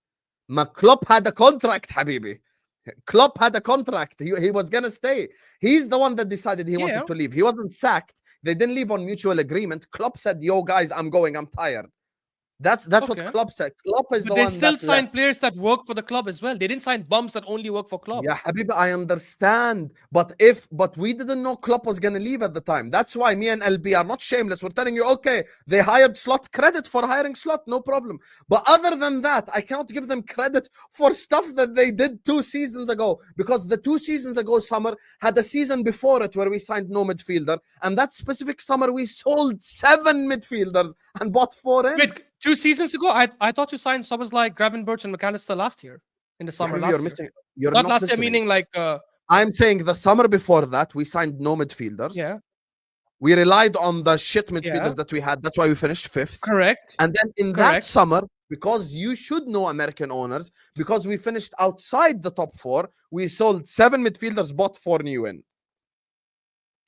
Speaker 1: Klopp had a contract, Habibi. Klopp had a contract. He was gonna stay. He's the one that decided he wanted to leave. He wasn't sacked. They didn't leave on mutual agreement. Klopp said, "Yo, guys, I'm going. I'm tired." That's what
Speaker 3: Okay.
Speaker 1: Klopp said. Klopp is
Speaker 3: But
Speaker 1: the
Speaker 3: they
Speaker 1: one
Speaker 3: still
Speaker 1: that
Speaker 3: sign
Speaker 1: left.
Speaker 3: players that work for the club as well. They didn't sign bums that only work for club.
Speaker 1: Yeah, Habibi, I understand. But we didn't know Klopp was gonna leave at the time. That's why me and LB are not shameless. We're telling you, okay, they hired Slot. Credit for hiring Slot, no problem. But other than that, I cannot give them credit for stuff that they did 2 seasons ago. Because the 2 seasons ago summer had a season before it where we signed no midfielder. And that specific summer we sold 7 midfielders and bought 4 in.
Speaker 3: Wait, 2 seasons ago, I thought you signed Szoboszlai, Gravenberch, and McAllister last year in the summer.
Speaker 1: Habibi,
Speaker 3: Last
Speaker 1: you're
Speaker 3: year.
Speaker 1: missing. You're
Speaker 3: Not
Speaker 1: not
Speaker 3: last year,
Speaker 1: listening.
Speaker 3: meaning like
Speaker 1: I'm saying the summer before that we signed no midfielders.
Speaker 3: yeah,
Speaker 1: We relied on the shit midfielders
Speaker 3: Yeah.
Speaker 1: that we had. That's why we finished 5th.
Speaker 3: correct.
Speaker 1: And then in that
Speaker 3: Correct.
Speaker 1: summer, because you should know American owners, because we finished outside the top 4, we sold 7 midfielders, bought 4 new in.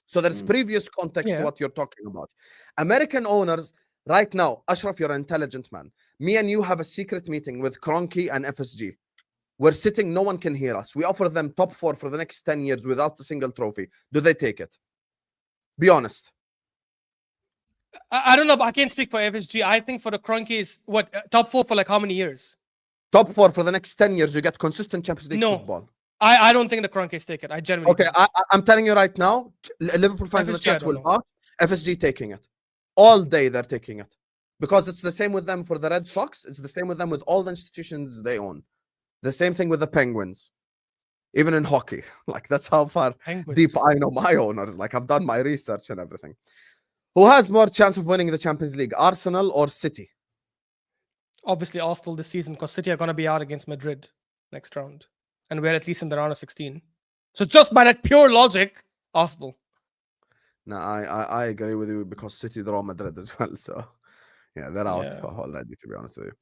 Speaker 1: So there's previous context to
Speaker 3: Yeah.
Speaker 1: what you're talking about. American owners, right now, Ashraf, you're an intelligent man. Me and you have a secret meeting with Kroenke and FSG. We're sitting, no one can hear us. We offer them top 4 for the next 10 years without a single trophy. Do they take it? Be honest.
Speaker 3: I don't know, but I can't speak for FSG. I think for the Kroenkes, what top 4 for like how many years?
Speaker 1: Top 4 for the next 10 years, you get consistent Champions League
Speaker 3: No.
Speaker 1: football.
Speaker 3: I don't think the Kroenkes take it. I genuinely
Speaker 1: Okay,
Speaker 3: don't.
Speaker 1: I'm telling you right now, Liverpool fans in the
Speaker 3: FSG, I
Speaker 1: chat
Speaker 3: don't
Speaker 1: will
Speaker 3: know.
Speaker 1: laugh. FSG taking it. All day they're taking it. Because it's the same with them for the Red Sox. It's the same with them with all the institutions they own. The same thing with the Penguins. Even in hockey. Like, that's how far
Speaker 3: Penguins.
Speaker 1: deep I know my owners. Like, I've done my research and everything. Who has more chance of winning the Champions League, Arsenal or City?
Speaker 3: Obviously, Arsenal this season because City are going to be out against Madrid next round. And we're at least in the round of 16. So just by that pure logic, Arsenal.
Speaker 1: No, I agree with you because City draw Madrid as well. So, yeah, they're out
Speaker 3: Yeah.
Speaker 1: already, to be honest with you.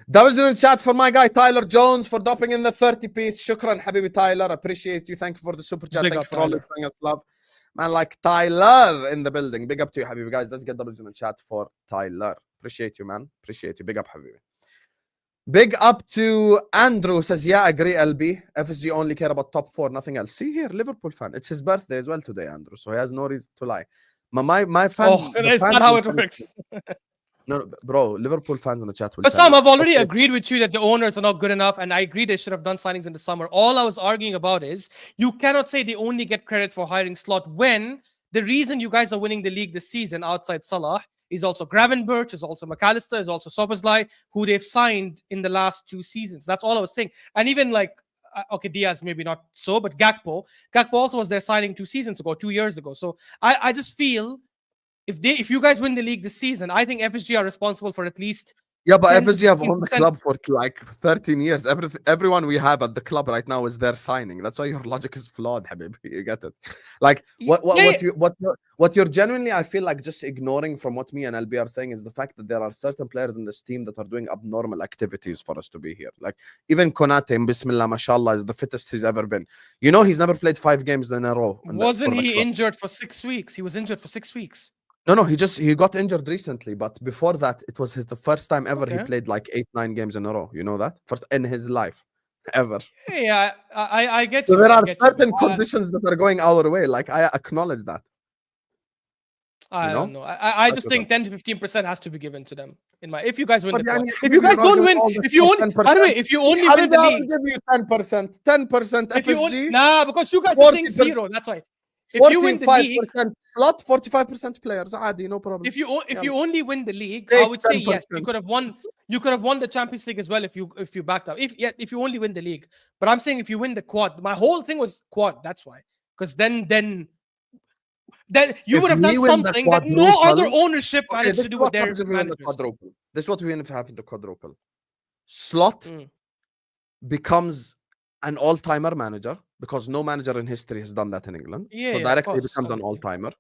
Speaker 1: That was in the chat for my guy, Tyler Jones, for dropping in the 30-piece. Shukran, Habibi Tyler. Appreciate you. Thank you for the super chat.
Speaker 3: Big
Speaker 1: Thank
Speaker 3: up,
Speaker 1: you for all
Speaker 3: Tyler.
Speaker 1: showing us love. Man, like Tyler in the building. Big up to you, Habibi. Guys, let's get doubles in the chat for Tyler. Appreciate you, man. Appreciate you. Big up, Habibi. Big up to Andrew. Says, yeah, I agree, LB. FSG only care about top 4, nothing else. See here, Liverpool fan. It's his birthday as well today, Andrew. So he has no reason to lie. My fan.
Speaker 3: Oh, that's not how it works.
Speaker 1: No, bro, Liverpool fans in the chat will
Speaker 3: But
Speaker 1: tell
Speaker 3: Sam,
Speaker 1: you.
Speaker 3: I've already
Speaker 1: Okay.
Speaker 3: agreed with you that the owners are not good enough, and I agree they should have done signings in the summer. All I was arguing about is you cannot say they only get credit for hiring Slot when the reason you guys are winning the league this season outside Salah is also Gravenberch, is also McAllister, is also Szoboszlai, who they've signed in the last 2 seasons. That's all I was saying. And even like, okay, Diaz maybe not so, but Gakpo also was their signing 2 seasons ago, 2 years ago. So I just feel if you guys win the league this season, I think FSG are responsible for at least.
Speaker 1: Yeah, but
Speaker 3: 10
Speaker 1: FSG have owned the
Speaker 3: 15%.
Speaker 1: club for like 13 years. Everyone we have at the club right now is their signing. That's why your logic is flawed, Habib. You get it? Like what you're genuinely, I feel like just ignoring from what me and LB are saying is the fact that there are certain players in this team that are doing abnormal activities for us to be here. Like even Konate, Bismillah, mashallah, is the fittest he's ever been. You know, he's never played 5 games in a row.
Speaker 3: Wasn't he injured for 6 weeks? He was injured for 6 weeks.
Speaker 1: No, he got injured recently, but before that, it was the first time ever he played like 8-9 games in a row. You know that? First in his life, ever.
Speaker 3: Yeah, I get
Speaker 1: so
Speaker 3: you.
Speaker 1: there
Speaker 3: I
Speaker 1: are
Speaker 3: get
Speaker 1: certain
Speaker 3: you.
Speaker 1: conditions that are going our way. Like I acknowledge that.
Speaker 3: I don't know. I just think 10 to 15% has to be given to them. If you guys win the quad.
Speaker 1: If
Speaker 3: you guys don't win, if you only, by the way, if you only win the league,
Speaker 1: give you 10%, 10% FSG.
Speaker 3: Nah, because you guys are saying 0. That's why. If you win the league,
Speaker 1: slot, 45% players. Adi, no problem.
Speaker 3: If you only win the league, I would say yes. You could have won. You could have won the Champions League as well if you backed up. If you only win the league, but I'm saying if you win the quad, my whole thing was quad. That's why. Because then you would have done something that no other ownership managed to do with their managers.
Speaker 1: This is what we win if it happened to quadruple. Slot becomes an all-timer manager because no manager in history has done that in England. So directly becomes an all-timer.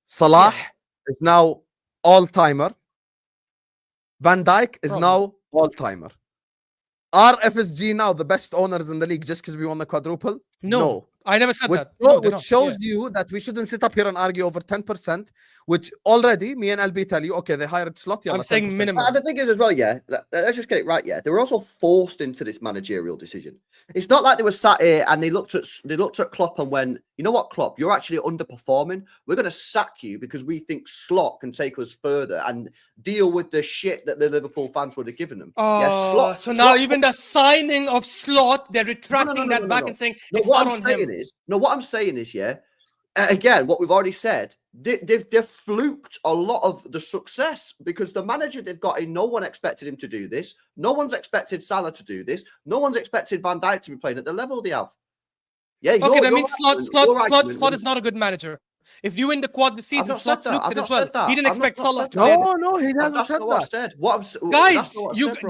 Speaker 1: Salah is now all-timer. Van Dijk is now all-timer. Are FSG now the best owners in the league just because we won the quadruple? No.
Speaker 3: I never said that.
Speaker 1: Which shows you that we shouldn't sit up here and argue over 10%, which already me and LB tell you, okay, they hired Slot.
Speaker 3: I'm saying
Speaker 1: 10%.
Speaker 3: minimum.
Speaker 4: And the thing is as well, let's just get it right, They were also forced into this managerial decision. It's not like they were sat here and they looked at Klopp and went, you know what, Klopp, you're actually underperforming. We're going to sack you because we think Slot can take us further and deal with the shit that the Liverpool fans would have given them.
Speaker 3: Now even the signing of Slot, they're retracting that back and saying it's not on him.
Speaker 4: What I'm saying is, again, what we've already said, they've fluked a lot of the success because the manager they've got in, no one expected him to do this. No one's expected Salah to do this. No one's expected Van Dijk to be playing at the level they have.
Speaker 3: Okay, that means Slot is not a good manager. If you win the quad this season, Slot fluked it as well. He didn't expect Salah to play.
Speaker 1: No, he hasn't said that.
Speaker 3: Guys,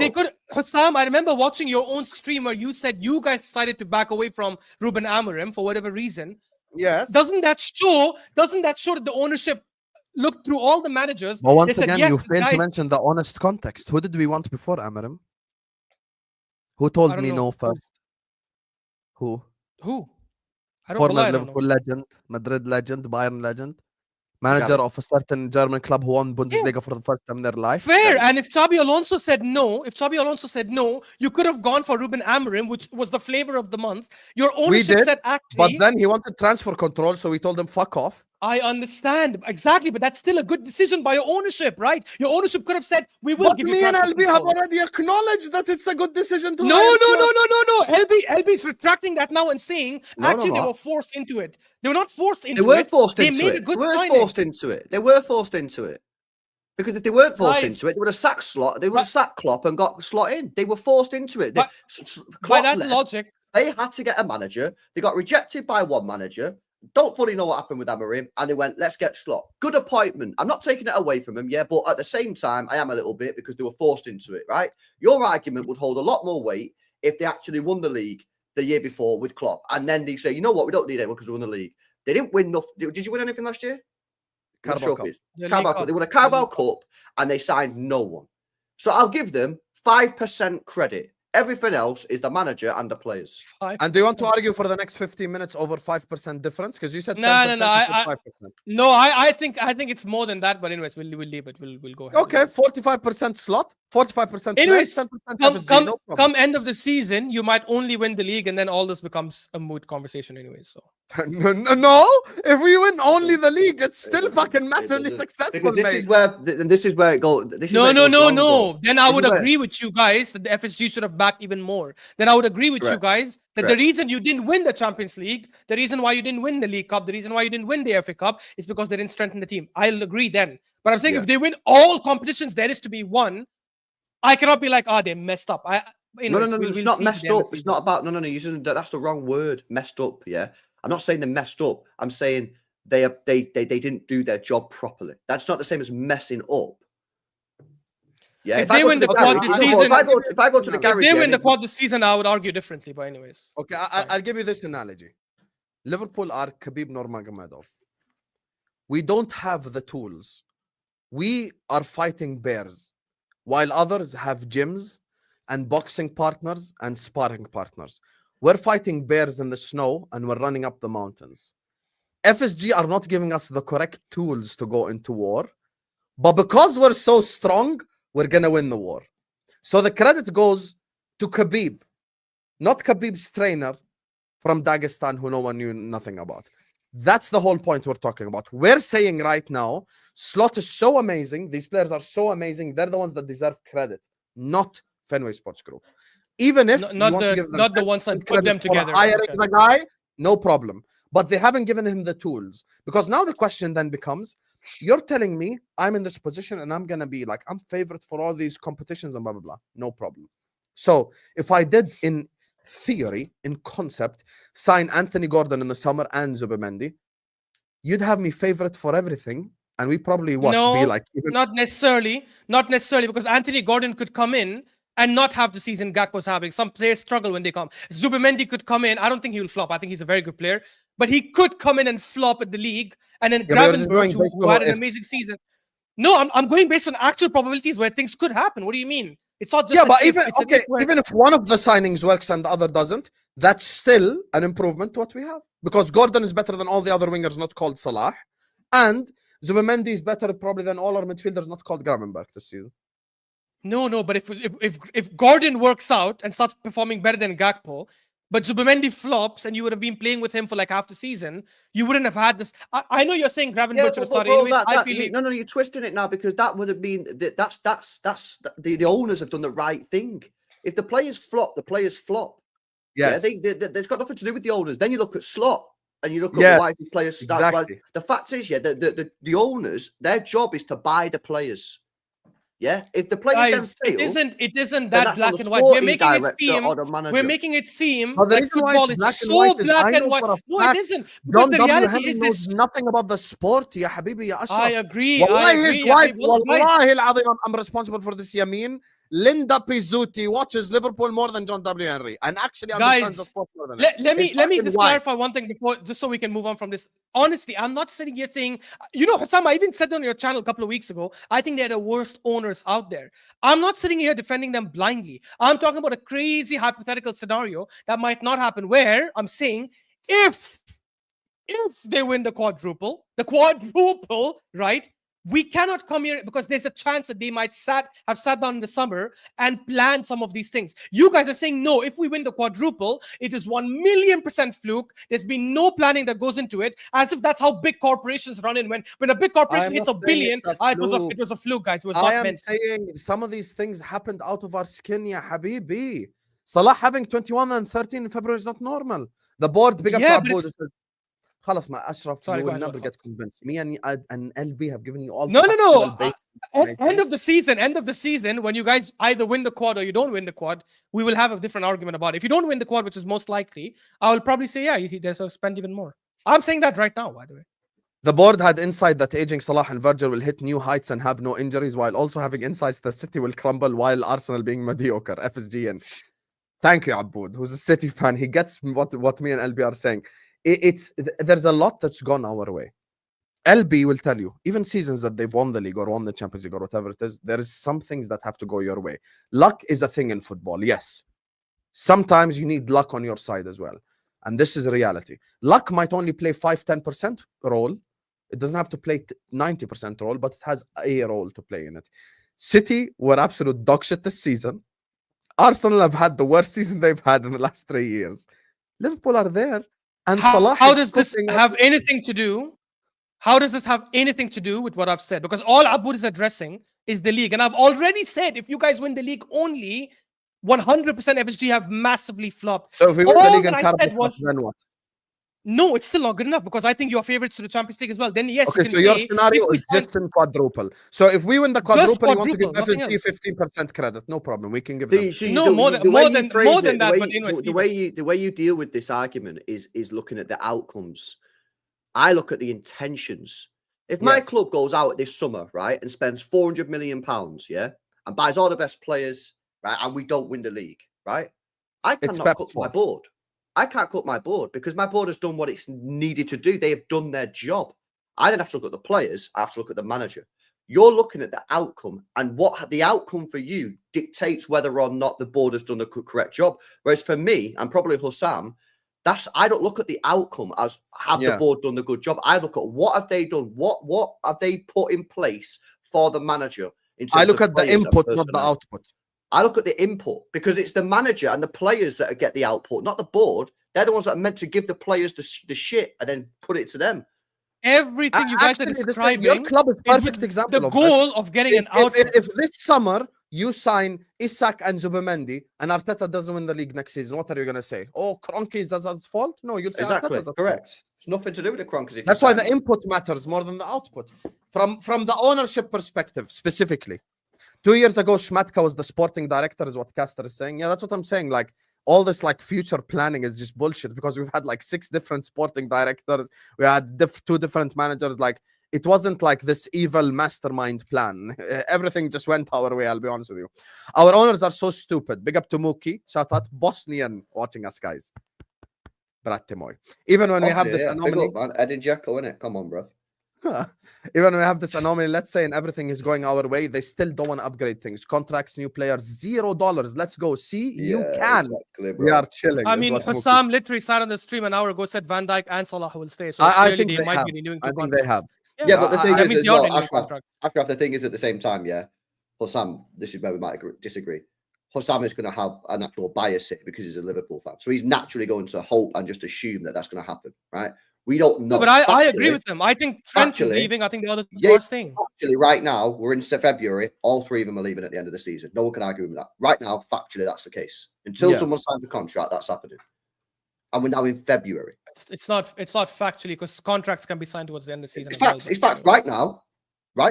Speaker 3: they could. Hussam, I remember watching your own stream where you said you guys decided to back away from Ruben Amorim for whatever reason.
Speaker 1: Yes.
Speaker 3: Doesn't that show that the ownership looked through all the managers?
Speaker 1: But once again, you failed to mention the honest context. Who did we want before Amorim? Who told me no first? Who? Former Liverpool legend, Madrid legend, Bayern legend, manager of a certain German club who won Bundesliga for the first time in their life.
Speaker 3: Fair. And if Xabi Alonso said no, you could have gone for Ruben Amorim, which was the flavor of the month. Your ownership said actually.
Speaker 1: But then he wanted transfer control, so we told him fuck off.
Speaker 3: I understand exactly, but that's still a good decision by your ownership, right? Your ownership could have said, "We will give you."
Speaker 1: But me and LB have already acknowledged that it's a good decision to.
Speaker 3: No. LB is retracting that now and saying, they were forced into it. They were not forced into it.
Speaker 4: They were forced into it.
Speaker 3: They made a good signing.
Speaker 4: They were forced into it. Because if they weren't forced into it, they would have sacked Slot. They would have sacked Klopp and got Slot in. They were forced into it.
Speaker 3: By that logic,
Speaker 4: they had to get a manager. They got rejected by one manager. Don't fully know what happened with Amorim, and they went, let's get Slot. Good appointment. I'm not taking it away from him, but at the same time, I am a little bit because they were forced into it, right? Your argument would hold a lot more weight if they actually won the league the year before with Klopp, and then they say, you know what, we don't need anyone because we won the league. They didn't win enough. Did you win anything last year?
Speaker 1: Carabao Cup.
Speaker 4: Carabao Cup. They won a Carabao Cup, and they signed no one. So I'll give them 5% credit. Everything else is the manager and the players.
Speaker 3: 5%.
Speaker 1: And do you want to argue for the next 15 minutes over 5% difference? Because you said 10%.
Speaker 3: No. I think it's more than that. But anyways, we'll leave it. We'll go ahead.
Speaker 1: Okay, 45% Slot, 45%.
Speaker 3: Anyways,
Speaker 1: 10%
Speaker 3: come end of the season, you might only win the league, and then all this becomes a moot conversation. Anyways, so
Speaker 1: No, if we win only the league, it's still fucking massively
Speaker 4: doesn't.
Speaker 1: successful,
Speaker 4: Because this
Speaker 1: mate.
Speaker 4: is where this is where it goes. This is
Speaker 3: No,
Speaker 4: where it
Speaker 3: no,
Speaker 4: goes
Speaker 3: no,
Speaker 4: wrong,
Speaker 3: no.
Speaker 4: though.
Speaker 3: Then I
Speaker 4: This
Speaker 3: would
Speaker 4: is where-
Speaker 3: agree with you guys that the FSG should have backed even more. Then I would agree with you
Speaker 4: Correct.
Speaker 3: guys that the
Speaker 4: Correct.
Speaker 3: reason you didn't win the Champions League, the reason why you didn't win the League Cup, the reason why you didn't win the FA Cup is because they didn't strengthen the team. I'll agree then. But I'm saying
Speaker 4: Yeah.
Speaker 3: if they win all competitions there is to be won, I cannot be like, they messed up.
Speaker 4: No,
Speaker 3: Anyways,
Speaker 4: it's
Speaker 3: we'll
Speaker 4: not
Speaker 3: see
Speaker 4: messed
Speaker 3: at the end of
Speaker 4: up.
Speaker 3: the
Speaker 4: It's
Speaker 3: season.
Speaker 4: not about no. That's the wrong word. Messed up. Yeah, I'm not saying they messed up. I'm saying they didn't do their job properly. That's not the same as messing up. Yeah,
Speaker 3: If they win the quad this season,
Speaker 4: if I go to the garage,
Speaker 3: if they win the quad this season, I would argue differently. But anyways,
Speaker 1: Okay, I'll give you this analogy. Liverpool are Khabib Nurmagomedov. We don't have the tools. We are fighting bears, while others have gyms and boxing partners and sparring partners. We're fighting bears in the snow and we're running up the mountains. FSG are not giving us the correct tools to go into war, but because we're so strong, we're gonna win the war. So the credit goes to Khabib, not Khabib's trainer from Dagestan who no one knew nothing about. That's the whole point we're talking about. We're saying right now, Slot is so amazing. These players are so amazing. They're the ones that deserve credit, not Fenway Sports Group. Even if you want to give them
Speaker 3: the ones that put
Speaker 1: credit
Speaker 3: them
Speaker 1: for
Speaker 3: together.
Speaker 1: hiring
Speaker 3: Okay.
Speaker 1: the guy, no problem. But they haven't given him the tools. Because now the question then becomes, you're telling me I'm in this position and I'm going to be like, I'm favorite for all these competitions and blah, blah, blah. No problem. So if I did in theory, in concept, sign Anthony Gordon in the summer and Zubimendi, you'd have me favorite for everything. And we probably be like...
Speaker 3: Not necessarily, because Anthony Gordon could come in and not have the season Gakpo's having. Some players struggle when they come. Zubimendi could come in. I don't think he will flop. I think he's a very good player. But he could come in and flop at the league. And then Gravenberch, who had an amazing season. No, I'm going based on actual probabilities where things could happen. What do you mean? It's not just...
Speaker 1: Yeah, but even if one of the signings works and the other doesn't, that's still an improvement to what we have. Because Gordon is better than all the other wingers not called Salah. And Zubimendi is better probably than all our midfielders not called Gravenberch this season.
Speaker 3: No, but if Gordon works out and starts performing better than Gakpo, but Zubimendi flops and you would have been playing with him for like half the season, you wouldn't have had this. I know you're saying Gravenberch should have started anyways.
Speaker 4: No, you're twisting it now because that would have been that's the owners have done the right thing. If the players flop, the players flop.
Speaker 1: Yes.
Speaker 4: Yeah, they've got nothing to do with the owners. Then you look at Slot and you look at why these players start.
Speaker 1: Exactly.
Speaker 4: Well, the fact is, the owners, their job is to buy the players. Yeah, if the players
Speaker 3: Guys,
Speaker 4: fail,
Speaker 3: it isn't that black and white. We're making it seem like football is so black and white. No, it isn't. Because the reality is this.
Speaker 1: Nothing about the sport, ya Habibi, ya Ashraf.
Speaker 3: I agree.
Speaker 1: Wallahi al-Azim, I'm responsible for this Yamin. Linda Pizzuti watches Liverpool more than John W. Henry and actually understands the sport more than
Speaker 3: let me just clarify one thing before, just so we can move on from this. Honestly, I'm not sitting here saying, Hussam, I even said on your channel a couple of weeks ago, I think they're the worst owners out there. I'm not sitting here defending them blindly. I'm talking about a crazy hypothetical scenario that might not happen, where I'm saying if they win the quadruple, right? We cannot come here because there's a chance that they might have sat down in the summer and planned some of these things. You guys are saying, no, if we win the quadruple, it is 1,000,000% fluke. There's been no planning that goes into it, as if that's how big corporations run in. When a big corporation hits $1 billion, it was a fluke, guys. It was not meant.
Speaker 1: I am saying some of these things happened out of our skin, ya Habibi. Salah having 21 and 13 in February is not normal. The board, big up to Abu. خلاص ما Ashraf, you will never get convinced. Me and LB have given you all.
Speaker 3: No. End of the season, when you guys either win the quad or you don't win the quad, we will have a different argument about it. If you don't win the quad, which is most likely, I will probably say, yeah, he deserves to spend even more. I'm saying that right now, by the way.
Speaker 1: The board had insight that aging Salah and Virgil will hit new heights and have no injuries, while also having insights that City will crumble while Arsenal being mediocre. FSGN. Thank you, Aboud, who's a City fan. He gets what me and LB are saying. There's a lot that's gone our way. LB will tell you, even seasons that they've won the league or won the Champions League or whatever it is, there is some things that have to go your way. Luck is a thing in football, yes. Sometimes you need luck on your side as well. And this is a reality. Luck might only play 5-10% role. It doesn't have to play 90% role, but it has a role to play in it. City were absolute dog shit this season. Arsenal have had the worst season they've had in the last 3 years. Liverpool are there. And Salah
Speaker 3: how
Speaker 1: is
Speaker 3: does this
Speaker 1: cooking up-
Speaker 3: have anything to do? How does this have anything to do with what I've said? Because all Abud is addressing is the league. And I've already said, if you guys win the league only, 100% FSG have massively flopped.
Speaker 1: So if we win the
Speaker 3: all
Speaker 1: league
Speaker 3: that
Speaker 1: and
Speaker 3: I
Speaker 1: Carabao
Speaker 3: said
Speaker 1: Cup,
Speaker 3: was,
Speaker 1: then what?
Speaker 3: no, it's still not good enough because I think you're favorites to the Champions League as well. Then yes,
Speaker 1: Okay,
Speaker 3: you can
Speaker 1: so your
Speaker 3: say,
Speaker 1: scenario
Speaker 3: if we
Speaker 1: is
Speaker 3: sign-
Speaker 1: just in quadruple. So if we win the quadruple, you want to give
Speaker 3: quadruple, nothing
Speaker 1: FSG
Speaker 3: else.
Speaker 1: 15% credit. No problem. We can give them.
Speaker 3: No, more than that, but anyway,
Speaker 4: the way you deal with this argument is looking at the outcomes. I look at the intentions. If my
Speaker 1: Yes.
Speaker 4: club goes out this summer, right, and spends £400 million, yeah, and buys all the best players, right, and we don't win the league, right, I
Speaker 1: It's
Speaker 4: cannot cut
Speaker 1: Pep's
Speaker 4: my
Speaker 1: fault.
Speaker 4: board. I can't cut my board because my board has done what it's needed to do. They have done their job. I don't have to look at the players. I have to look at the manager. You're looking at the outcome, and what the outcome for you dictates whether or not the board has done the correct job. Whereas for me, and probably Hussam, I don't look at the outcome as have the board done the good job. I look at what have they done, what have they put in place for the manager.
Speaker 1: I look at the input, not the output.
Speaker 4: I look at the input because it's the manager and the players that get the output, not the board. They're the ones that are meant to give the players the shit and then put it to them.
Speaker 3: Everything you guys are describing,
Speaker 1: your club is perfect example
Speaker 3: the
Speaker 1: of
Speaker 3: goal
Speaker 1: this.
Speaker 3: of getting an output.
Speaker 1: If this summer you sign Isak and Zubimendi and Arteta doesn't win the league next season, what are you going to say? Oh, Kroenke is at fault? No, you'll say
Speaker 4: Exactly,
Speaker 1: Arteta's at
Speaker 4: correct.
Speaker 1: fault.
Speaker 4: It's nothing to do with the Kroenke.
Speaker 1: That's why the input matters more than the output. From the ownership perspective, specifically. 2 years ago, Schmatka was the sporting director, is what Caster is saying. Yeah, that's what I'm saying. Like, all this like future planning is just bullshit because we've had like 6 different sporting directors. We had 2 different managers. Like, it wasn't like this evil mastermind plan. Everything just went our way, I'll be honest with you. Our owners are so stupid. Big up to Mookie. Shout out Bosnian watching us, guys. Bratimoy. Even when we have this anomaly.
Speaker 4: Big up, man. Edin Dzeko, innit? Come on, bro.
Speaker 1: Even when we have this anomaly, let's say, and everything is going our way, they still don't want to upgrade things. Contracts, new players, $0. Let's go. See, you can.
Speaker 4: Exactly,
Speaker 1: we are chilling.
Speaker 3: I mean, Hussam literally sat on the stream an hour ago, said Van Dijk and Salah will stay. So
Speaker 1: I think
Speaker 3: they might be renewing
Speaker 1: I
Speaker 3: the
Speaker 1: think they have.
Speaker 4: Yeah, but the thing
Speaker 3: I
Speaker 4: is,
Speaker 3: mean,
Speaker 4: as
Speaker 3: they are
Speaker 4: well,
Speaker 3: renewing contracts.
Speaker 4: Ashraf, the thing is at the same time, yeah, Hussam, this is where we might disagree. Hussam is going to have a natural bias here because he's a Liverpool fan. So he's naturally going to hope and just assume that that's going to happen, right? We don't know.
Speaker 3: No, but I agree with them. I think Trent is leaving. I think the other two are staying.
Speaker 4: Actually, right now, we're in February. All 3 of them are leaving at the end of the season. No one can argue with that. Right now, factually, that's the case. Until someone signs a contract, that's happening. And we're now in February.
Speaker 3: It's not factually because contracts can be signed towards the end of the season.
Speaker 4: It's facts. Right now. No,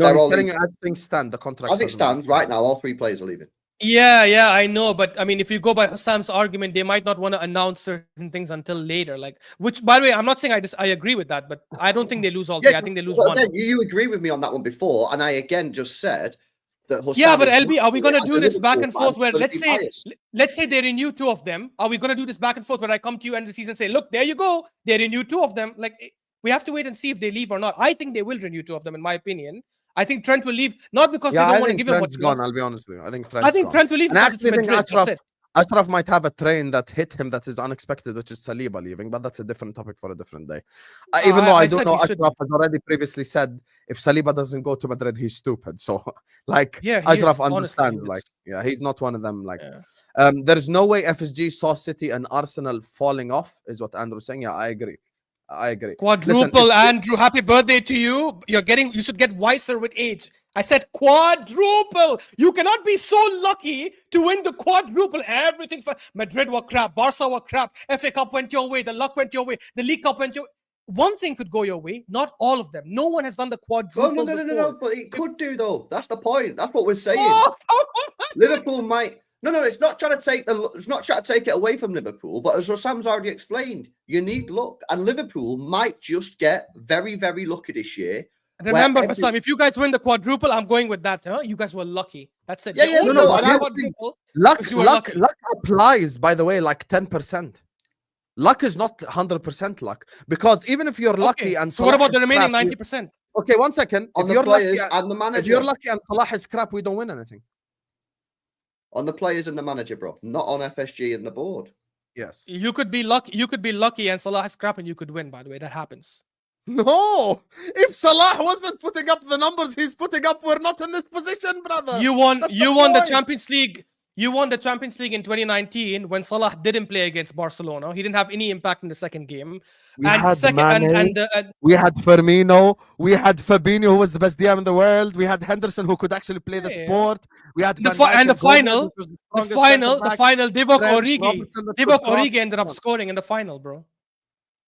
Speaker 1: he's telling you as things stand, the contract.
Speaker 4: As it stands, right now, all 3 players are leaving.
Speaker 3: Yeah, I know, but I mean, if you go by Hassam's argument, they might not want to announce certain things until later. Like, which, by the way, I'm not saying I agree with that, but I don't think they lose all 3. I think they lose one.
Speaker 4: Again, you agree with me on that one before, and I again just said that. Hussam
Speaker 3: yeah, but LB, are we going to do this back and forth? Where let's say they renew 2 of them. Are we going to do this back and forth where I come to you end of the season and say, look, there you go, they renew 2 of them? Like, we have to wait and see if they leave or not. I think they will renew 2 of them, in my opinion. I think Trent will leave, not because they don't want to give him what he wants.
Speaker 1: I'll be honest with you. I think
Speaker 3: Trent will leave.
Speaker 1: And I actually think Ashraf might have a train that hit him that is unexpected, which is Saliba leaving, but that's a different topic for a different day. Even though I don't know, Ashraf has already previously said if Saliba doesn't go to Madrid, he's stupid. So, like, Ashraf understands, like, he's not one of them. Like, there's no way FSG saw City and Arsenal falling off, is what Andrew's saying. Yeah, I agree.
Speaker 3: Quadruple. Listen, Andrew, happy birthday to you. You should get wiser with age. I said quadruple. You cannot be so lucky to win the quadruple. Everything for Madrid were crap, Barca were crap, FA Cup went your way, the luck went your way, the League Cup went your way. One thing could go your way, not all of them. No one has done the quadruple.
Speaker 4: No, but it could do though. That's the point. That's what we're saying. Liverpool might. No, it's not trying to take it away from Liverpool, but as Sam's already explained, you need luck, and Liverpool might just get very, very lucky this year.
Speaker 3: Remember, Sam, if you guys win the quadruple, I'm going with that. Huh? You guys were lucky. That's it.
Speaker 1: Luck applies, by the way, like 10%. Luck is not 100% luck, because even if you're lucky and
Speaker 3: so what about the remaining 90%?
Speaker 1: Okay, 1 second.
Speaker 4: If you're lucky and the manager,
Speaker 1: if you're lucky and Salah is crap, we don't win anything.
Speaker 4: On the players and the manager, bro, not on FSG and the board.
Speaker 1: Yes,
Speaker 3: you could be lucky, and Salah has crap, and you could win. By the way, that happens.
Speaker 1: No, if Salah wasn't putting up the numbers he's putting up, we're not in this position, brother.
Speaker 3: You won the Champions League. You won the Champions League in 2019 when Salah didn't play against Barcelona. He didn't have any impact in the second game.
Speaker 1: We
Speaker 3: and
Speaker 1: had
Speaker 3: second,
Speaker 1: Mane, we had Firmino, we had Fabinho, who was the best DM in the world. We had Henderson, who could actually play the
Speaker 3: Yeah.
Speaker 1: sport. We had
Speaker 3: The
Speaker 1: Van
Speaker 3: fi-
Speaker 1: Dijk
Speaker 3: and the
Speaker 1: and Gomez,
Speaker 3: final-
Speaker 1: which was
Speaker 3: the
Speaker 1: strongest
Speaker 3: final, the
Speaker 1: centre-back.
Speaker 3: final, Divock
Speaker 1: Trent,
Speaker 3: Origi.
Speaker 1: Robertson that
Speaker 3: Divock
Speaker 1: could cross.
Speaker 3: Origi ended up scoring in the final, bro.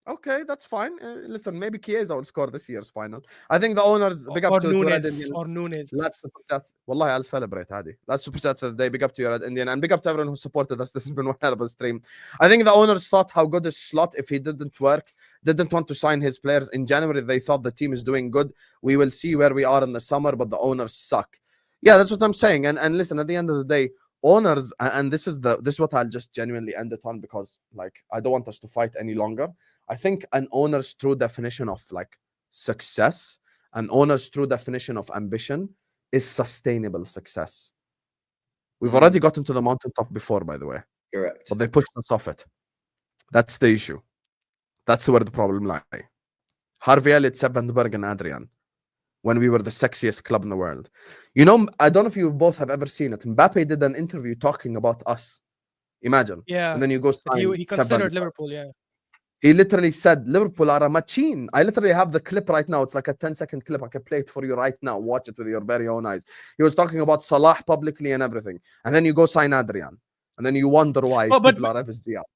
Speaker 1: Okay, that's fine. Listen, maybe Chiesa will score this year's final. I think the owners, big up
Speaker 3: Or
Speaker 1: to Red
Speaker 3: Nunes.
Speaker 1: Indian.
Speaker 3: Or Nunes.
Speaker 1: Last super chat. Wallahi, I'll celebrate, Hadi. Last super chat of the day. Big up to your Red Indian and big up to everyone who supported us. This has been one hell of a stream. I think the owners thought how good is Slot if he didn't work, didn't want to sign his players. In January, they thought the team is doing good. We will see where we are in the summer, but the owners suck. Yeah, that's what I'm saying. And listen, at the end of the day, owners, and this is what I'll just genuinely end it on because like I don't want us to fight any longer. I think an owner's true definition of like success, an owner's true definition of ambition is sustainable success. We've already gotten to the mountaintop before, by the way.
Speaker 4: Correct.
Speaker 1: But they pushed us off it. That's the issue. That's where the problem lies. Harvey Elliott, Sepp Vandenberg, and Adrian, when we were the sexiest club in the world. You know, I don't know if you both have ever seen it. Mbappe did an interview talking about us. Imagine.
Speaker 3: Yeah.
Speaker 1: And then you go sign
Speaker 3: He
Speaker 1: Sepp
Speaker 3: considered
Speaker 1: Vandenberg.
Speaker 3: Liverpool, yeah.
Speaker 1: He literally said, Liverpool are a machine. I literally have the clip right now. It's like a 10-second clip. I can play it for you right now. Watch it with your very own eyes. He was talking about Salah publicly and everything. And then you go sign Adrian. And then you wonder why people are FSG out.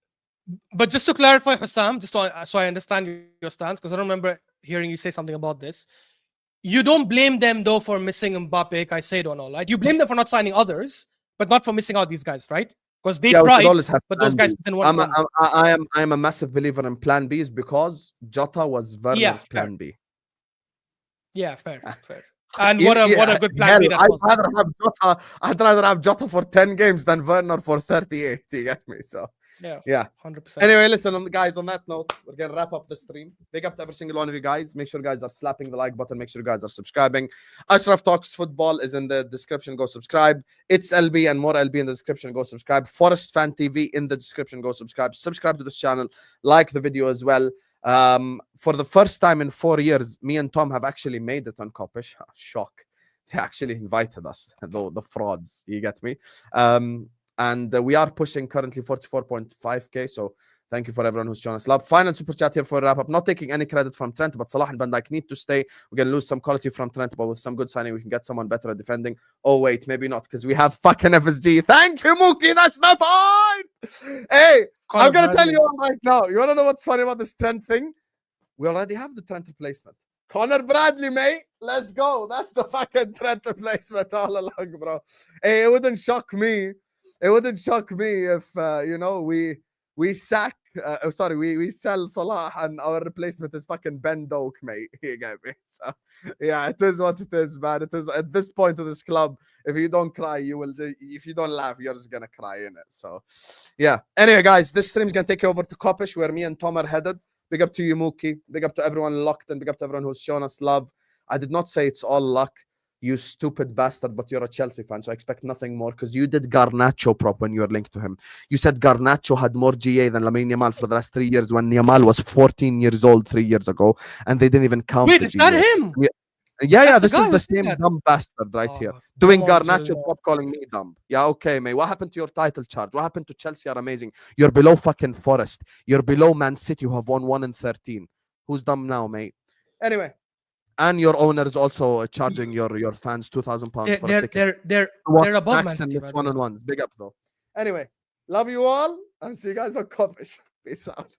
Speaker 3: But just to clarify, Hussam, just so I understand your stance, because I don't remember hearing you say something about this. You don't blame them, though, for missing Mbappe, Caicedo and all, right? You blame them for not signing others, but not for missing out these guys, right? Because they tried, but those guys didn't want to.
Speaker 1: I am a massive believer in plan Bs because Jota was Werner's plan B.
Speaker 3: Yeah, fair. And what a good plan B that was.
Speaker 1: I'd rather have Jota for 10 games than Werner for 38. You get me? So yeah,
Speaker 3: 100%.
Speaker 1: Anyway, listen, guys, on that note, we're gonna wrap up the stream. Big up to every single one of you guys. Make sure you guys are slapping the like button. Make sure you guys are subscribing. Ashraf Talks Football is in the description. Go subscribe. It's LB and more LB in the description. Go subscribe. Forest Fan TV in the description. Go subscribe. Subscribe to this channel. Like the video as well. For the first time in 4 years, me and Tom have actually made it on Kopish. Shock. They actually invited us, the frauds. You get me? And we are pushing currently 44.5k. So thank you for everyone who's shown us love. Final super chat here for a wrap up. Not taking any credit from Trent, but Salah and Van Dijk need to stay. We're going to lose some quality from Trent, but with some good signing, we can get someone better at defending. Oh, wait, maybe not, because we have fucking FSG. Thank you, Mookie. That's the point. Hey, I'm going to tell you all right now. You want to know what's funny about this Trent thing? We already have the Trent replacement. Connor Bradley, mate. Let's go. That's the fucking Trent replacement all along, bro. Hey, it wouldn't shock me. It wouldn't shock me if we sack. We sell Salah and our replacement is fucking Ben Doak, mate. You get me? So yeah, it is what it is, man. It is at this point of this club. If you don't cry, you will. If you don't laugh, you're just gonna cry in it. So yeah. Anyway, guys, this stream's gonna take you over to Kopish, where me and Tom are headed. Big up to you, Mookie. Big up to everyone locked and big up to everyone who's shown us love. I did not say it's all luck. You stupid bastard, but you're a Chelsea fan, so I expect nothing more because you did Garnacho prop when you were linked to him. You said Garnacho had more GA than Lamine Yamal for the last 3 years when Yamal was 14 years old 3 years ago, and they didn't even count.
Speaker 3: Wait, is that him?
Speaker 1: Yeah, this is the same dumb bastard right here. Doing Garnacho prop, calling me dumb. Yeah, okay, mate. What happened to your title charge? What happened to Chelsea are amazing? You're below fucking Forest. You're below Man City, who have won 1 in 13. Who's dumb now, mate? Anyway. And your owner is also charging your fans £2,000 for a ticket.
Speaker 3: They're above Man City.
Speaker 1: One-on-ones. Big up, though. Anyway, love you all and see you guys on Kopish. Peace out.